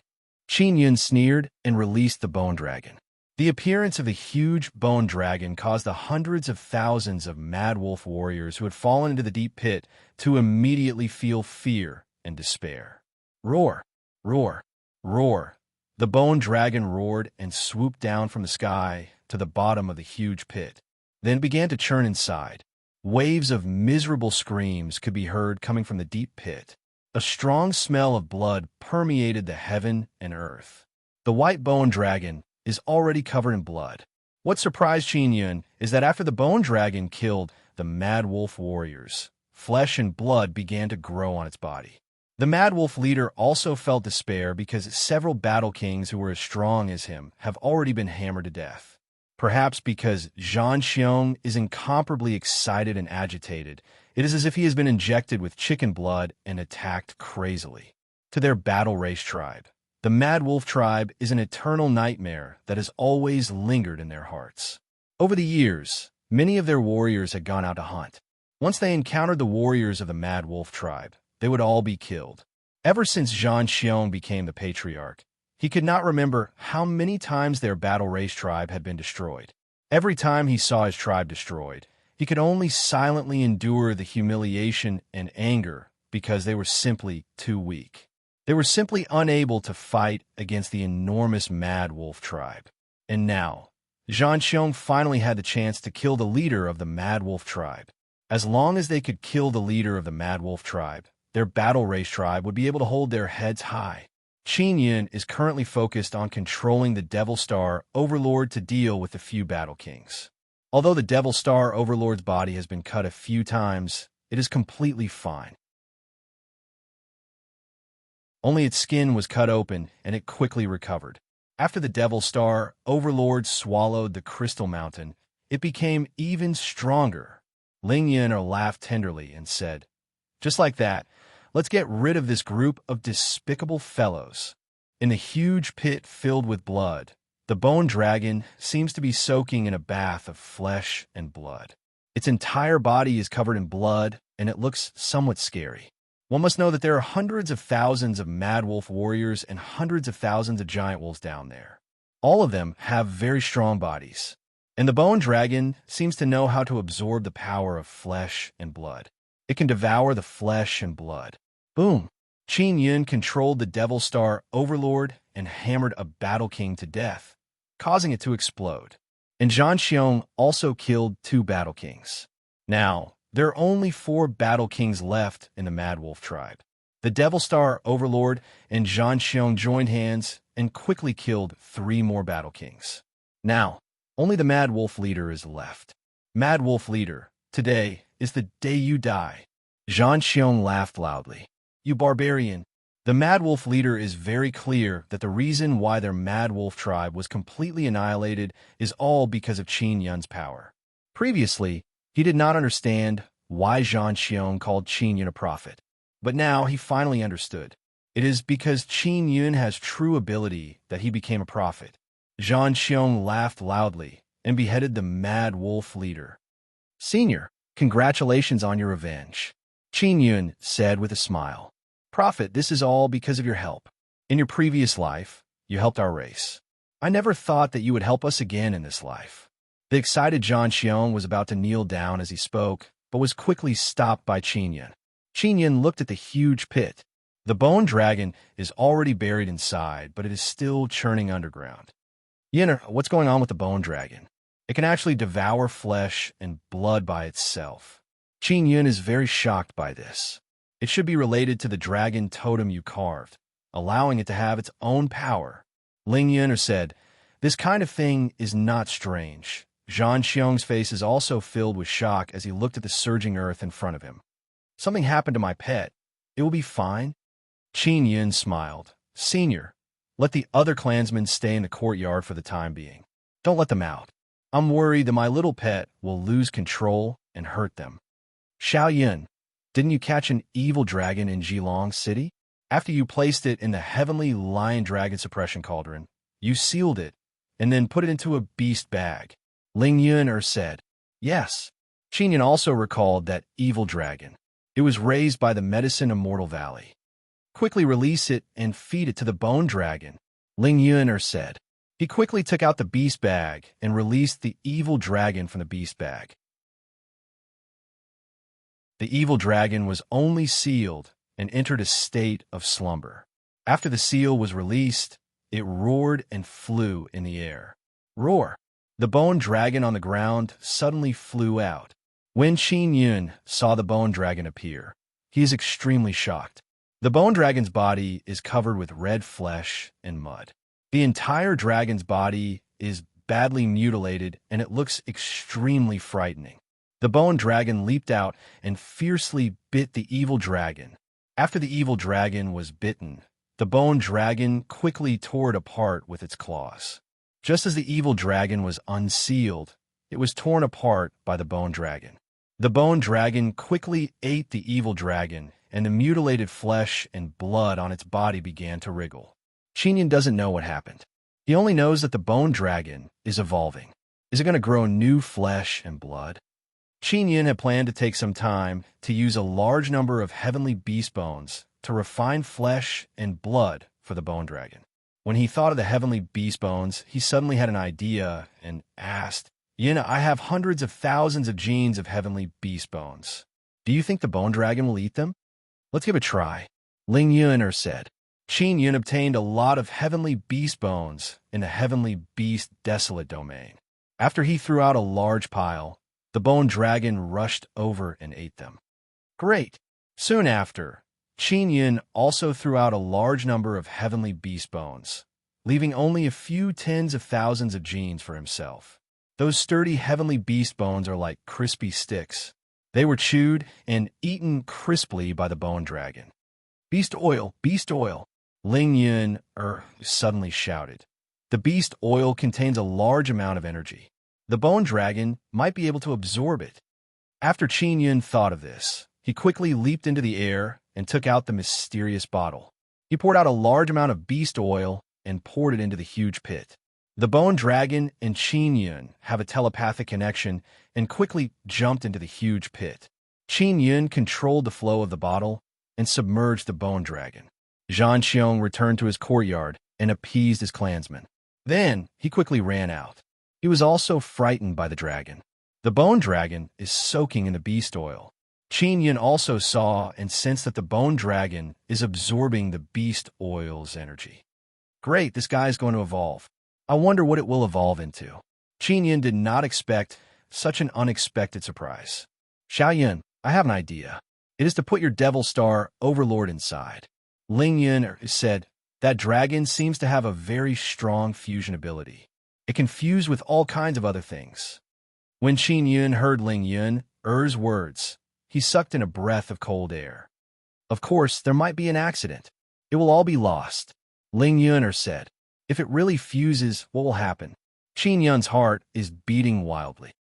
S1: Qin Yun sneered and released the bone dragon. The appearance of the huge bone dragon caused the hundreds of thousands of Mad Wolf warriors who had fallen into the deep pit to immediately feel fear and despair. Roar, roar, roar. The bone dragon roared and swooped down from the sky to the bottom of the huge pit, then began to churn inside. Waves of miserable screams could be heard coming from the deep pit. A strong smell of blood permeated the heaven and earth. The white bone dragon is already covered in blood. What surprised Qin Yun is that after the bone dragon killed the Mad Wolf warriors, flesh and blood began to grow on its body. The Mad Wolf leader also felt despair because several battle kings who were as strong as him have already been hammered to death. Perhaps because Zhang Xiong is incomparably excited and agitated, it is as if he has been injected with chicken blood and attacked crazily. To their battle race tribe, the Mad Wolf tribe is an eternal nightmare that has always lingered in their hearts. Over the years, many of their warriors had gone out to hunt. Once they encountered the warriors of the Mad Wolf tribe, they would all be killed. Ever since Zhang Xiong became the patriarch, he could not remember how many times their battle race tribe had been destroyed. Every time he saw his tribe destroyed, he could only silently endure the humiliation and anger because they were simply too weak. They were simply unable to fight against the enormous Mad Wolf tribe. And now, Zhang Xiong finally had the chance to kill the leader of the Mad Wolf tribe. As long as they could kill the leader of the Mad Wolf tribe, their battle race tribe would be able to hold their heads high. Qin Yun is currently focused on controlling the Devil Star Overlord to deal with the few battle kings. Although the Devil Star Overlord's body has been cut a few times, it is completely fine. Only its skin was cut open, and it quickly recovered. After the Devil Star Overlord swallowed the Crystal Mountain, it became even stronger. Ling Yin laughed tenderly and said, "Just like that, let's get rid of this group of despicable fellows." In the huge pit filled with blood, the bone dragon seems to be soaking in a bath of flesh and blood. Its entire body is covered in blood, and it looks somewhat scary. One must know that there are hundreds of thousands of Mad Wolf warriors and hundreds of thousands of giant wolves down there. All of them have very strong bodies, and the bone dragon seems to know how to absorb the power of flesh and blood. It can devour the flesh and blood. Boom! Qin Yun controlled the Devil Star Overlord and hammered a Battle King to death, causing it to explode. And Zhang Xiong also killed 2 Battle Kings. Now, there are only 4 Battle Kings left in the Mad Wolf tribe. The Devil Star Overlord and Zhang Xiong joined hands and quickly killed 3 more Battle Kings. Now, only the Mad Wolf leader is left. Mad Wolf leader, today is the day you die. Zhang Xiong laughed loudly. You barbarian. The Mad Wolf leader is very clear that the reason why their Mad Wolf tribe was completely annihilated is all because of Qin Yun's power. Previously, he did not understand why Zhang Xiong called Qin Yun a prophet. But now he finally understood. It is because Qin Yun has true ability that he became a prophet. Zhang Xiong laughed loudly and beheaded the Mad Wolf leader. Senior, congratulations on your revenge, Qin Yun said with a smile. Prophet, this is all because of your help. In your previous life, you helped our race. I never thought that you would help us again in this life. The excited Zhang Xiong was about to kneel down as he spoke, but was quickly stopped by Qin Yun. Qin Yun looked at the huge pit. The bone dragon is already buried inside, but it is still churning underground. Yin, what's going on with the bone dragon? It can actually devour flesh and blood by itself. Qin Yun is very shocked by this. It should be related to the dragon totem you carved, allowing it to have its own power. Ling Yun said, this kind of thing is not strange. Zhang Xiong's face is also filled with shock as he looked at the surging earth in front of him. Something happened to my pet. It will be fine. Qin Yun smiled. Senior, let the other clansmen stay in the courtyard for the time being. Don't let them out. I'm worried that my little pet will lose control and hurt them. Xiao Yun, didn't you catch an evil dragon in Jilong City? After you placed it in the heavenly lion dragon suppression cauldron, you sealed it and then put it into a beast bag. Ling Yun said, yes. Qin Yun also recalled that evil dragon. It was raised by the medicine Immortal Valley. Quickly release it and feed it to the bone dragon, Ling Yun said. He quickly took out the beast bag and released the evil dragon from the beast bag. The evil dragon was only sealed and entered a state of slumber. After the seal was released, it roared and flew in the air. Roar! The bone dragon on the ground suddenly flew out. When Qin Yun saw the bone dragon appear, he is extremely shocked. The bone dragon's body is covered with red flesh and mud. The entire dragon's body is badly mutilated and it looks extremely frightening. The bone dragon leaped out and fiercely bit the evil dragon. After the evil dragon was bitten, the bone dragon quickly tore it apart with its claws. Just as the evil dragon was unsealed, it was torn apart by the bone dragon. The bone dragon quickly ate the evil dragon, and the mutilated flesh and blood on its body began to wriggle. Qin Yun doesn't know what happened. He only knows that the bone dragon is evolving. Is it going to grow new flesh and blood? Qin Yun had planned to take some time to use a large number of heavenly beast bones to refine flesh and blood for the bone dragon. When he thought of the heavenly beast bones, he suddenly had an idea and asked, Yin, I have hundreds of thousands of genes of heavenly beast bones. Do you think the bone dragon will eat them? Let's give it a try, Ling Yun said. Qin Yun obtained a lot of heavenly beast bones in the heavenly beast desolate domain. After he threw out a large pile, the bone dragon rushed over and ate them. Great! Soon after, Qin Yun also threw out a large number of heavenly beast bones, leaving only a few tens of thousands of genes for himself. Those sturdy heavenly beast bones are like crispy sticks. They were chewed and eaten crisply by the bone dragon. Beast oil! Beast oil! Ling Yun suddenly shouted. The beast oil contains a large amount of energy. The bone dragon might be able to absorb it. After Qin Yun thought of this, he quickly leaped into the air and took out the mysterious bottle. He poured out a large amount of beast oil and poured it into the huge pit. The bone dragon and Qin Yun have a telepathic connection and quickly jumped into the huge pit. Qin Yun controlled the flow of the bottle and submerged the bone dragon. Zhang Xiong returned to his courtyard and appeased his clansmen. Then he quickly ran out. He was also frightened by the dragon. The bone dragon is soaking in the beast oil. Qin Yun also saw and sensed that the bone dragon is absorbing the beast oil's energy. Great, this guy is going to evolve. I wonder what it will evolve into. Qin Yun did not expect such an unexpected surprise. Xiao Yun, I have an idea. It is to put your Devil Star Overlord inside. Ling Yun said, that dragon seems to have a very strong fusion ability. It can fuse with all kinds of other things. When Qin Yun heard Ling Yun's words, he sucked in a breath of cold air. Of course, there might be an accident. It will all be lost. Ling Yun said, if it really fuses, what will happen? Qin Yun's heart is beating wildly.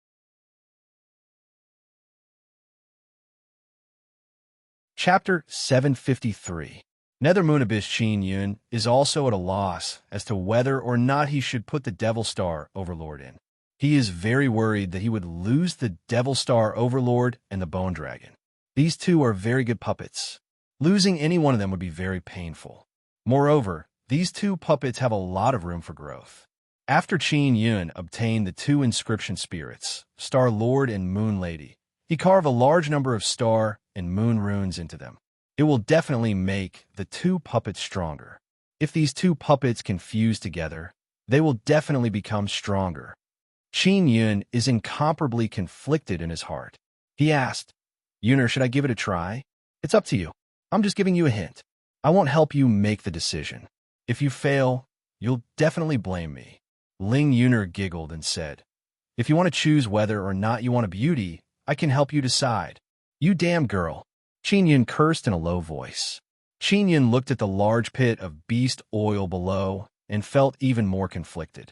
S1: Chapter 753. Nethermoon Abyss Qin Yun is also at a loss as to whether or not he should put the Devil Star Overlord in. He is very worried that he would lose the Devil Star Overlord and the Bone Dragon. These two are very good puppets. Losing any one of them would be very painful. Moreover, these two puppets have a lot of room for growth. After Qin Yun obtained the two inscription spirits, Star Lord and Moon Lady, he carved a large number of star and moon runes into them. It will definitely make the two puppets stronger. If these two puppets can fuse together, they will definitely become stronger. Qin Yun is incomparably conflicted in his heart. He asked, Yuner, should I give it a try? It's up to you. I'm just giving you a hint. I won't help you make the decision. If you fail, you'll definitely blame me. Ling Yuner giggled and said, If you want to choose whether or not you want a beauty, I can help you decide. You damn girl. Qin Yun cursed in a low voice. Qin Yun looked at the large pit of beast oil below and felt even more conflicted.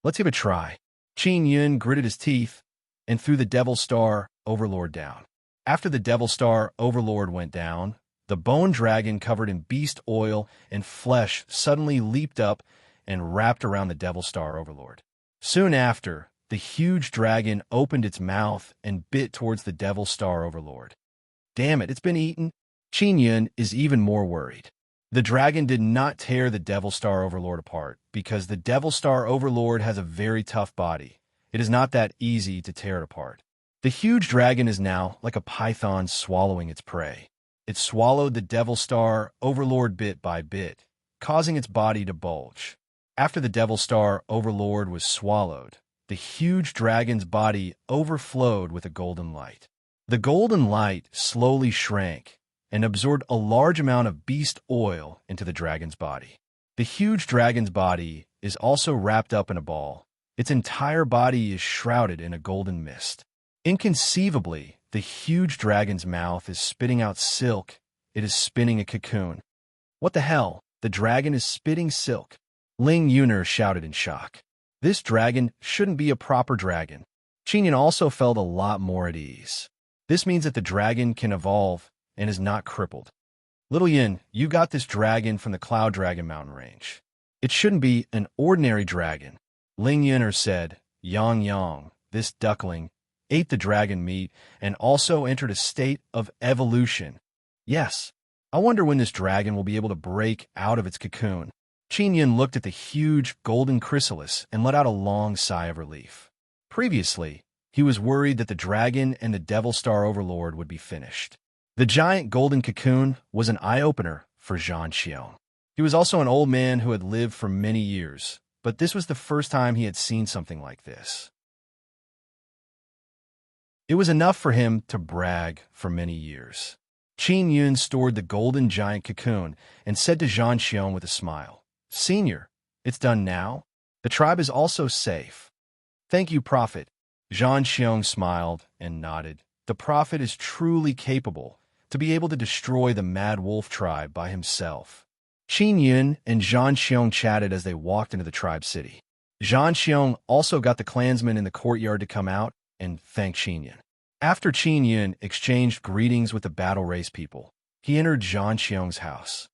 S1: Let's give it a try. Qin Yun gritted his teeth and threw the Devil Star Overlord down. After the Devil Star Overlord went down, the bone dragon covered in beast oil and flesh suddenly leaped up and wrapped around the Devil Star Overlord. Soon after, the huge dragon opened its mouth and bit towards the Devil Star Overlord. Damn it, it's been eaten. Qin Yun is even more worried. The dragon did not tear the Devil Star Overlord apart because the Devil Star Overlord has a very tough body. It is not that easy to tear it apart. The huge dragon is now like a python swallowing its prey. It swallowed the Devil Star Overlord bit by bit, causing its body to bulge. After the Devil Star Overlord was swallowed, the huge dragon's body overflowed with a golden light. The golden light slowly shrank and absorbed a large amount of beast oil into the dragon's body. The huge dragon's body is also wrapped up in a ball. Its entire body is shrouded in a golden mist. Inconceivably, the huge dragon's mouth is spitting out silk. It is spinning a cocoon. What the hell? The dragon is spitting silk. Ling Yuner shouted in shock. This dragon shouldn't be a proper dragon. Qin Yun also felt a lot more at ease. This means that the dragon can evolve and is not crippled. Little Yin, you got this dragon from the Cloud Dragon mountain range. It shouldn't be an ordinary dragon. Ling Yuner said, Yang Yang, this duckling, ate the dragon meat and also entered a state of evolution. Yes, I wonder when this dragon will be able to break out of its cocoon. Qin Yun looked at the huge golden chrysalis and let out a long sigh of relief. Previously, he was worried that the dragon and the Devil Star Overlord would be finished. The giant golden cocoon was an eye-opener for Zhan Xiong. He was also an old man who had lived for many years, but this was the first time he had seen something like this. It was enough for him to brag for many years. Qin Yun stored the golden giant cocoon and said to Zhan Xiong with a smile, Senior, it's done now. The tribe is also safe. Thank you, Prophet. Zhan Xiong smiled and nodded. The Prophet is truly capable to be able to destroy the Mad Wolf tribe by himself. Qin Yun and Zhan Xiong chatted as they walked into the tribe city. Zhan Xiong also got the clansmen in the courtyard to come out and thank Qin Yun. After Qin Yun exchanged greetings with the battle race people, he entered Zhan Xiong's house.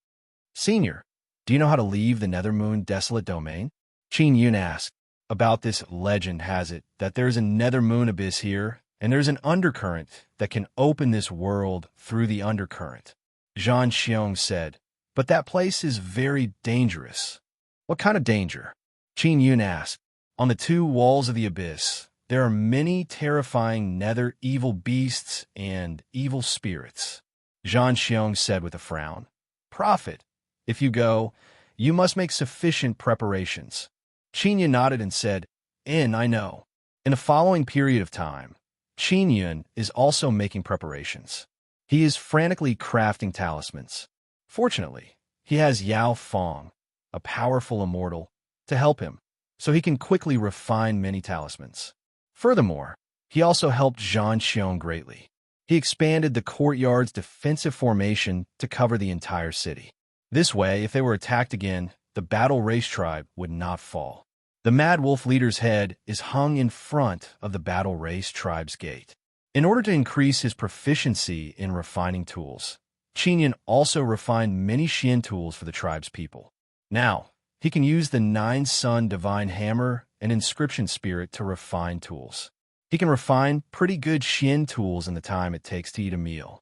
S1: Senior, do you know how to leave the Nethermoon desolate domain? Qin Yun asked. About this legend has it that there's a Nethermoon abyss here, and there's an undercurrent that can open this world through the undercurrent. Zhan Xiong said, but that place is very dangerous. What kind of danger? Qin Yun asked. On the two walls of the abyss, there are many terrifying nether evil beasts and evil spirits. Zhan Xiong said with a frown. Prophet, if you go, you must make sufficient preparations. Qin Yun nodded and said, I know. In the following period of time, Qin Yun is also making preparations. He is frantically crafting talismans. Fortunately, he has Yao Fong, a powerful immortal, to help him, so he can quickly refine many talismans. Furthermore, he also helped Zhan Xiong greatly. He expanded the courtyard's defensive formation to cover the entire city. This way, if they were attacked again, the battle race tribe would not fall. The Mad Wolf leader's head is hung in front of the battle race tribe's gate. In order to increase his proficiency in refining tools, Qin Yun also refined many Xian tools for the tribe's people. Now, he can use the Nine Sun Divine Hammer and Inscription Spirit to refine tools. He can refine pretty good Xian tools in the time it takes to eat a meal.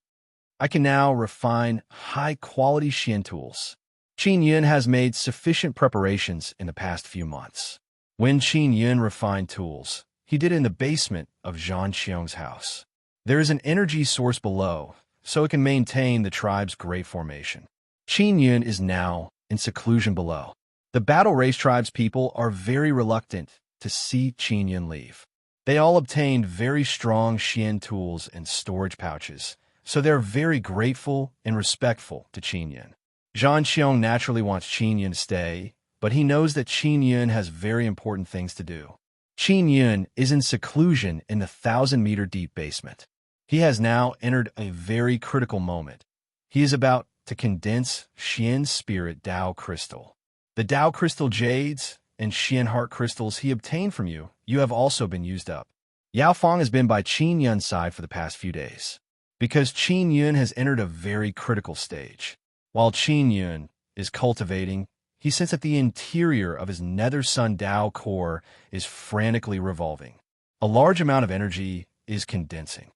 S1: I can now refine high-quality Xian tools. Qin Yun has made sufficient preparations in the past few months. When Qin Yun refined tools, he did it in the basement of Zhan Xiong's house. There is an energy source below, so it can maintain the tribe's great formation. Qin Yun is now in seclusion below. The battle race tribe's people are very reluctant to see Qin Yun leave. They all obtained very strong Xian tools and storage pouches, so they're very grateful and respectful to Qin Yun. Zhan Xiong naturally wants Qin Yun to stay, but he knows that Qin Yun has very important things to do. Qin Yun is in seclusion in the 1,000-meter deep basement. He has now entered a very critical moment. He is about to condense Xian's spirit Dao crystal. The Dao crystal jades and Xian heart crystals he obtained from you have also been used up. Yao Fong has been by Qin Yun's side for the past few days, because Qin Yun has entered a very critical stage. While Qin Yun is cultivating, he senses that the interior of his Nether Sun Dao core is frantically revolving. A large amount of energy is condensing.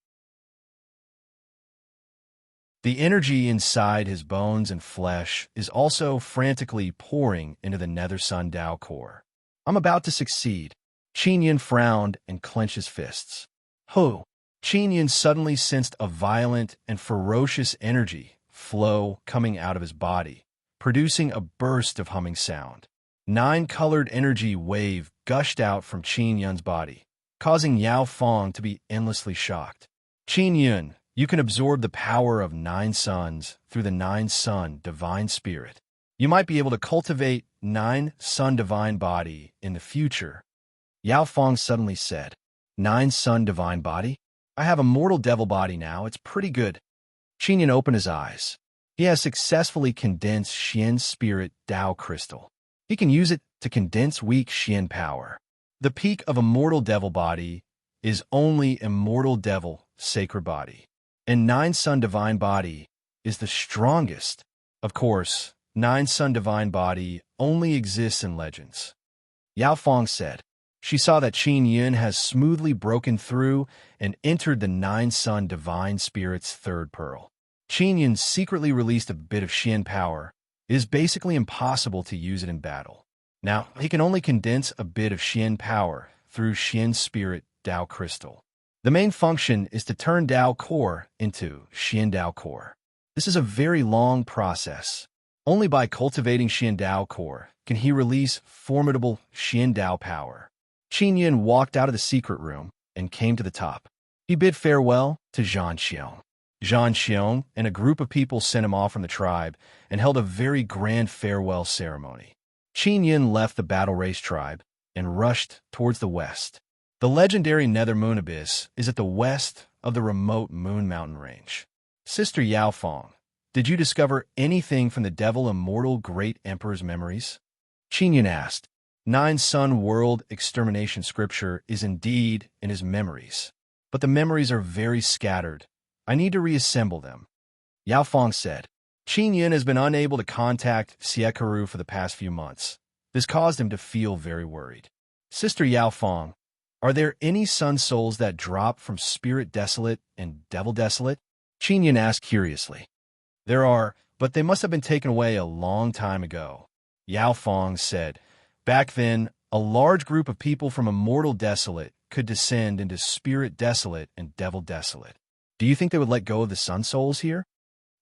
S1: The energy inside his bones and flesh is also frantically pouring into the Nether Sun Dao core. I'm about to succeed. Qin Yun frowned and clenched his fists. Ho! Qin Yun suddenly sensed a violent and ferocious energy flow coming out of his body, producing a burst of humming sound. 9-colored energy wave gushed out from Qin Yun's body, causing Yao Fong to be endlessly shocked. Qin Yun, you can absorb the power of 9 suns through the 9-sun divine spirit. You might be able to cultivate 9-sun divine body in the future. Yao Fong suddenly said, 9-sun divine body? I have a mortal devil body now, it's pretty good. Qin Yun opened his eyes. He has successfully condensed Xian's spirit Dao crystal. He can use it to condense weak Xian power. The peak of a mortal devil body is only immortal devil sacred body, and 9-sun divine body is the strongest. Of course, 9-sun divine body only exists in legends. Yao Fong said. She saw that Qin Yun has smoothly broken through and entered the 9-sun divine spirit's third pearl. Qin Yun secretly released a bit of Xian power. It is basically impossible to use it in battle. Now, he can only condense a bit of Xian power through Xian's spirit Dao crystal. The main function is to turn Dao core into Xian Dao core. This is a very long process. Only by cultivating Xian Dao core can he release formidable Xian Dao power. Qin Yun walked out of the secret room and came to the top. He bid farewell to Zhang Xiong. Zhang Xiong and a group of people sent him off from the tribe and held a very grand farewell ceremony. Qin Yun left the battle race tribe and rushed towards the west. The legendary Nether Moon Abyss is at the west of the remote Moon Mountain Range. Sister Yao Fong, did you discover anything from the Devil Immortal Great Emperor's memories? Qin Yun asked. 9-sun world extermination scripture is indeed in his memories, but the memories are very scattered. I need to reassemble them. Yao Fong said. Qin Yun has been unable to contact Siekaru for the past few months. This caused him to feel very worried. Sister Yao Fong, are there any sun souls that drop from Spirit Desolate and Devil Desolate? Qin Yun asked curiously. There are, but they must have been taken away a long time ago. Yao Fong said. Back then, a large group of people from Immortal Desolate could descend into Spirit Desolate and Devil Desolate. Do you think they would let go of the sun souls here?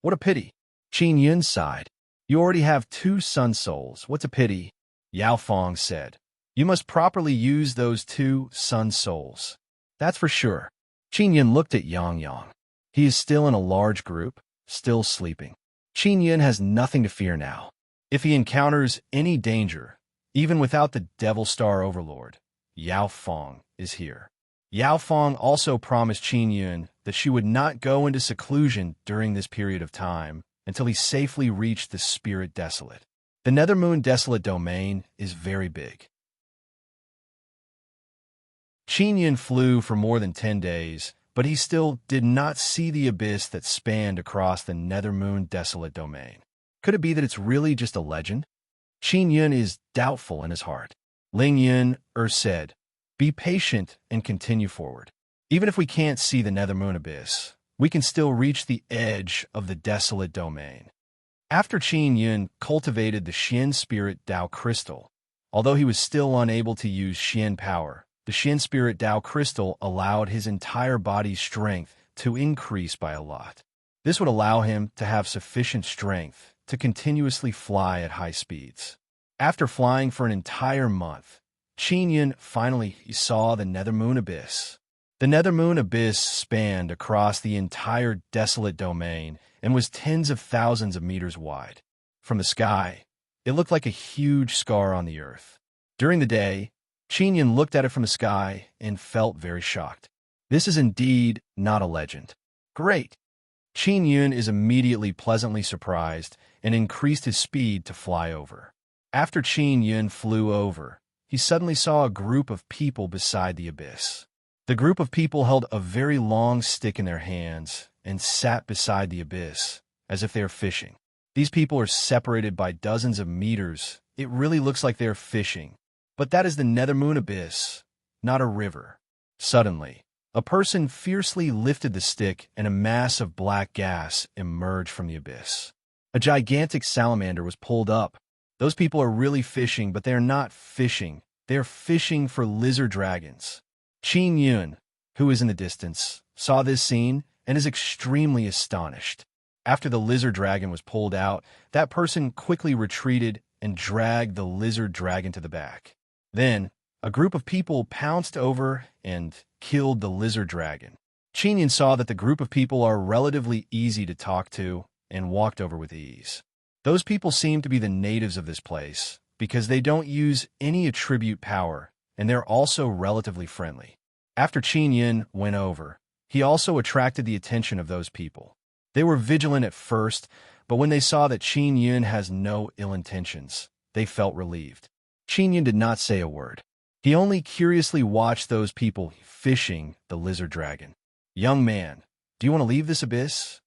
S1: What a pity. Qin Yun sighed. You already have 2 sun souls. What's a pity? Yao Fong said. You must properly use those 2 sun souls. That's for sure. Qin Yun looked at Yang Yang. He is still in a large group, still sleeping. Qin Yun has nothing to fear now. If he encounters any danger, even without the Devil Star Overlord, Yao Fong is here. Yao Fong also promised Qin Yun that she would not go into seclusion during this period of time until he safely reached the Spirit Desolate. The Nethermoon Desolate domain is very big. Qin Yun flew for more than 10 days, but he still did not see the abyss that spanned across the Nethermoon Desolate domain. Could it be that it's really just a legend? Qin Yun is doubtful in his heart. Ling Yun said, be patient and continue forward. Even if we can't see the Nethermoon Abyss, we can still reach the edge of the Desolate domain. After Qin Yun cultivated the Xian Spirit Dao Crystal, although he was still unable to use Xian power, the Xian Spirit Dao Crystal allowed his entire body's strength to increase by a lot. This would allow him to have sufficient strength to continuously fly at high speeds. After flying for an entire month, Qin Yun finally saw the Nethermoon Abyss. The Nethermoon Abyss spanned across the entire Desolate domain and was tens of thousands of meters wide. From the sky, it looked like a huge scar on the earth. During the day, Qin Yun looked at it from the sky and felt very shocked. This is indeed not a legend. Great! Qin Yun is immediately pleasantly surprised and increased his speed to fly over. After Qin Yun flew over, he suddenly saw a group of people beside the abyss. The group of people held a very long stick in their hands and sat beside the abyss, as if they were fishing. These people are separated by dozens of meters. It really looks like they are fishing. But that is the Nethermoon Abyss, not a river. Suddenly, a person fiercely lifted the stick and a mass of black gas emerged from the abyss. A gigantic salamander was pulled up. Those people are really fishing, but they are not fishing. They are fishing for lizard dragons. Qin Yun, who is in the distance, saw this scene and is extremely astonished. After the lizard dragon was pulled out, that person quickly retreated and dragged the lizard dragon to the back. Then, a group of people pounced over and killed the lizard dragon. Qin Yun saw that the group of people are relatively easy to talk to and walked over with ease. Those people seem to be the natives of this place because they don't use any attribute power, and they're also relatively friendly. After Qin Yun went over, he also attracted the attention of those people. They were vigilant at first, but when they saw that Qin Yun has no ill intentions, they felt relieved. Qin Yun did not say a word. He only curiously watched those people fishing the lizard dragon. "Young man, do you want to leave this abyss?"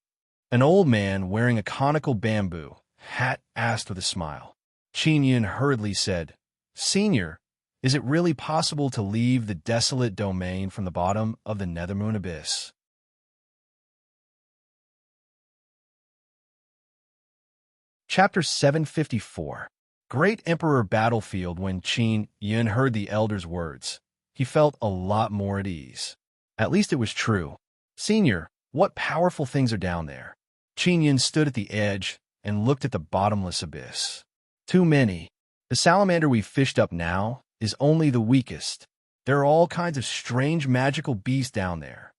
S1: An old man wearing a conical bamboo hat asked with a smile. Qin Yun hurriedly said, "Senior, is it really possible to leave the desolate domain from the bottom of the Nethermoon Abyss?" Chapter 754. Great Emperor Battlefield. When Qin Yun heard the elder's words, he felt a lot more at ease. At least it was true. "Senior, what powerful things are down there?" Qin Yun stood at the edge and looked at the bottomless abyss. "Too many. The salamander we fished up now is only the weakest. There are all kinds of strange magical beasts down there."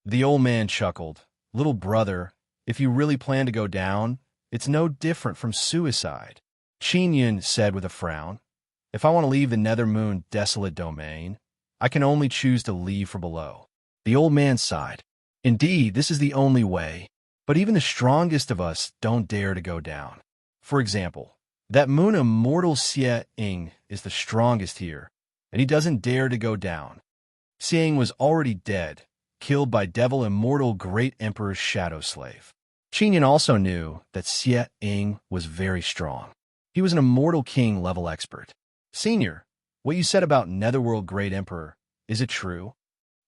S1: The old man chuckled. "Little brother, if you really plan to go down, it's no different from suicide." Qin Yun said with a frown, "If I want to leave the Nethermoon desolate domain, I can only choose to leave from below." The old man sighed. "Indeed, this is the only way, but even the strongest of us don't dare to go down. For example, that moon immortal Xie is the strongest here, and he doesn't dare to go down. Xie was already dead, killed by Devil Immortal Great Emperor's shadow slave." Qin Yun also knew that Xie was very strong. He was an Immortal King level expert. "Senior, what you said about Netherworld Great Emperor, is it true?"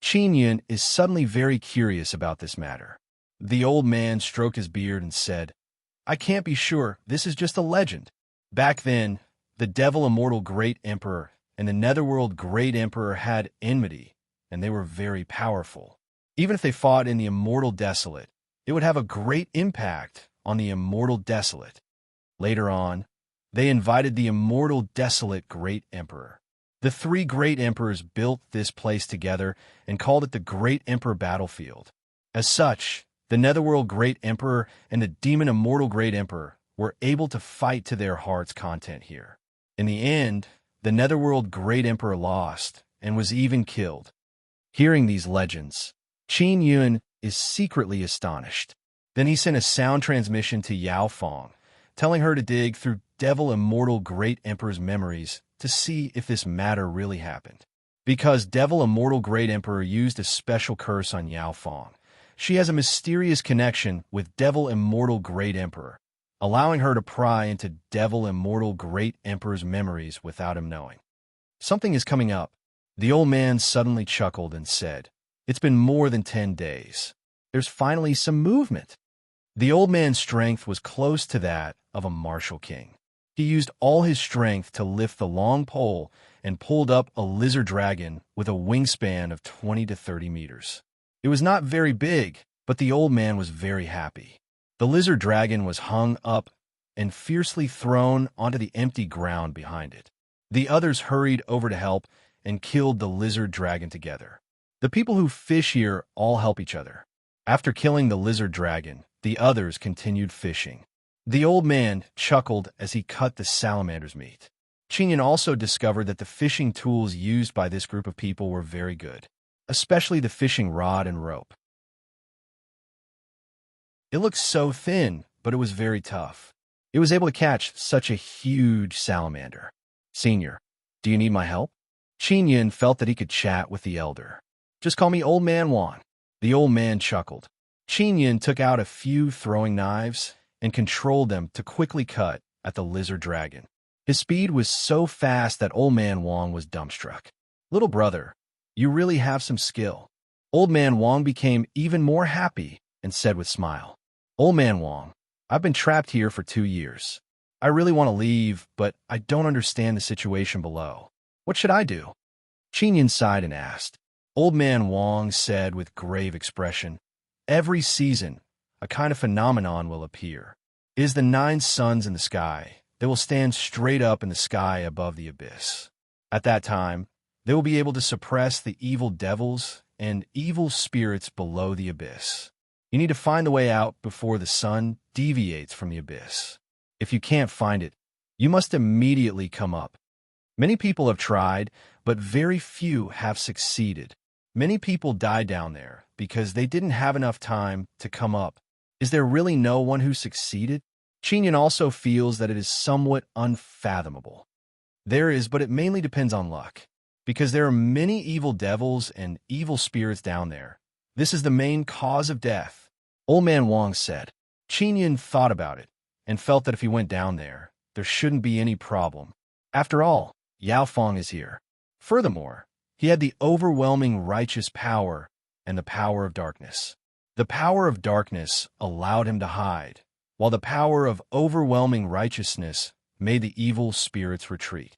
S1: Qin Yun is suddenly very curious about this matter. The old man stroked his beard and said, "I can't be sure. This is just a legend. Back then, the Devil Immortal Great Emperor and the Netherworld Great Emperor had enmity, and they were very powerful. Even if they fought in the Immortal Desolate, it would have a great impact on the Immortal Desolate. Later on, they invited the Immortal Desolate Great Emperor. The three Great Emperors built this place together and called it the Great Emperor Battlefield. As such, the Netherworld Great Emperor and the Demon Immortal Great Emperor were able to fight to their heart's content here. In the end, the Netherworld Great Emperor lost and was even killed." Hearing these legends, Qin Yun is secretly astonished. Then he sent a sound transmission to Yao Fong, telling her to dig through Devil Immortal Great Emperor's memories to see if this matter really happened. Because Devil Immortal Great Emperor used a special curse on Yao Fong, she has a mysterious connection with Devil Immortal Great Emperor, allowing her to pry into Devil Immortal Great Emperor's memories without him knowing. "Something is coming up." The old man suddenly chuckled and said, "It's been more than 10 days. There's finally some movement." The old man's strength was close to that of a martial king. He used all his strength to lift the long pole and pulled up a lizard dragon with a wingspan of 20 to 30 meters. It was not very big, but the old man was very happy. The lizard dragon was hung up and fiercely thrown onto the empty ground behind it. The others hurried over to help and killed the lizard dragon together. The people who fish here all help each other. After killing the lizard dragon, the others continued fishing. The old man chuckled as he cut the salamander's meat. Qin also discovered that the fishing tools used by this group of people were very good, especially the fishing rod and rope. It looked so thin, but it was very tough. It was able to catch such a huge salamander. Senior, do you need my help? Qin Yun felt that he could chat with the elder. Just call me Old Man Wan. The old man chuckled. Qin Yun took out a few throwing knives and controlled them to quickly cut at the lizard dragon. His speed was so fast that Old Man Wong was dumbstruck. Little brother, you really have some skill. Old Man Wong became even more happy and said with smile, Old Man Wong, I've been trapped here for 2 years. I really want to leave, but I don't understand the situation below. What should I do? Qin Yun sighed and asked. Old Man Wong said with grave expression, every season, a kind of phenomenon will appear. It is the 9 suns in the sky. They will stand straight up in the sky above the abyss. At that time, they will be able to suppress the evil devils and evil spirits below the abyss. You need to find the way out before the sun deviates from the abyss. If you can't find it, you must immediately come up. Many people have tried, but very few have succeeded. Many people die down there because they didn't have enough time to come up. Is there really no one who succeeded? Qin Yun also feels that it is somewhat unfathomable. There is, but it mainly depends on luck, because there are many evil devils and evil spirits down there. This is the main cause of death, Old Man Wong said. Qin Yun thought about it and felt that if he went down there, there shouldn't be any problem. After all, Yao Fong is here. Furthermore, he had the overwhelming righteous power and the power of darkness. The power of darkness allowed him to hide, while the power of overwhelming righteousness made the evil spirits retreat.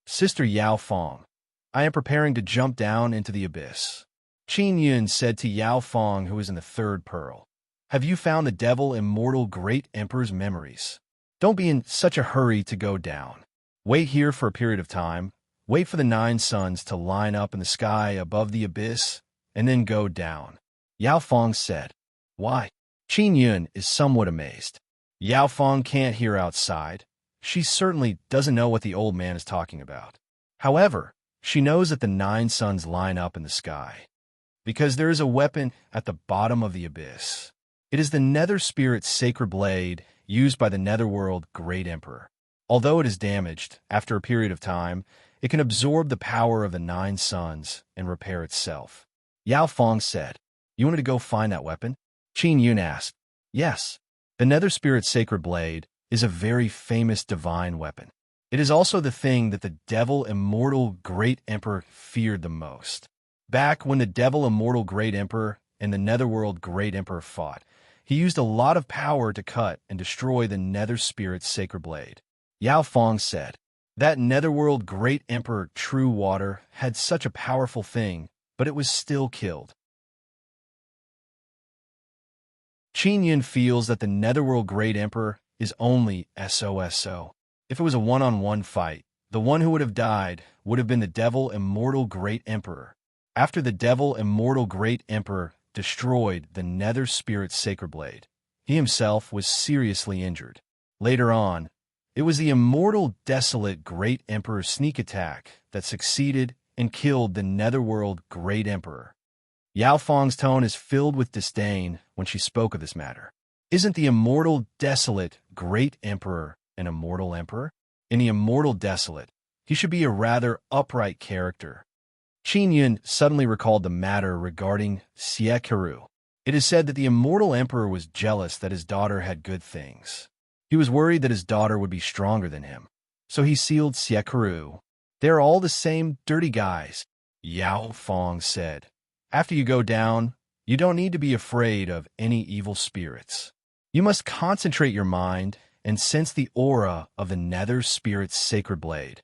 S1: Sister Yao Fong, I am preparing to jump down into the abyss. Qin Yun said to Yao Fong, who was in the 3rd pearl, have you found the devil immortal great emperor's memories? Don't be in such a hurry to go down. Wait here for a period of time. Wait for the 9 suns to line up in the sky above the abyss, and then go down. Yao Fong said. Why? Qin Yun is somewhat amazed. Yao Fong can't hear outside. She certainly doesn't know what the old man is talking about. However, she knows that the 9 suns line up in the sky, because there is a weapon at the bottom of the abyss. It is the Nether Spirit's sacred blade used by the Netherworld Great Emperor. Although it is damaged, after a period of time, it can absorb the power of the 9 suns and repair itself. Yao Fong said, you wanted to go find that weapon? Qin Yun asked. Yes. The Nether Spirit's sacred blade is a very famous divine weapon. It is also the thing that the Devil Immortal Great Emperor feared the most. Back when the Devil Immortal Great Emperor and the Netherworld Great Emperor fought, he used a lot of power to cut and destroy the Nether Spirit's sacred blade. Yao Fong said, that Netherworld Great Emperor True Water had such a powerful thing, but it was still killed. Qin Yun feels that the Netherworld Great Emperor is only SOSO. If it was a one-on-one fight, the one who would have died would have been the Devil Immortal Great Emperor. After the Devil Immortal Great Emperor destroyed the Nether Spirit's sacred blade, he himself was seriously injured. Later on, it was the Immortal Desolate Great Emperor's sneak attack that succeeded and killed the Netherworld Great Emperor. Yao Fong's tone is filled with disdain when she spoke of this matter. Isn't the Immortal Desolate Great Emperor an immortal emperor? In the Immortal Desolate, he should be a rather upright character. Qin Yun suddenly recalled the matter regarding Xie Keru. It is said that the Immortal Emperor was jealous that his daughter had good things. He was worried that his daughter would be stronger than him, so he sealed Xie Keru. They are all the same dirty guys, Yao Fong said. After you go down, you don't need to be afraid of any evil spirits. You must concentrate your mind and sense the aura of the Nether Spirit's sacred blade.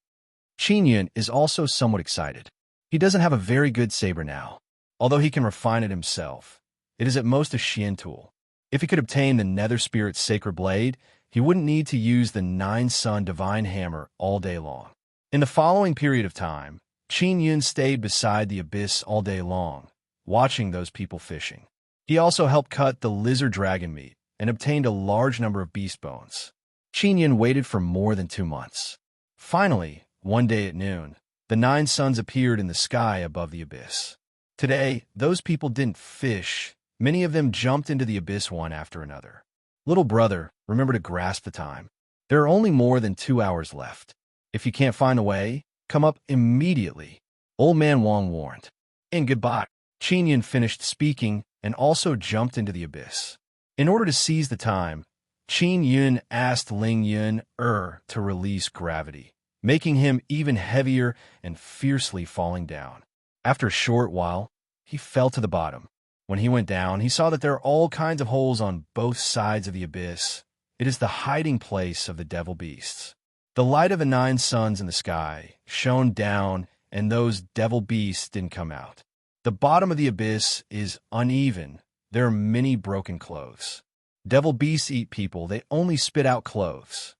S1: Qin Yun is also somewhat excited. He doesn't have a very good saber now. Although he can refine it himself, it is at most a Xian tool. If he could obtain the Nether Spirit's sacred blade, he wouldn't need to use the 9 Sun Divine Hammer all day long. In the following period of time, Qin Yun stayed beside the abyss all day long, watching those people fishing. He also helped cut the lizard dragon meat and obtained a large number of beast bones. Qin Yun waited for more than 2 months. Finally, one day at noon, the 9 suns appeared in the sky above the abyss. Today, those people didn't fish. Many of them jumped into the abyss one after another. Little brother, remember to grasp the time. There are only more than 2 hours left. If you can't find the way, come up immediately. Old Man Wong warned. And goodbye. Qin Yun finished speaking and also jumped into the abyss. In order to seize the time, Qin Yun asked Ling Yun to release gravity, making him even heavier and fiercely falling down. After a short while, he fell to the bottom. When he went down, he saw that there are all kinds of holes on both sides of the abyss. It is the hiding place of the devil beasts. The light of the 9 suns in the sky shone down, and those devil beasts didn't come out. The bottom of the abyss is uneven. There are many broken clothes. Devil beasts eat people. They only spit out clothes.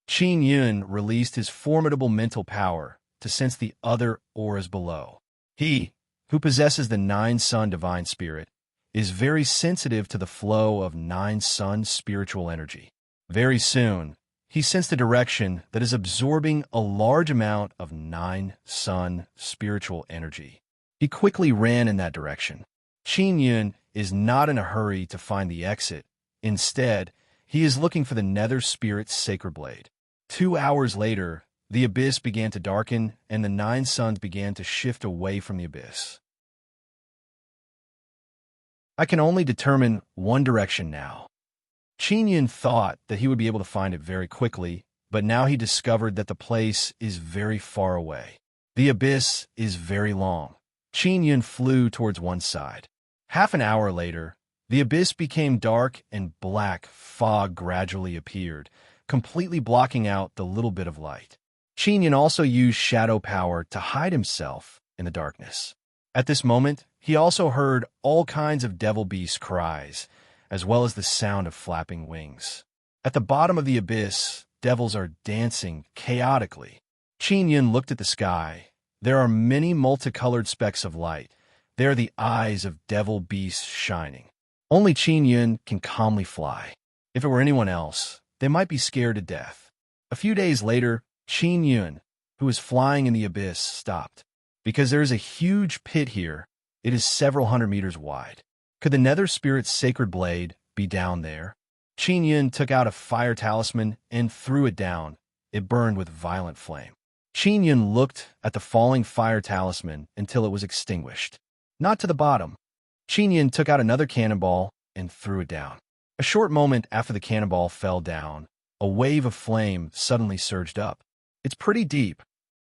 S1: Qin Yun released his formidable mental power to sense the other auras below. He, who possesses the 9 sun divine spirit, is very sensitive to the flow of 9 sun spiritual energy. Very soon, he sensed a direction that is absorbing a large amount of 9 sun spiritual energy. He quickly ran in that direction. Qin Yun is not in a hurry to find the exit. Instead, he is looking for the nether spirit's sacred blade. 2 hours later, the abyss began to darken, and the 9 suns began to shift away from the abyss. I can only determine one direction now. Qin Yun thought that he would be able to find it very quickly, but now he discovered that the place is very far away. The abyss is very long. Qin Yun flew towards one side. Half an hour later, the abyss became dark and black fog gradually appeared, completely blocking out the little bit of light. Qin Yun also used shadow power to hide himself in the darkness. At this moment, he also heard all kinds of devil beast cries, as well as the sound of flapping wings. At the bottom of the abyss, devils are dancing chaotically. Qin Yun looked at the sky. There are many multicolored specks of light. They are the eyes of devil beasts shining. Only Qin Yun can calmly fly. If it were anyone else, they might be scared to death. A few days later, Qin Yun, who was flying in the abyss, stopped. Because there is a huge pit here, it is several hundred meters wide. Could the nether spirit's sacred blade be down there? Qin Yun took out a fire talisman and threw it down. It burned with violent flame. Qin Yun looked at the falling fire talisman until it was extinguished. Not to the bottom. Qin Yun took out another cannonball and threw it down. A short moment after the cannonball fell down, a wave of flame suddenly surged up. It's pretty deep.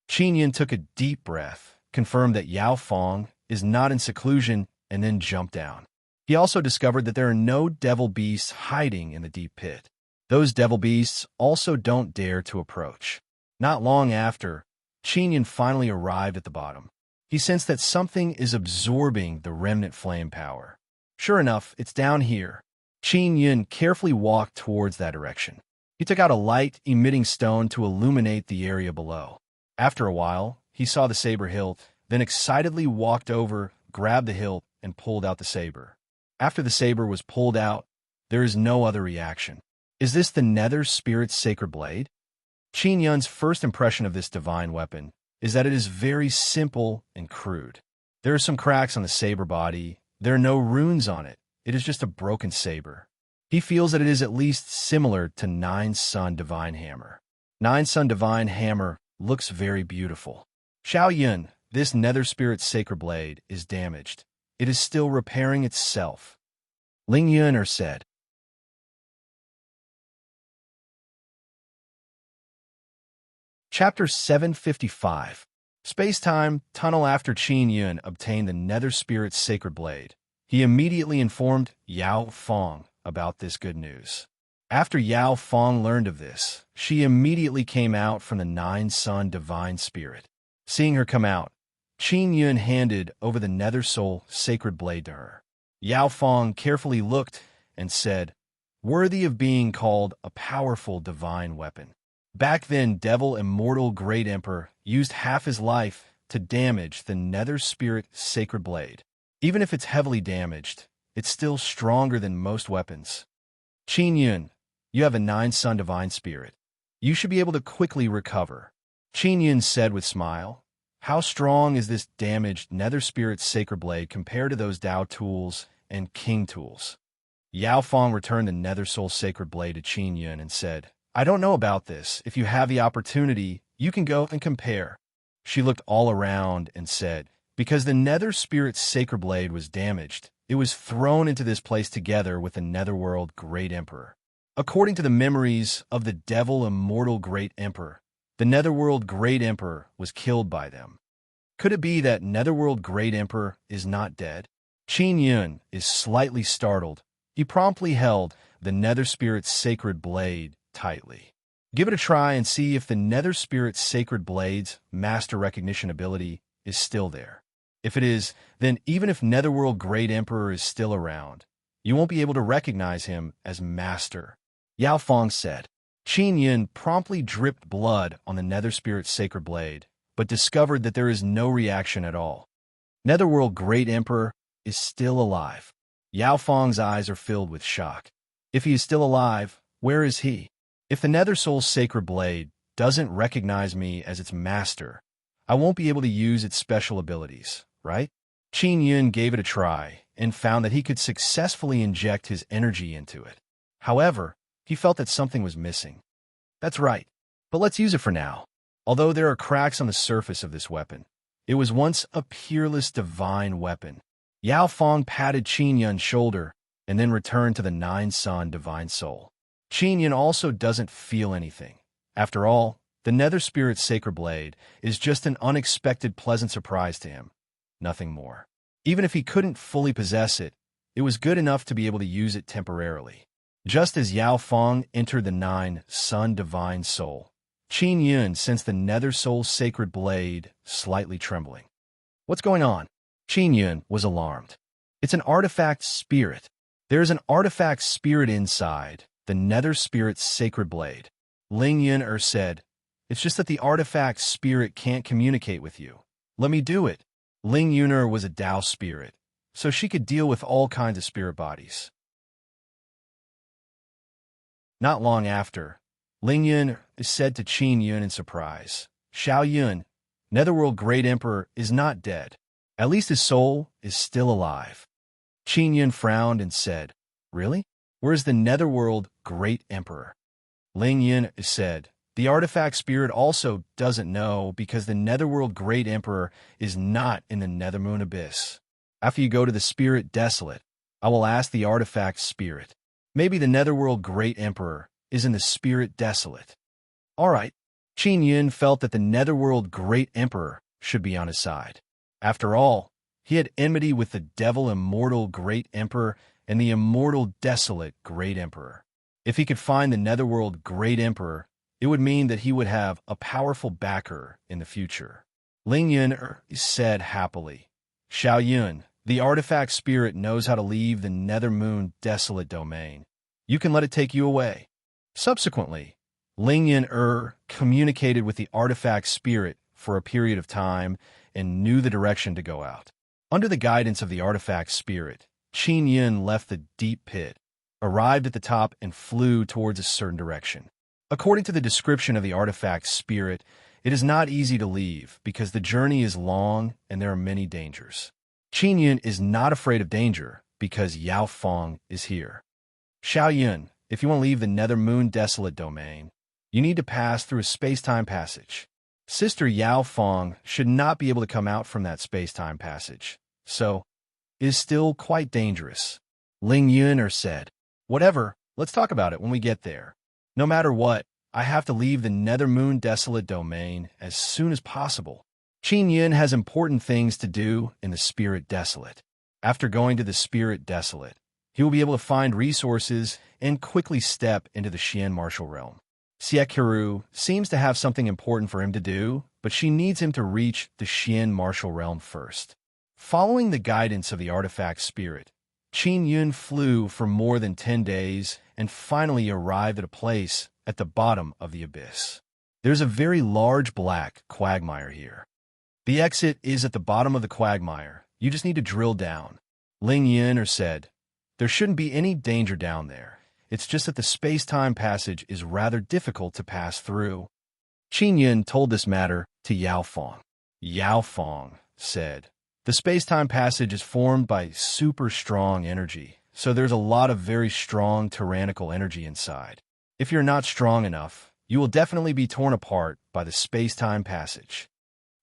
S1: Qin Yun took a deep breath, confirmed that Yao Fong is not in seclusion, and then jumped down. He also discovered that there are no devil beasts hiding in the deep pit. Those devil beasts also don't dare to approach. Not long after, Qin Yun finally arrived at the bottom. He sensed that something is absorbing the remnant flame power. Sure enough, it's down here. Qin Yun carefully walked towards that direction. He took out a light-emitting stone to illuminate the area below. After a while, he saw the saber hilt, then excitedly walked over, grabbed the hilt, and pulled out the saber. After the saber was pulled out, there is no other reaction. Is this the nether spirit's sacred blade? Qin Yun's first impression of this divine weapon is that it is very simple and crude. There are some cracks on the saber body. There are no runes on it. It is just a broken saber. He feels that it is at least similar to 9 Sun Divine Hammer. 9 Sun Divine Hammer looks very beautiful. Xiao Yun, this nether spirit's sacred blade, is damaged. It is still repairing itself. Ling Yun said. Chapter 755. Space-Time Tunnel. After Qin Yun obtained the nether spirit's sacred blade, he immediately informed Yao Fong about this good news. After Yao Fong learned of this, she immediately came out from the 9 Sun Divine Spirit. Seeing her come out, Qin Yun handed over the nether soul sacred blade to her. Yao Fong carefully looked and said, "Worthy of being called a powerful divine weapon." Back then, Devil Immortal Great Emperor used half his life to damage the nether spirit sacred blade. Even if it's heavily damaged, it's still stronger than most weapons. Qin Yun, you have a 9 Sun Divine Spirit. You should be able to quickly recover. Qin Yun said with smile. How strong is this damaged nether spirit sacred blade compared to those Dao tools and king tools? Yao Fong returned the nether soul sacred blade to Qin Yun and said, I don't know about this. If you have the opportunity, you can go and compare. She looked all around and said, because the nether spirit sacred blade was damaged, it was thrown into this place together with the netherworld great emperor. According to the memories of the devil immortal great emperor, the netherworld great emperor was killed by them. Could it be that netherworld great emperor is not dead? Qin Yun is slightly startled. He promptly held the nether spirit's sacred blade tightly. Give it a try and see if the nether spirit's sacred blade's master recognition ability is still there. If it is, then even if netherworld great emperor is still around, you won't be able to recognize him as master. Yao Fong said. Qin Yun promptly dripped blood on the nether spirit's sacred blade, but discovered that there is no reaction at all. Netherworld great emperor is still alive. Yao Fong's eyes are filled with shock. If he is still alive, where is he? If the nether soul's sacred blade doesn't recognize me as its master, I won't be able to use its special abilities, right? Qin Yun gave it a try and found that he could successfully inject his energy into it. However, he felt that something was missing. That's right, but let's use it for now. Although there are cracks on the surface of this weapon, it was once a peerless divine weapon. Yao Fong patted Qin Yun's shoulder and then returned to the nine-sun divine soul. Qin Yun also doesn't feel anything. After all, the nether spirit's sacred blade is just an unexpected pleasant surprise to him, nothing more. Even if he couldn't fully possess it, it was good enough to be able to use it temporarily. Just as Yao Fong entered the nine-sun divine soul, Qin Yun sensed the nether soul's sacred blade slightly trembling. What's going on? Qin Yun was alarmed. It's an artifact spirit. There is an artifact spirit inside the nether spirit's sacred blade. Ling Yun said, it's just that the artifact spirit can't communicate with you. Let me do it. Ling Yun was a Dao spirit, so she could deal with all kinds of spirit bodies. Not long after, Ling Yun said to Qin Yun in surprise, Xiao Yun, Netherworld Great Emperor is not dead. At least his soul is still alive. Qin Yun frowned and said, really? Where's the Netherworld Great Emperor? Ling Yun said, the artifact spirit also doesn't know because the Netherworld Great Emperor is not in the Nethermoon Abyss. After you go to the Spirit Desolate, I will ask the artifact spirit. Maybe the Netherworld Great Emperor is in the Spirit Desolate. All right. Qin Yun felt that the Netherworld Great Emperor should be on his side. After all, he had enmity with the Devil Immortal Great Emperor and the Immortal Desolate Great Emperor. If he could find the Netherworld Great Emperor, it would mean that he would have a powerful backer in the future. Ling Yun said happily, Xiao Yun, the artifact spirit knows how to leave the Nethermoon Desolate domain. You can let it take you away. Subsequently, Ling Yun communicated with the artifact spirit for a period of time and knew the direction to go out. Under the guidance of the artifact spirit, Qin Yun left the deep pit, arrived at the top, and flew towards a certain direction. According to the description of the artifact spirit, it is not easy to leave because the journey is long and there are many dangers. Qin Yun is not afraid of danger because Yao Fong is here. Xiao Yun, if you want to leave the Nethermoon Desolate domain, you need to pass through a space-time passage. Sister Yao Fong should not be able to come out from that space-time passage, so it is still quite dangerous. Ling Yun said, whatever, let's talk about it when we get there. No matter what, I have to leave the Nethermoon Desolate domain as soon as possible. Qin Yun has important things to do in the Spirit Desolate. After going to the Spirit Desolate, he will be able to find resources and quickly step into the Xian martial realm. Xie seems to have something important for him to do, but she needs him to reach the Xian martial realm first. Following the guidance of the artifact spirit, Qin Yun flew for more than 10 days and finally arrived at a place at the bottom of the abyss. There's a very large black quagmire here. The exit is at the bottom of the quagmire. You just need to drill down. Ling Yun said, there shouldn't be any danger down there. It's just that the space-time passage is rather difficult to pass through. Qin Yun told this matter to Yao Fong. Yao Fong said, "The space-time passage is formed by super strong energy, so there's a lot of very strong tyrannical energy inside. If you're not strong enough, you will definitely be torn apart by the space-time passage.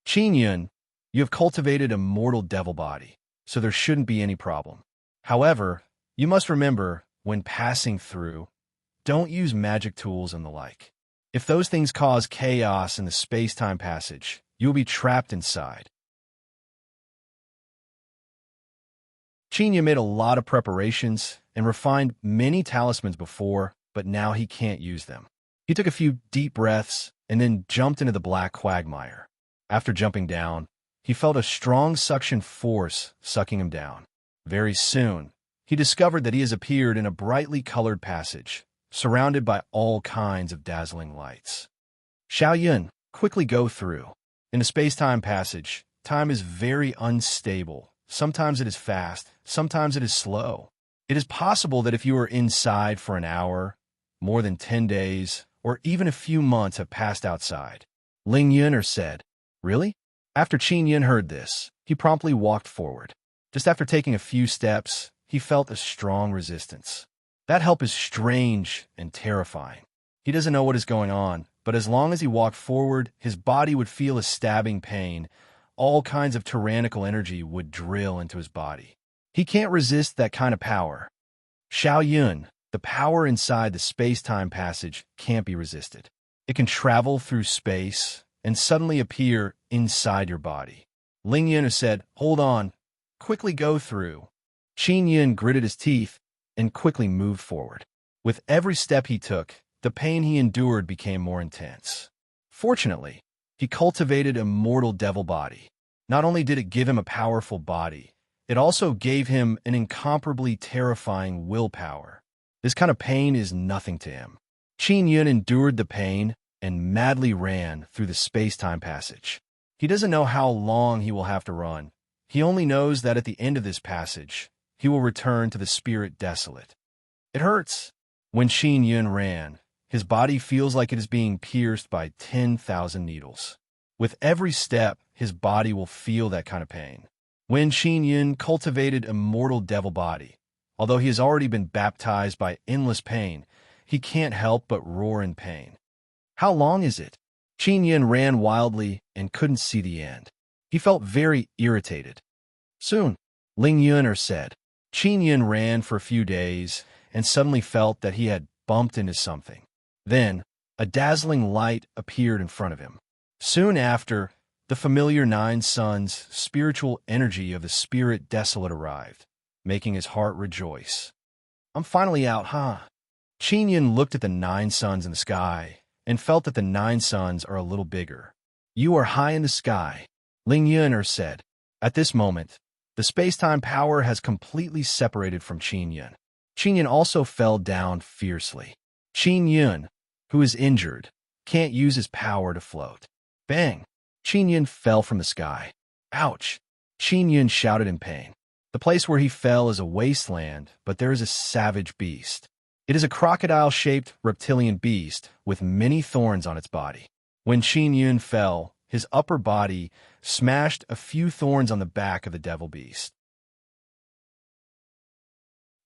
S1: Qin Yun, you have cultivated a mortal devil body, so there shouldn't be any problem. However, you must remember, when passing through, don't use magic tools and the like. If those things cause chaos in the space-time passage, you will be trapped inside." Qin Yun made a lot of preparations and refined many talismans before, but now he can't use them. He took a few deep breaths and then jumped into the black quagmire. After jumping down, he felt a strong suction force sucking him down. Very soon, he discovered that he has appeared in a brightly colored passage, surrounded by all kinds of dazzling lights. Xiao Yun, quickly go through. In a space-time passage, time is very unstable. Sometimes it is fast, sometimes it is slow. It is possible that if you are inside for an hour, more than 10 days, or even a few months have passed outside. Ling Yuner said, "Really?" After Qin Yun heard this, he promptly walked forward. Just after taking a few steps, he felt a strong resistance. That help is strange and terrifying. He doesn't know what is going on, but as long as he walked forward, his body would feel a stabbing pain. All kinds of tyrannical energy would drill into his body. He can't resist that kind of power. Xiao Yun, the power inside the space-time passage can't be resisted. It can travel through space and suddenly appear inside your body. Ling Yun said, "Hold on. Quickly go through." Qin Yun gritted his teeth and quickly moved forward. With every step he took, the pain he endured became more intense. Fortunately, he cultivated a mortal devil body. Not only did it give him a powerful body, it also gave him an incomparably terrifying willpower. This kind of pain is nothing to him. Qin Yun endured the pain and madly ran through the space-time passage. He doesn't know how long he will have to run. He only knows that at the end of this passage, he will return to the spirit desolate. It hurts. When Qin Yun ran, his body feels like it is being pierced by 10,000 needles. With every step, his body will feel that kind of pain. When Qin Yun cultivated a mortal devil body, although he has already been baptized by endless pain, he can't help but roar in pain. How long is it? Qin Yun ran wildly and couldn't see the end. He felt very irritated. Soon, Ling Yuner said. Qin Yun ran for a few days and suddenly felt that he had bumped into something. Then, a dazzling light appeared in front of him. Soon after, the familiar Nine Suns spiritual energy of the spirit desolate arrived, making his heart rejoice. "I'm finally out, huh?" Qin Yun looked at the 9 suns in the sky and felt that the 9 suns are a little bigger. "You are high in the sky," Ling Yuner said. At this moment, the space-time power has completely separated from Qin Yun. Qin Yun also fell down fiercely. Qin Yun, who is injured, can't use his power to float. Bang! Qin Yun fell from the sky. Ouch! Qin Yun shouted in pain. The place where he fell is a wasteland, but there is a savage beast. It is a crocodile-shaped reptilian beast with many thorns on its body. When Qin Yun fell, his upper body smashed a few thorns on the back of the devil beast.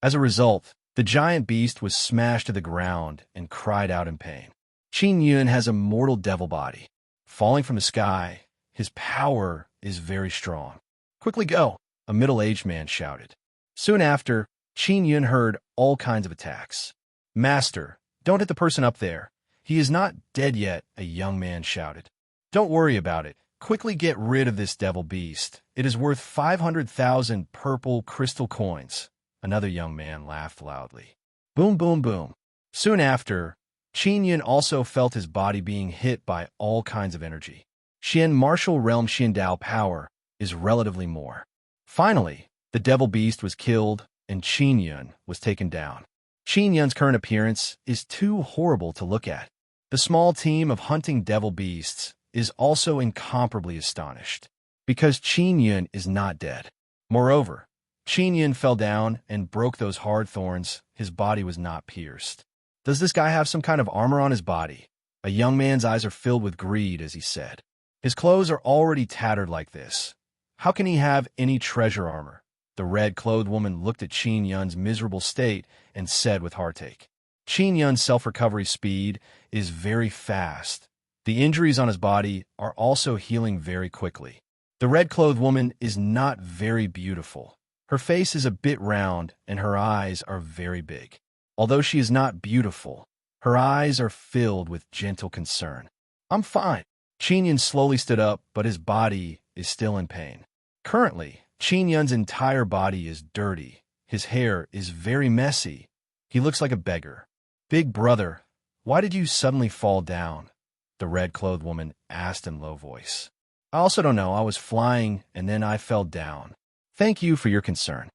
S1: As a result, the giant beast was smashed to the ground and cried out in pain. Qin Yun has a mortal devil body. Falling from the sky, his power is very strong. "Quickly go," a middle-aged man shouted. Soon after, Qin Yun heard all kinds of attacks. "Master, don't hit the person up there. He is not dead yet," a young man shouted. "Don't worry about it. Quickly get rid of this devil beast. It is worth 500,000 purple crystal coins." Another young man laughed loudly. Boom, boom, boom. Soon after, Qin Yun also felt his body being hit by all kinds of energy. Xian martial realm Xiandao power is relatively more. Finally, the devil beast was killed and Qin Yun was taken down. Qin Yun's current appearance is too horrible to look at. The small team of hunting devil beasts is also incomparably astonished, because Qin Yun is not dead. Moreover, Qin Yun fell down and broke those hard thorns. His body was not pierced. Does this guy have some kind of armor on his body? A young man's eyes are filled with greed as he said. His clothes are already tattered like this. How can he have any treasure armor? The red-clothed woman looked at Qin Yun's miserable state and said with heartache. Qin Yun's self-recovery speed is very fast. The injuries on his body are also healing very quickly. The red-clothed woman is not very beautiful. Her face is a bit round and her eyes are very big. Although she is not beautiful, her eyes are filled with gentle concern. I'm fine. Qin Yun slowly stood up, but his body is still in pain. Currently, Qin Yun's entire body is dirty. His hair is very messy. He looks like a beggar. Big brother, why did you suddenly fall down? The red-clothed woman asked in low voice. I also don't know. I was flying and then I fell down. Thank you for your concern.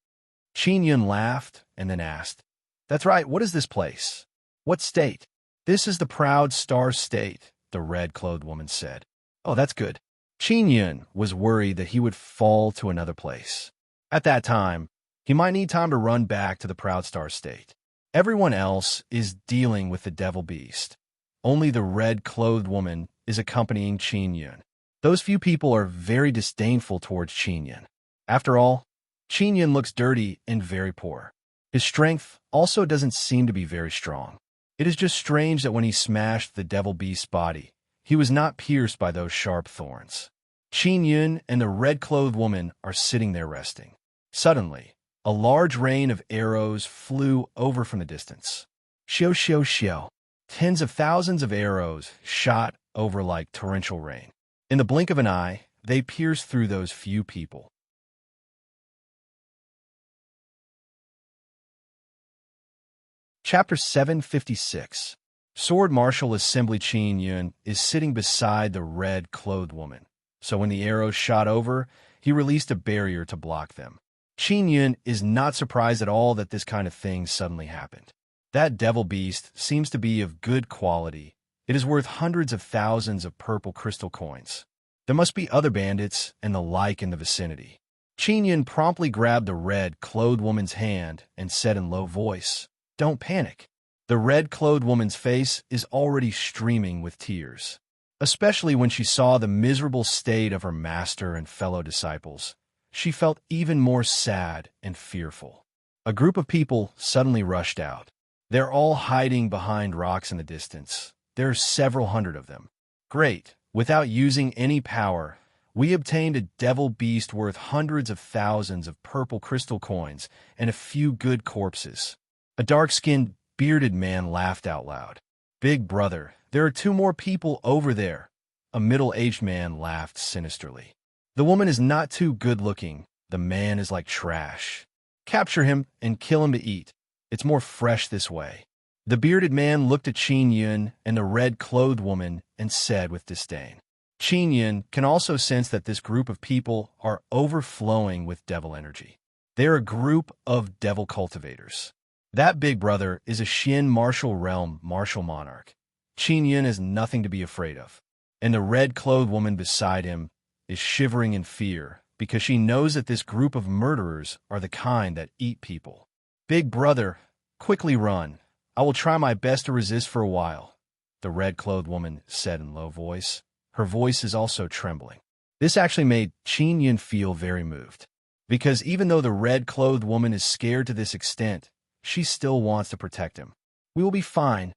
S1: Qin Yun laughed and then asked, That's right, what is this place? What state? This is the Proud Star State, the red-clothed woman said. Oh, that's good. Qin Yun was worried that he would fall to another place. At that time, he might need time to run back to the Proud Star State. Everyone else is dealing with the devil beast. Only the red-clothed woman is accompanying Qin Yun. Those few people are very disdainful towards Qin Yun. After all, Qin Yun looks dirty and very poor. His strength also doesn't seem to be very strong. It is just strange that when he smashed the devil beast's body, he was not pierced by those sharp thorns. Qin Yun and the red-clothed woman are sitting there resting. Suddenly, a large rain of arrows flew over from the distance. Xiao xiao xiao. Tens of thousands of arrows shot over like torrential rain. In the blink of an eye, they pierced through those few people. Chapter 756. Sword Martial Assembly Qin Yun is sitting beside the red-clothed woman. So when the arrows shot over, he released a barrier to block them. Qin Yun is not surprised at all that this kind of thing suddenly happened. That devil beast seems to be of good quality. It is worth hundreds of thousands of purple crystal coins. There must be other bandits and the like in the vicinity. Qin Yun promptly grabbed the red-clothed woman's hand and said in low voice, Don't panic. The red-clothed woman's face is already streaming with tears, especially when she saw the miserable state of her master and fellow disciples. She felt even more sad and fearful. A group of people suddenly rushed out. They're all hiding behind rocks in the distance. There are several hundred of them. Great. Without using any power, we obtained a devil beast worth hundreds of thousands of purple crystal coins and a few good corpses. A dark-skinned, bearded man laughed out loud. Big brother, there are 2 more people over there. A middle-aged man laughed sinisterly. The woman is not too good-looking. The man is like trash. Capture him and kill him to eat. It's more fresh this way. The bearded man looked at Qin Yun and the red-clothed woman and said with disdain. Qin Yun can also sense that this group of people are overflowing with devil energy. They're a group of devil cultivators. That big brother is a Xin martial realm martial monarch. Qin Yun has nothing to be afraid of. And the red-clothed woman beside him is shivering in fear because she knows that this group of murderers are the kind that eat people. Big brother, quickly run. I will try my best to resist for a while, the red-clothed woman said in low voice. Her voice is also trembling. This actually made Qin Yun feel very moved, because even though the red-clothed woman is scared to this extent, she still wants to protect him. We will be fine.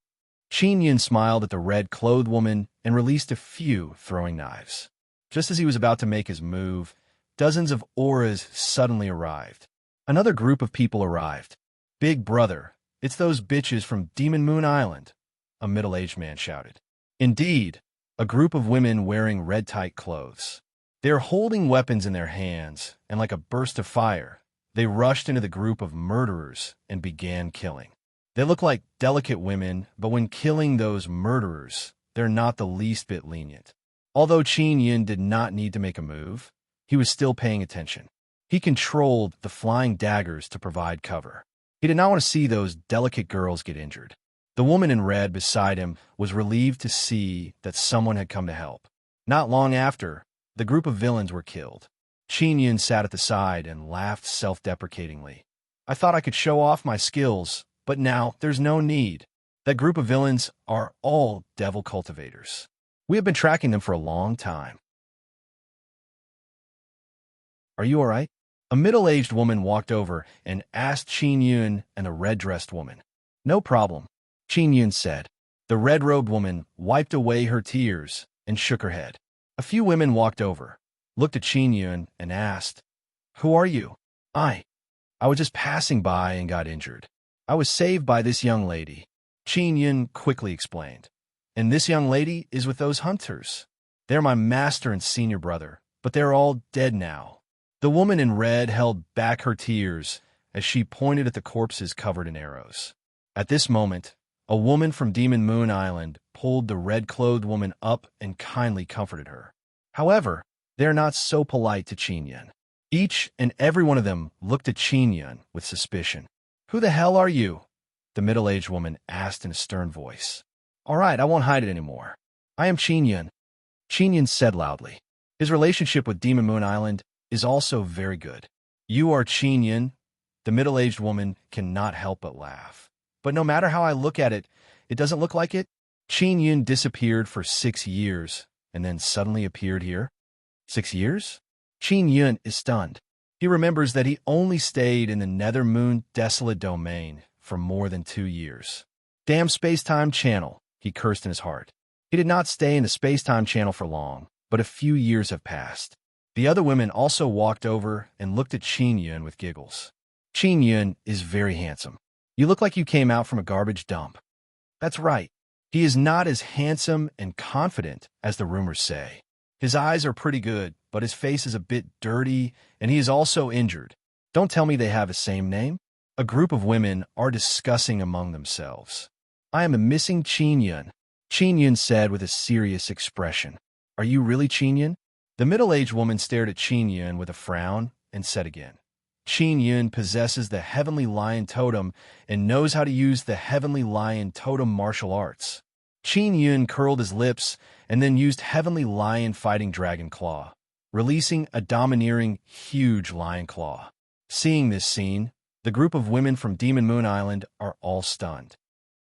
S1: Qin Yun smiled at the red-clothed woman and released a few throwing knives. Just as he was about to make his move, dozens of auras suddenly arrived. Another group of people arrived. Big brother, it's those bitches from Demon Moon Island, a middle-aged man shouted. Indeed, a group of women wearing red tight clothes. They are holding weapons in their hands, and like a burst of fire, they rushed into the group of murderers and began killing. They look like delicate women, but when killing those murderers, they're not the least bit lenient. Although Qin Yun did not need to make a move, he was still paying attention. He controlled the flying daggers to provide cover. He did not want to see those delicate girls get injured. The woman in red beside him was relieved to see that someone had come to help. Not long after, the group of villains were killed. Qin Yun sat at the side and laughed self-deprecatingly. I thought I could show off my skills, but now there's no need. That group of villains are all devil cultivators. We have been tracking them for a long time. Are you all right? A middle-aged woman walked over and asked Qin Yun and the red-dressed woman. No problem, Qin Yun said. The red-robed woman wiped away her tears and shook her head. A few women walked over, looked at Qin Yun, and asked, Who are you? I was just passing by and got injured. I was saved by this young lady, Qin Yun quickly explained. And this young lady is with those hunters. They're my master and senior brother, but they're all dead now. The woman in red held back her tears as she pointed at the corpses covered in arrows. At this moment, a woman from Demon Moon Island pulled the red-clothed woman up and kindly comforted her. However, they are not so polite to Qin Yun. Each and every one of them looked at Qin Yun with suspicion. Who the hell are you? The middle-aged woman asked in a stern voice. All right, I won't hide it anymore. I am Qin Yun, Qin Yun said loudly. His relationship with Demon Moon Island is also very good. You are Qin Yun? The middle-aged woman cannot help but laugh. But no matter how I look at it, it doesn't look like it. Qin Yun disappeared for 6 years and then suddenly appeared here. 6 years? Qin Yun is stunned. He remembers that he only stayed in the Nether Moon Desolate Domain for more than 2 years. Damn space-time channel, he cursed in his heart. He did not stay in the space-time channel for long, but a few years have passed. The other women also walked over and looked at Qin Yun with giggles. Qin Yun is very handsome. You look like you came out from a garbage dump. That's right. He is not as handsome and confident as the rumors say. His eyes are pretty good, but his face is a bit dirty, and he is also injured. Don't tell me they have the same name. A group of women are discussing among themselves. I am a missing Qin Yun, Qin Yun said with a serious expression. Are you really Qin Yun? The middle-aged woman stared at Qin Yun with a frown and said again, Qin Yun possesses the Heavenly Lion Totem and knows how to use the Heavenly Lion Totem martial arts. Qin Yun curled his lips and then used Heavenly Lion Fighting Dragon Claw, releasing a domineering, huge lion claw. Seeing this scene, the group of women from Demon Moon Island are all stunned.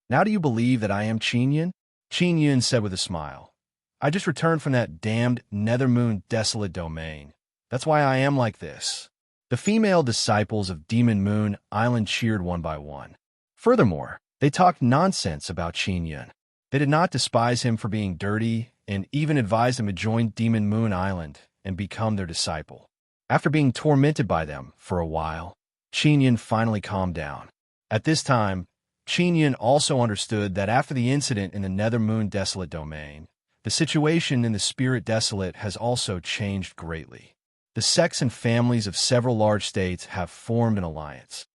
S1: Now do you believe that I am Qin Yun? Qin Yun said with a smile. I just returned from that damned Nether Moon Desolate Domain. That's why I am like this. The female disciples of Demon Moon Island cheered one by one. Furthermore, they talked nonsense about Qin Yun. They did not despise him for being dirty and even advised him to join Demon Moon Island and become their disciple. After being tormented by them for a while, Qin Yun finally calmed down. At this time, Qin Yun also understood that after the incident in the Nether Moon Desolate Domain, the situation in the Spirit Desolate has also changed greatly. The sects and families of several large states have formed an alliance.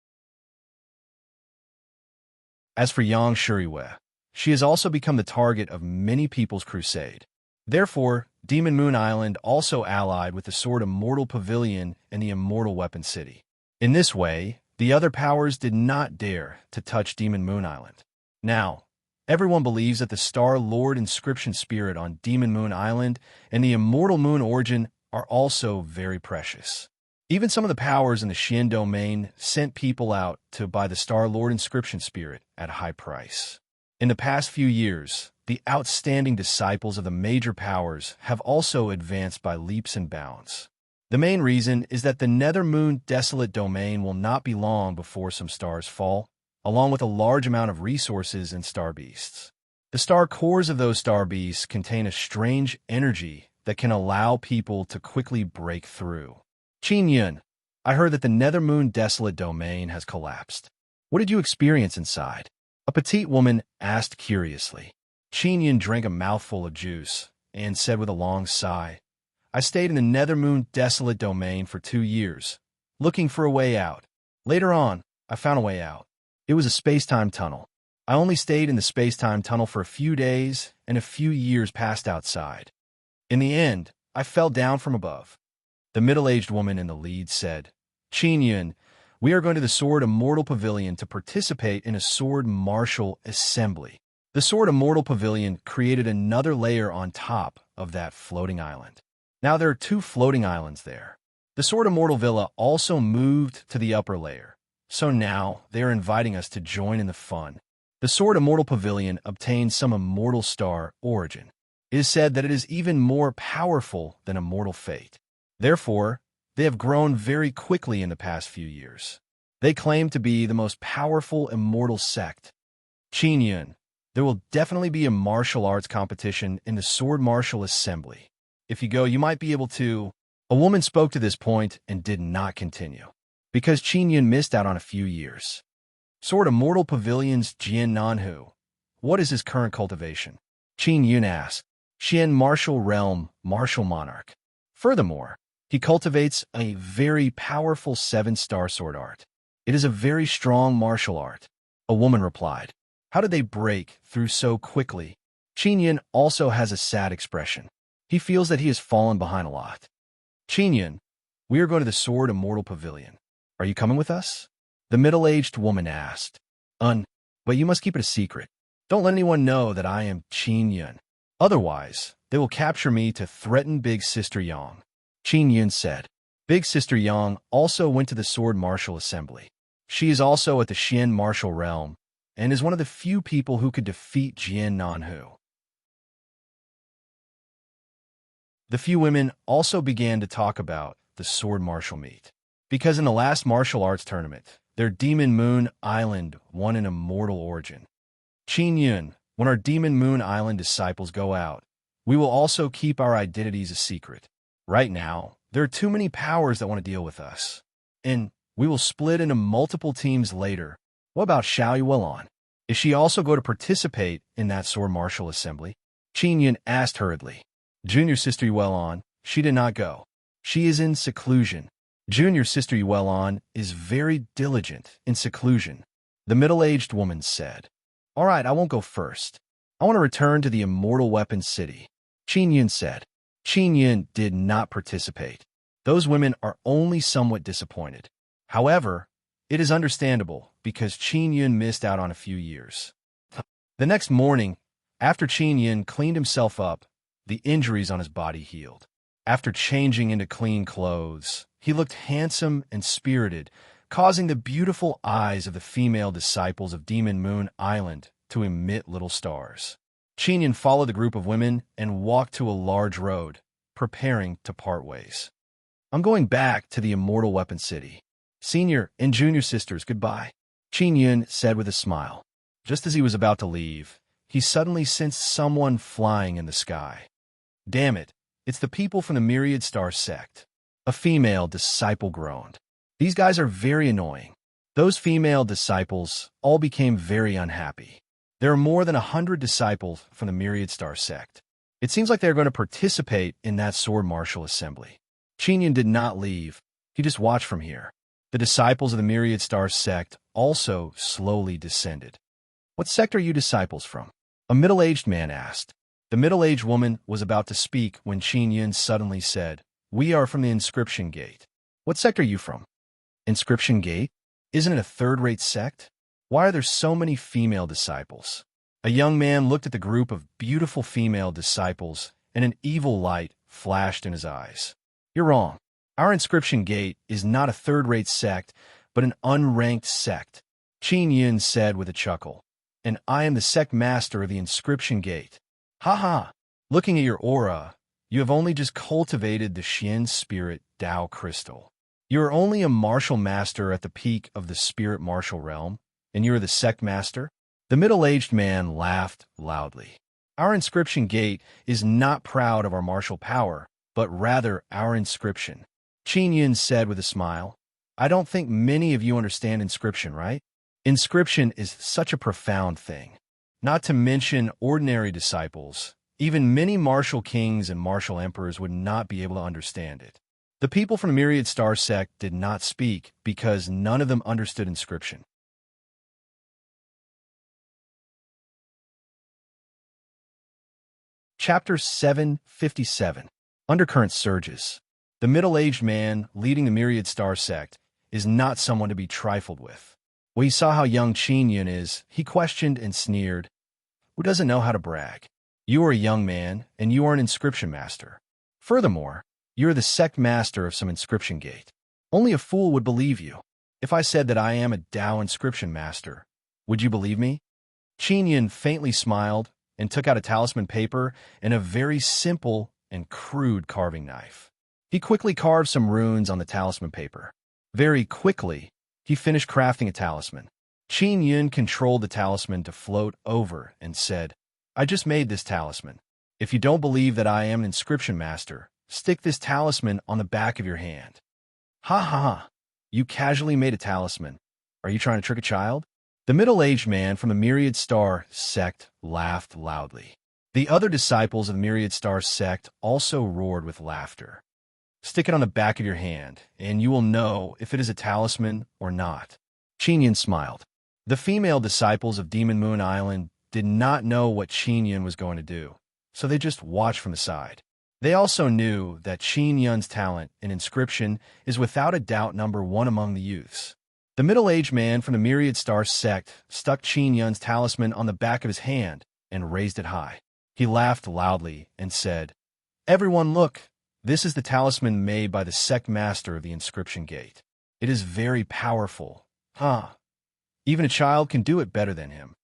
S1: As for Yang Shuriwe, she has also become the target of many people's crusade. Therefore, Demon Moon Island also allied with the Sword Immortal Pavilion and the Immortal Weapon City. In this way, the other powers did not dare to touch Demon Moon Island. Now, everyone believes that the Star Lord Inscription Spirit on Demon Moon Island and the Immortal Moon Origin are also very precious. Even some of the powers in the Xian domain sent people out to buy the Star Lord Inscription Spirit at a high price. In the past few years, the outstanding disciples of the major powers have also advanced by leaps and bounds. The main reason is that the Nether Moon Desolate Domain will not be long before some stars fall, along with a large amount of resources and star beasts. The star cores of those star beasts contain a strange energy that can allow people to quickly break through. Qin Yun, I heard that the Nether Moon Desolate Domain has collapsed. What did you experience inside? A petite woman asked curiously. Qin Yun drank a mouthful of juice and said with a long sigh, I stayed in the Nether Moon Desolate Domain for 2 years, looking for a way out. Later on, I found a way out. It was a space-time tunnel. I only stayed in the space-time tunnel for a few days, and a few years passed outside. In the end, I fell down from above. The middle-aged woman in the lead said, Qin Yun, we are going to the Sword Immortal Pavilion to participate in a Sword Martial Assembly. The Sword Immortal Pavilion created another layer on top of that floating island. Now there are 2 floating islands there. The Sword Immortal Villa also moved to the upper layer, so now they are inviting us to join in the fun. The Sword Immortal Pavilion obtained some immortal star origin. It is said that it is even more powerful than immortal fate. Therefore, they have grown very quickly in the past few years. They claim to be the most powerful immortal sect. Qin Yun, there will definitely be a martial arts competition in the Sword Martial Assembly. If you go, you might be able to... A woman spoke to this point and did not continue, because Qin Yun missed out on a few years. Sword Immortal Pavilion's Jian Nanhu. What is his current cultivation? Qin Yun asked. Xian Martial Realm, Martial Monarch. Furthermore, he cultivates a very powerful 7-star sword art. It is a very strong martial art. A woman replied. How did they break through so quickly? Qin Yun also has a sad expression. He feels that he has fallen behind a lot. Qin Yun, we are going to the Sword Immortal Pavilion. Are you coming with us? The middle-aged woman asked. But you must keep it a secret. Don't let anyone know that I am Qin Yun. Otherwise, they will capture me to threaten Big Sister Yang. Qin Yun said. Big Sister Yang also went to the Sword Martial Assembly. She is also at the Xian Martial Realm, and is one of the few people who could defeat Jian Nanhu. The few women also began to talk about the Sword Martial meet, because in the last martial arts tournament, their Demon Moon Island won an immortal origin. Qin Yun, when our Demon Moon Island disciples go out, we will also keep our identities a secret. Right now, there are too many powers that want to deal with us, and we will split into multiple teams later. What about Xiao Yuelon? Is she also going to participate in that Sword Martial Assembly? Qin Yun asked hurriedly. Junior Sister Yuelon, she did not go. She is in seclusion. Junior Sister Yuelon is very diligent in seclusion, the middle-aged woman said. All right, I won't go first. I want to return to the Immortal Weapon City, Qin Yun said. Qin Yun did not participate. Those women are only somewhat disappointed. However, it is understandable because Qin Yun missed out on a few years. The next morning, after Qin Yun cleaned himself up, the injuries on his body healed. After changing into clean clothes, he looked handsome and spirited, causing the beautiful eyes of the female disciples of Demon Moon Island to emit little stars. Qin Yun followed the group of women and walked to a large road, preparing to part ways. I'm going back to the Immortal Weapon City. Senior and junior sisters, goodbye, Qin Yun said with a smile. Just as he was about to leave, he suddenly sensed someone flying in the sky. Damn it, it's the people from the Myriad Star sect. A female disciple groaned. These guys are very annoying. Those female disciples all became very unhappy. There are more than 100 disciples from the Myriad Star sect. It seems like they're going to participate in that Sword Martial Assembly. Qin Yun did not leave. He just watched from here. The disciples of the Myriad Star sect also slowly descended. What sect are you disciples from? A middle-aged man asked. The middle-aged woman was about to speak when Qin Yun suddenly said, We are from the Inscription Gate. What sect are you from? Inscription Gate? Isn't it a third-rate sect? Why are there so many female disciples? A young man looked at the group of beautiful female disciples, and an evil light flashed in his eyes. You're wrong. Our Inscription Gate is not a third-rate sect, but an unranked sect, Qin Yun said with a chuckle. And I am the sect master of the Inscription Gate. Ha! Looking at your aura, you have only just cultivated the Xian Spirit Dao Crystal. You are only a martial master at the peak of the Spirit Martial Realm, and you are the sect master? The middle-aged man laughed loudly. Our Inscription Gate is not proud of our martial power, but rather our inscription, Qin Yun said with a smile. I don't think many of you understand inscription, right? Inscription is such a profound thing. Not to mention ordinary disciples, even many martial kings and martial emperors would not be able to understand it. The people from the Myriad Star sect did not speak because none of them understood inscription. Chapter 757. Undercurrent Surges. The middle-aged man leading the Myriad Star sect is not someone to be trifled with. When he saw how young Qin Yun is, he questioned and sneered. Who doesn't know how to brag? You are a young man, and you are an inscription master. Furthermore, you are the sect master of some inscription gate. Only a fool would believe you. If I said that I am a Dao inscription master, would you believe me? Qin Yun faintly smiled and took out a talisman paper and a very simple and crude carving knife. He quickly carved some runes on the talisman paper. Very quickly, he finished crafting a talisman. Qin Yun controlled the talisman to float over and said, "I just made this talisman. If you don't believe that I am an inscription master, stick this talisman on the back of your hand." Ha ha ha. You casually made a talisman. Are you trying to trick a child? The middle-aged man from the Myriad Star sect laughed loudly. The other disciples of the Myriad Star sect also roared with laughter. Stick it on the back of your hand, and you will know if it is a talisman or not. Qin Yun smiled. The female disciples of Demon Moon Island did not know what Qin Yun was going to do, so they just watched from the side. They also knew that Qin Yun's talent in inscription is without a doubt number one among the youths. The middle-aged man from the Myriad Star sect stuck Qin Yun's talisman on the back of his hand and raised it high. He laughed loudly and said, "Everyone look, this is the talisman made by the sect master of the inscription gate. It is very powerful. Huh? Even a child can do it better than him."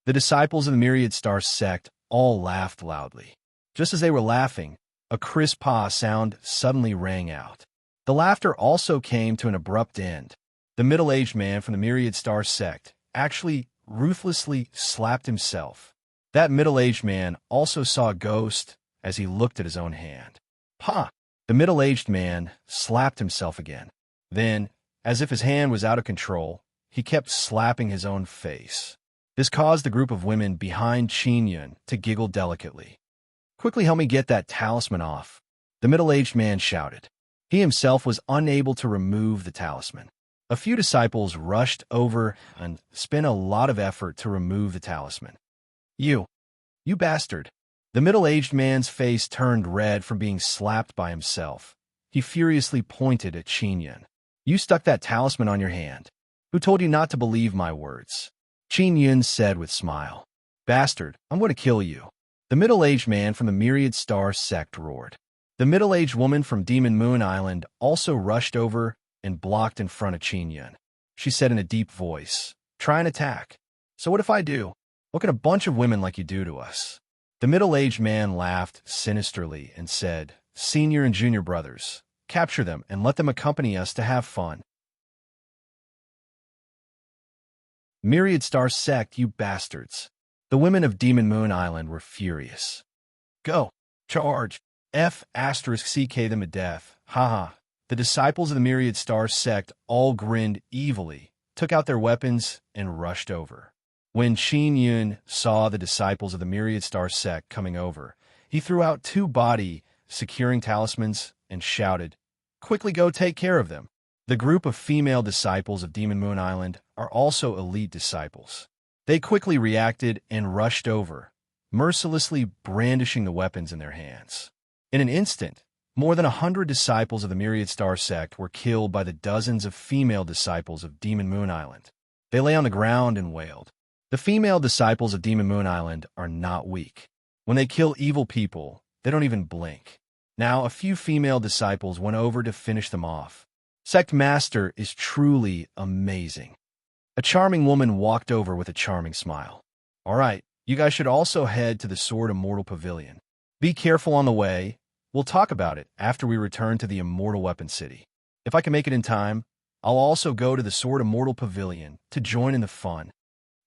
S1: The disciples of the Myriad Star sect all laughed loudly. Just as they were laughing, a crisp "ah" sound suddenly rang out. The laughter also came to an abrupt end. The middle-aged man from the Myriad Star sect actually ruthlessly slapped himself. That middle-aged man also saw a ghost as he looked at his own hand. Ha! The middle-aged man slapped himself again. Then, as if his hand was out of control, he kept slapping his own face. This caused the group of women behind Qin Yun to giggle delicately. "Quickly help me get that talisman off," the middle-aged man shouted. He himself was unable to remove the talisman. A few disciples rushed over and spent a lot of effort to remove the talisman. You bastard." The middle-aged man's face turned red from being slapped by himself. He furiously pointed at Qin Yun. "You stuck that talisman on your hand. Who told you not to believe my words?" Qin Yun said with a smile. "Bastard, I'm going to kill you." The middle-aged man from the Myriad Star sect roared. The middle-aged woman from Demon Moon Island also rushed over and blocked in front of Qin Yun. She said in a deep voice, "Try and attack. So what if I do? What can a bunch of women like you do to us?" The middle-aged man laughed sinisterly and said, "Senior and junior brothers, capture them and let them accompany us to have fun." Myriad Star sect, you bastards. The women of Demon Moon Island were furious. "Go! Charge! F***CK them to death. Haha." The disciples of the Myriad Star sect all grinned evilly, took out their weapons, and rushed over. When Qin Yun saw the disciples of the Myriad Star sect coming over, he threw out 2 body-securing talismans and shouted, "Quickly go take care of them." The group of female disciples of Demon Moon Island are also elite disciples. They quickly reacted and rushed over, mercilessly brandishing the weapons in their hands. In an instant, more than 100 disciples of the Myriad Star sect were killed by the dozens of female disciples of Demon Moon Island. They lay on the ground and wailed. The female disciples of Demon Moon Island are not weak. When they kill evil people, they don't even blink. Now, a few female disciples went over to finish them off. Sect Master is truly amazing. A charming woman walked over with a charming smile. "All right, you guys should also head to the Sword Immortal Pavilion. Be careful on the way. We'll talk about it after we return to the Immortal Weapon City. If I can make it in time, I'll also go to the Sword Immortal Pavilion to join in the fun,"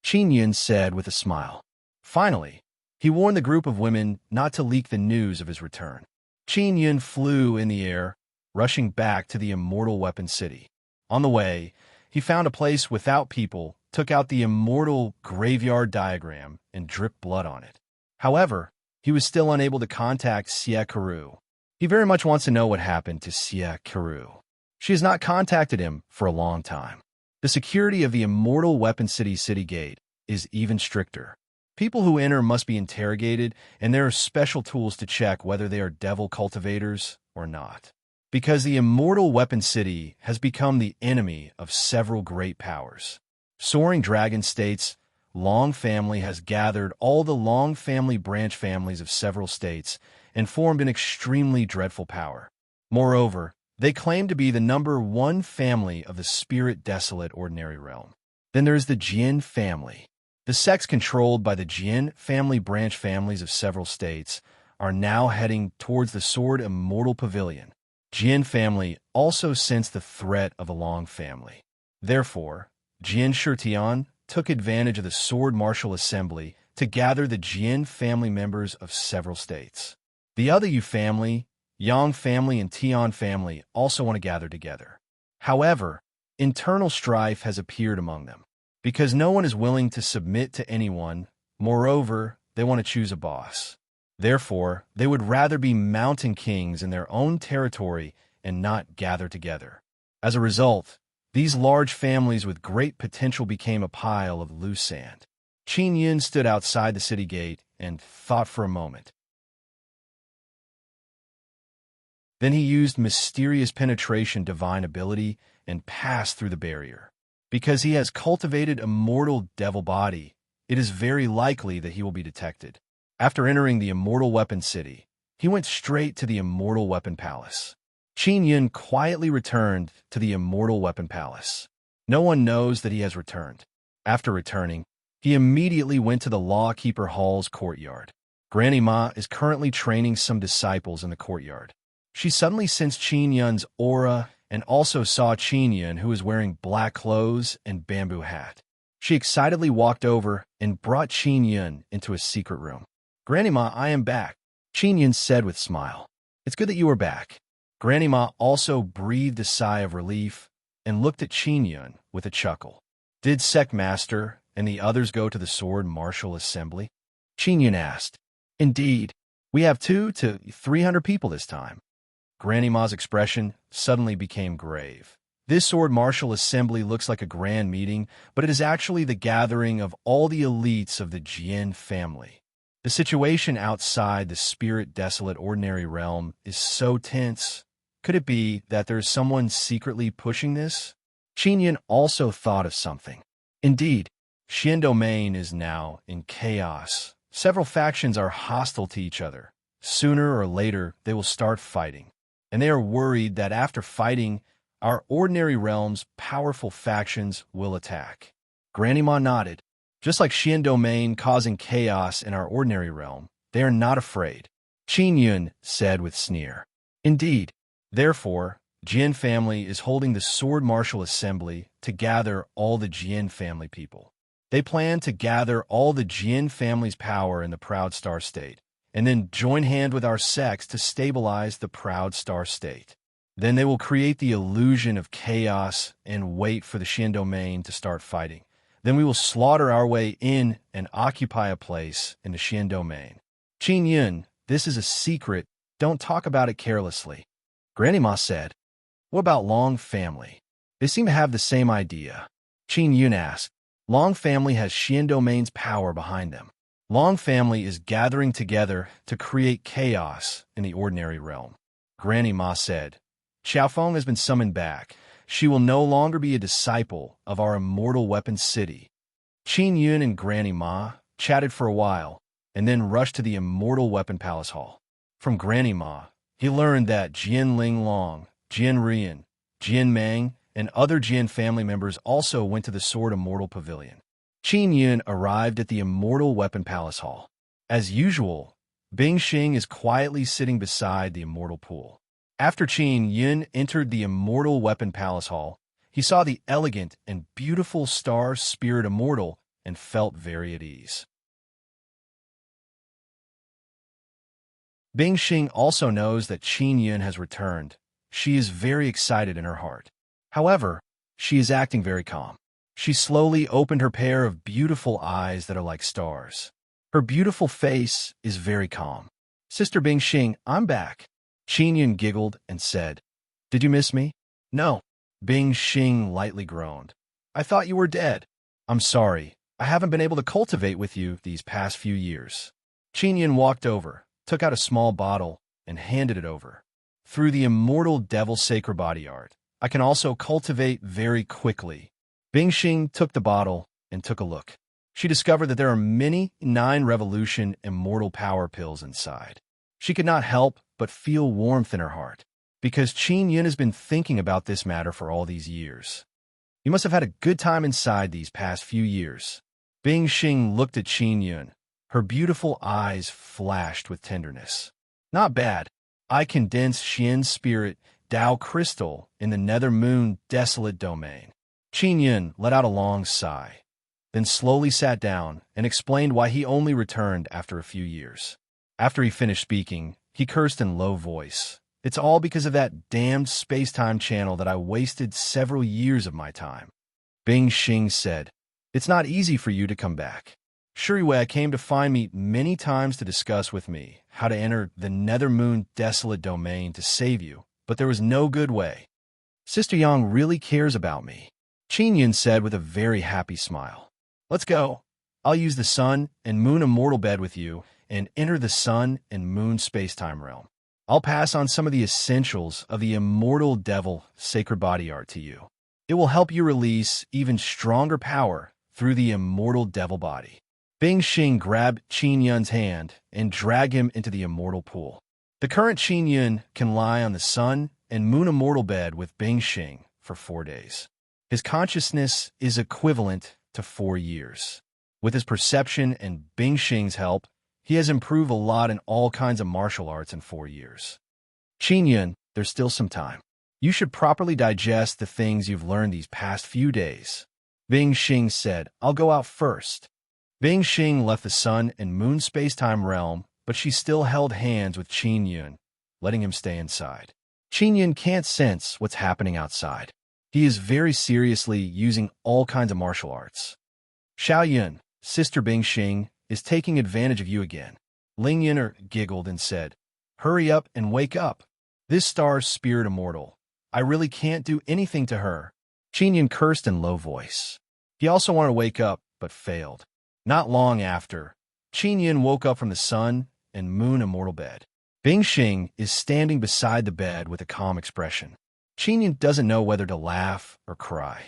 S1: Qin Yun said with a smile. Finally, he warned the group of women not to leak the news of his return. Qin Yun flew in the air, rushing back to the Immortal Weapon City. On the way, he found a place without people, took out the Immortal Graveyard diagram, and dripped blood on it. However, he was still unable to contact Xie Karu. He very much wants to know what happened to Xie Karu. She has not contacted him for a long time. The security of the Immortal Weapon City gate is even stricter. People who enter must be interrogated, and there are special tools to check whether they are devil cultivators or not. Because the Immortal Weapon City has become the enemy of several great powers. Soaring Dragon states, Long Family has gathered all the Long Family branch families of several states and formed an extremely dreadful power. Moreover, they claim to be the #1 family of the Spirit Desolate Ordinary Realm. Then there is the Jin family. The sects controlled by the Jin family branch families of several states are now heading towards the Sword Immortal Pavilion. Jin family also sensed the threat of the Long family. Therefore, Jin Shurtian took advantage of the Sword Martial Assembly to gather the Jin family members of several states. The other Yu family, Yang family, and Tian family also want to gather together. However, internal strife has appeared among them, because no one is willing to submit to anyone. Moreover, they want to choose a boss. Therefore, they would rather be mountain kings in their own territory and not gather together. As a result, these large families with great potential became a pile of loose sand. Qin Yun stood outside the city gate and thought for a moment. Then he used mysterious penetration divine ability and passed through the barrier. Because he has cultivated immortal devil body, it is very likely that he will be detected. After entering the Immortal Weapon City, he went straight to the Immortal Weapon Palace. Qin Yun quietly returned to the Immortal Weapon Palace. No one knows that he has returned. After returning, he immediately went to the Lawkeeper Hall's courtyard. Granny Ma is currently training some disciples in the courtyard. She suddenly sensed Qin Yun's aura and also saw Qin Yun, who was wearing black clothes and bamboo hat. She excitedly walked over and brought Qin Yun into a secret room. "Granny Ma, I am back," Qin Yun said with a smile. "It's good that you are back." Granny Ma also breathed a sigh of relief and looked at Qin Yun with a chuckle. "Did Sect Master and the others go to the Sword Martial Assembly?" Qin Yun asked. "Indeed, we have 200 to 300 people this time." Granny Ma's expression suddenly became grave. This Sword Martial Assembly looks like a grand meeting, but it is actually the gathering of all the elites of the Jin family. The situation outside the Spirit Desolate Ordinary Realm is so tense. Could it be that there is someone secretly pushing this? Qin Yun also thought of something. Indeed, Xian Domain is now in chaos. Several factions are hostile to each other. Sooner or later, they will start fighting. And they are worried that after fighting, our Ordinary Realm's powerful factions will attack. Granny Ma nodded. Just like Xian Domain causing chaos in our Ordinary Realm, they are not afraid. Qin Yun said with sneer. Indeed. Therefore, Jin family is holding the Sword Martial Assembly to gather all the Jin family people. They plan to gather all the Jin family's power in the Proud Star State, and then join hand with our sects to stabilize the Proud Star State. Then they will create the illusion of chaos and wait for the Xian Domain to start fighting. Then we will slaughter our way in and occupy a place in the Xian Domain. Qin Yun, this is a secret. Don't talk about it carelessly. Granny Ma said. What about Long family? They seem to have the same idea. Qin Yun asked. Long family has Xian Domain's power behind them. Long family is gathering together to create chaos in the Ordinary Realm. Granny Ma said. Xiaofeng has been summoned back. She will no longer be a disciple of our Immortal Weapon City. Qin Yun and Granny Ma chatted for a while, and then rushed to the Immortal Weapon Palace Hall. From Granny Ma, he learned that Jian Linglong, Jian Rian, Jian Meng, and other Jian family members also went to the Sword Immortal Pavilion. Qin Yun arrived at the Immortal Weapon Palace Hall. As usual, Bing Xing is quietly sitting beside the Immortal Pool. After Qin Yun entered the Immortal Weapon Palace Hall, he saw the elegant and beautiful Star Spirit Immortal and felt very at ease. Bing Xing also knows that Qin Yun has returned. She is very excited in her heart. However, she is acting very calm. She slowly opened her pair of beautiful eyes that are like stars. Her beautiful face is very calm. Sister Bing Xing, I'm back. Qin Yun giggled and said, Did you miss me? No. Bing Xing lightly groaned. I thought you were dead. I'm sorry. I haven't been able to cultivate with you these past few years. Qin Yun walked over, took out a small bottle, and handed it over. Through the immortal Devil Sacred Body Art, I can also cultivate very quickly. Bing Xing took the bottle and took a look. She discovered that there are many 9 Revolution Immortal Power Pills inside. She could not help but feel warmth in her heart, because Qin Yun has been thinking about this matter for all these years. You must have had a good time inside these past few years. Bing Xing looked at Qin Yun. Her beautiful eyes flashed with tenderness. Not bad. I condensed Xian's spirit, Tao crystal, in the nether moon desolate domain. Qin Yun let out a long sigh, then slowly sat down and explained why he only returned after a few years. After he finished speaking, he cursed in low voice. It's all because of that damned space-time channel that I wasted several years of my time. Bing Xing said, It's not easy for you to come back. Shuriwei came to find me many times to discuss with me how to enter the nether moon desolate domain to save you, but there was no good way. Sister Yang really cares about me, Qin Yun said with a very happy smile. Let's go. I'll use the sun and moon immortal bed with you and enter the sun and moon space-time realm. I'll pass on some of the essentials of the immortal devil sacred body art to you. It will help you release even stronger power through the immortal devil body. Bing Xing grabbed Qin Yun's hand and dragged him into the immortal pool. The current Qin Yun can lie on the sun and moon immortal bed with Bing Xing for 4 days. His consciousness is equivalent to 4 years. With his perception and Bing Xing's help, he has improved a lot in all kinds of martial arts in 4 years. Qin Yun, there's still some time. You should properly digest the things you've learned these past few days. Bing Xing said, I'll go out first. Bing Xing left the sun and moon space-time realm, but she still held hands with Qin Yun, letting him stay inside. Qin Yun can't sense what's happening outside. He is very seriously using all kinds of martial arts. Xiao Yun, Sister Bing Xing, is taking advantage of you again. Ling Yun'er giggled and said, Hurry up and wake up. This star's spirit immortal. I really can't do anything to her. Qin Yun cursed in low voice. He also wanted to wake up, but failed. Not long after, Qin Yun woke up from the sun and moon immortal bed. Bing Xing is standing beside the bed with a calm expression. Qin Yun doesn't know whether to laugh or cry.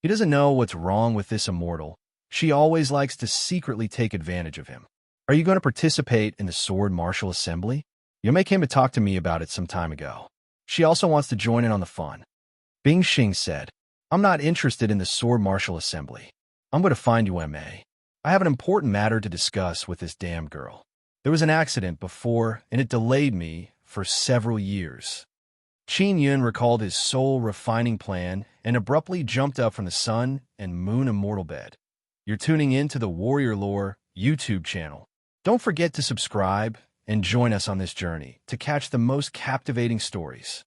S1: He doesn't know what's wrong with this immortal. She always likes to secretly take advantage of him. Are you going to participate in the Sword Martial Assembly? Yome came to talk to me about it some time ago. She also wants to join in on the fun. Bing Xing said, I'm not interested in the Sword Martial Assembly. I'm going to find you, Yome. I have an important matter to discuss with this damn girl. There was an accident before, and it delayed me for several years. Qin Yun recalled his soul-refining plan and abruptly jumped up from the sun and moon immortal bed. You're tuning in to the Warrior Lore YouTube channel. Don't forget to subscribe and join us on this journey to catch the most captivating stories.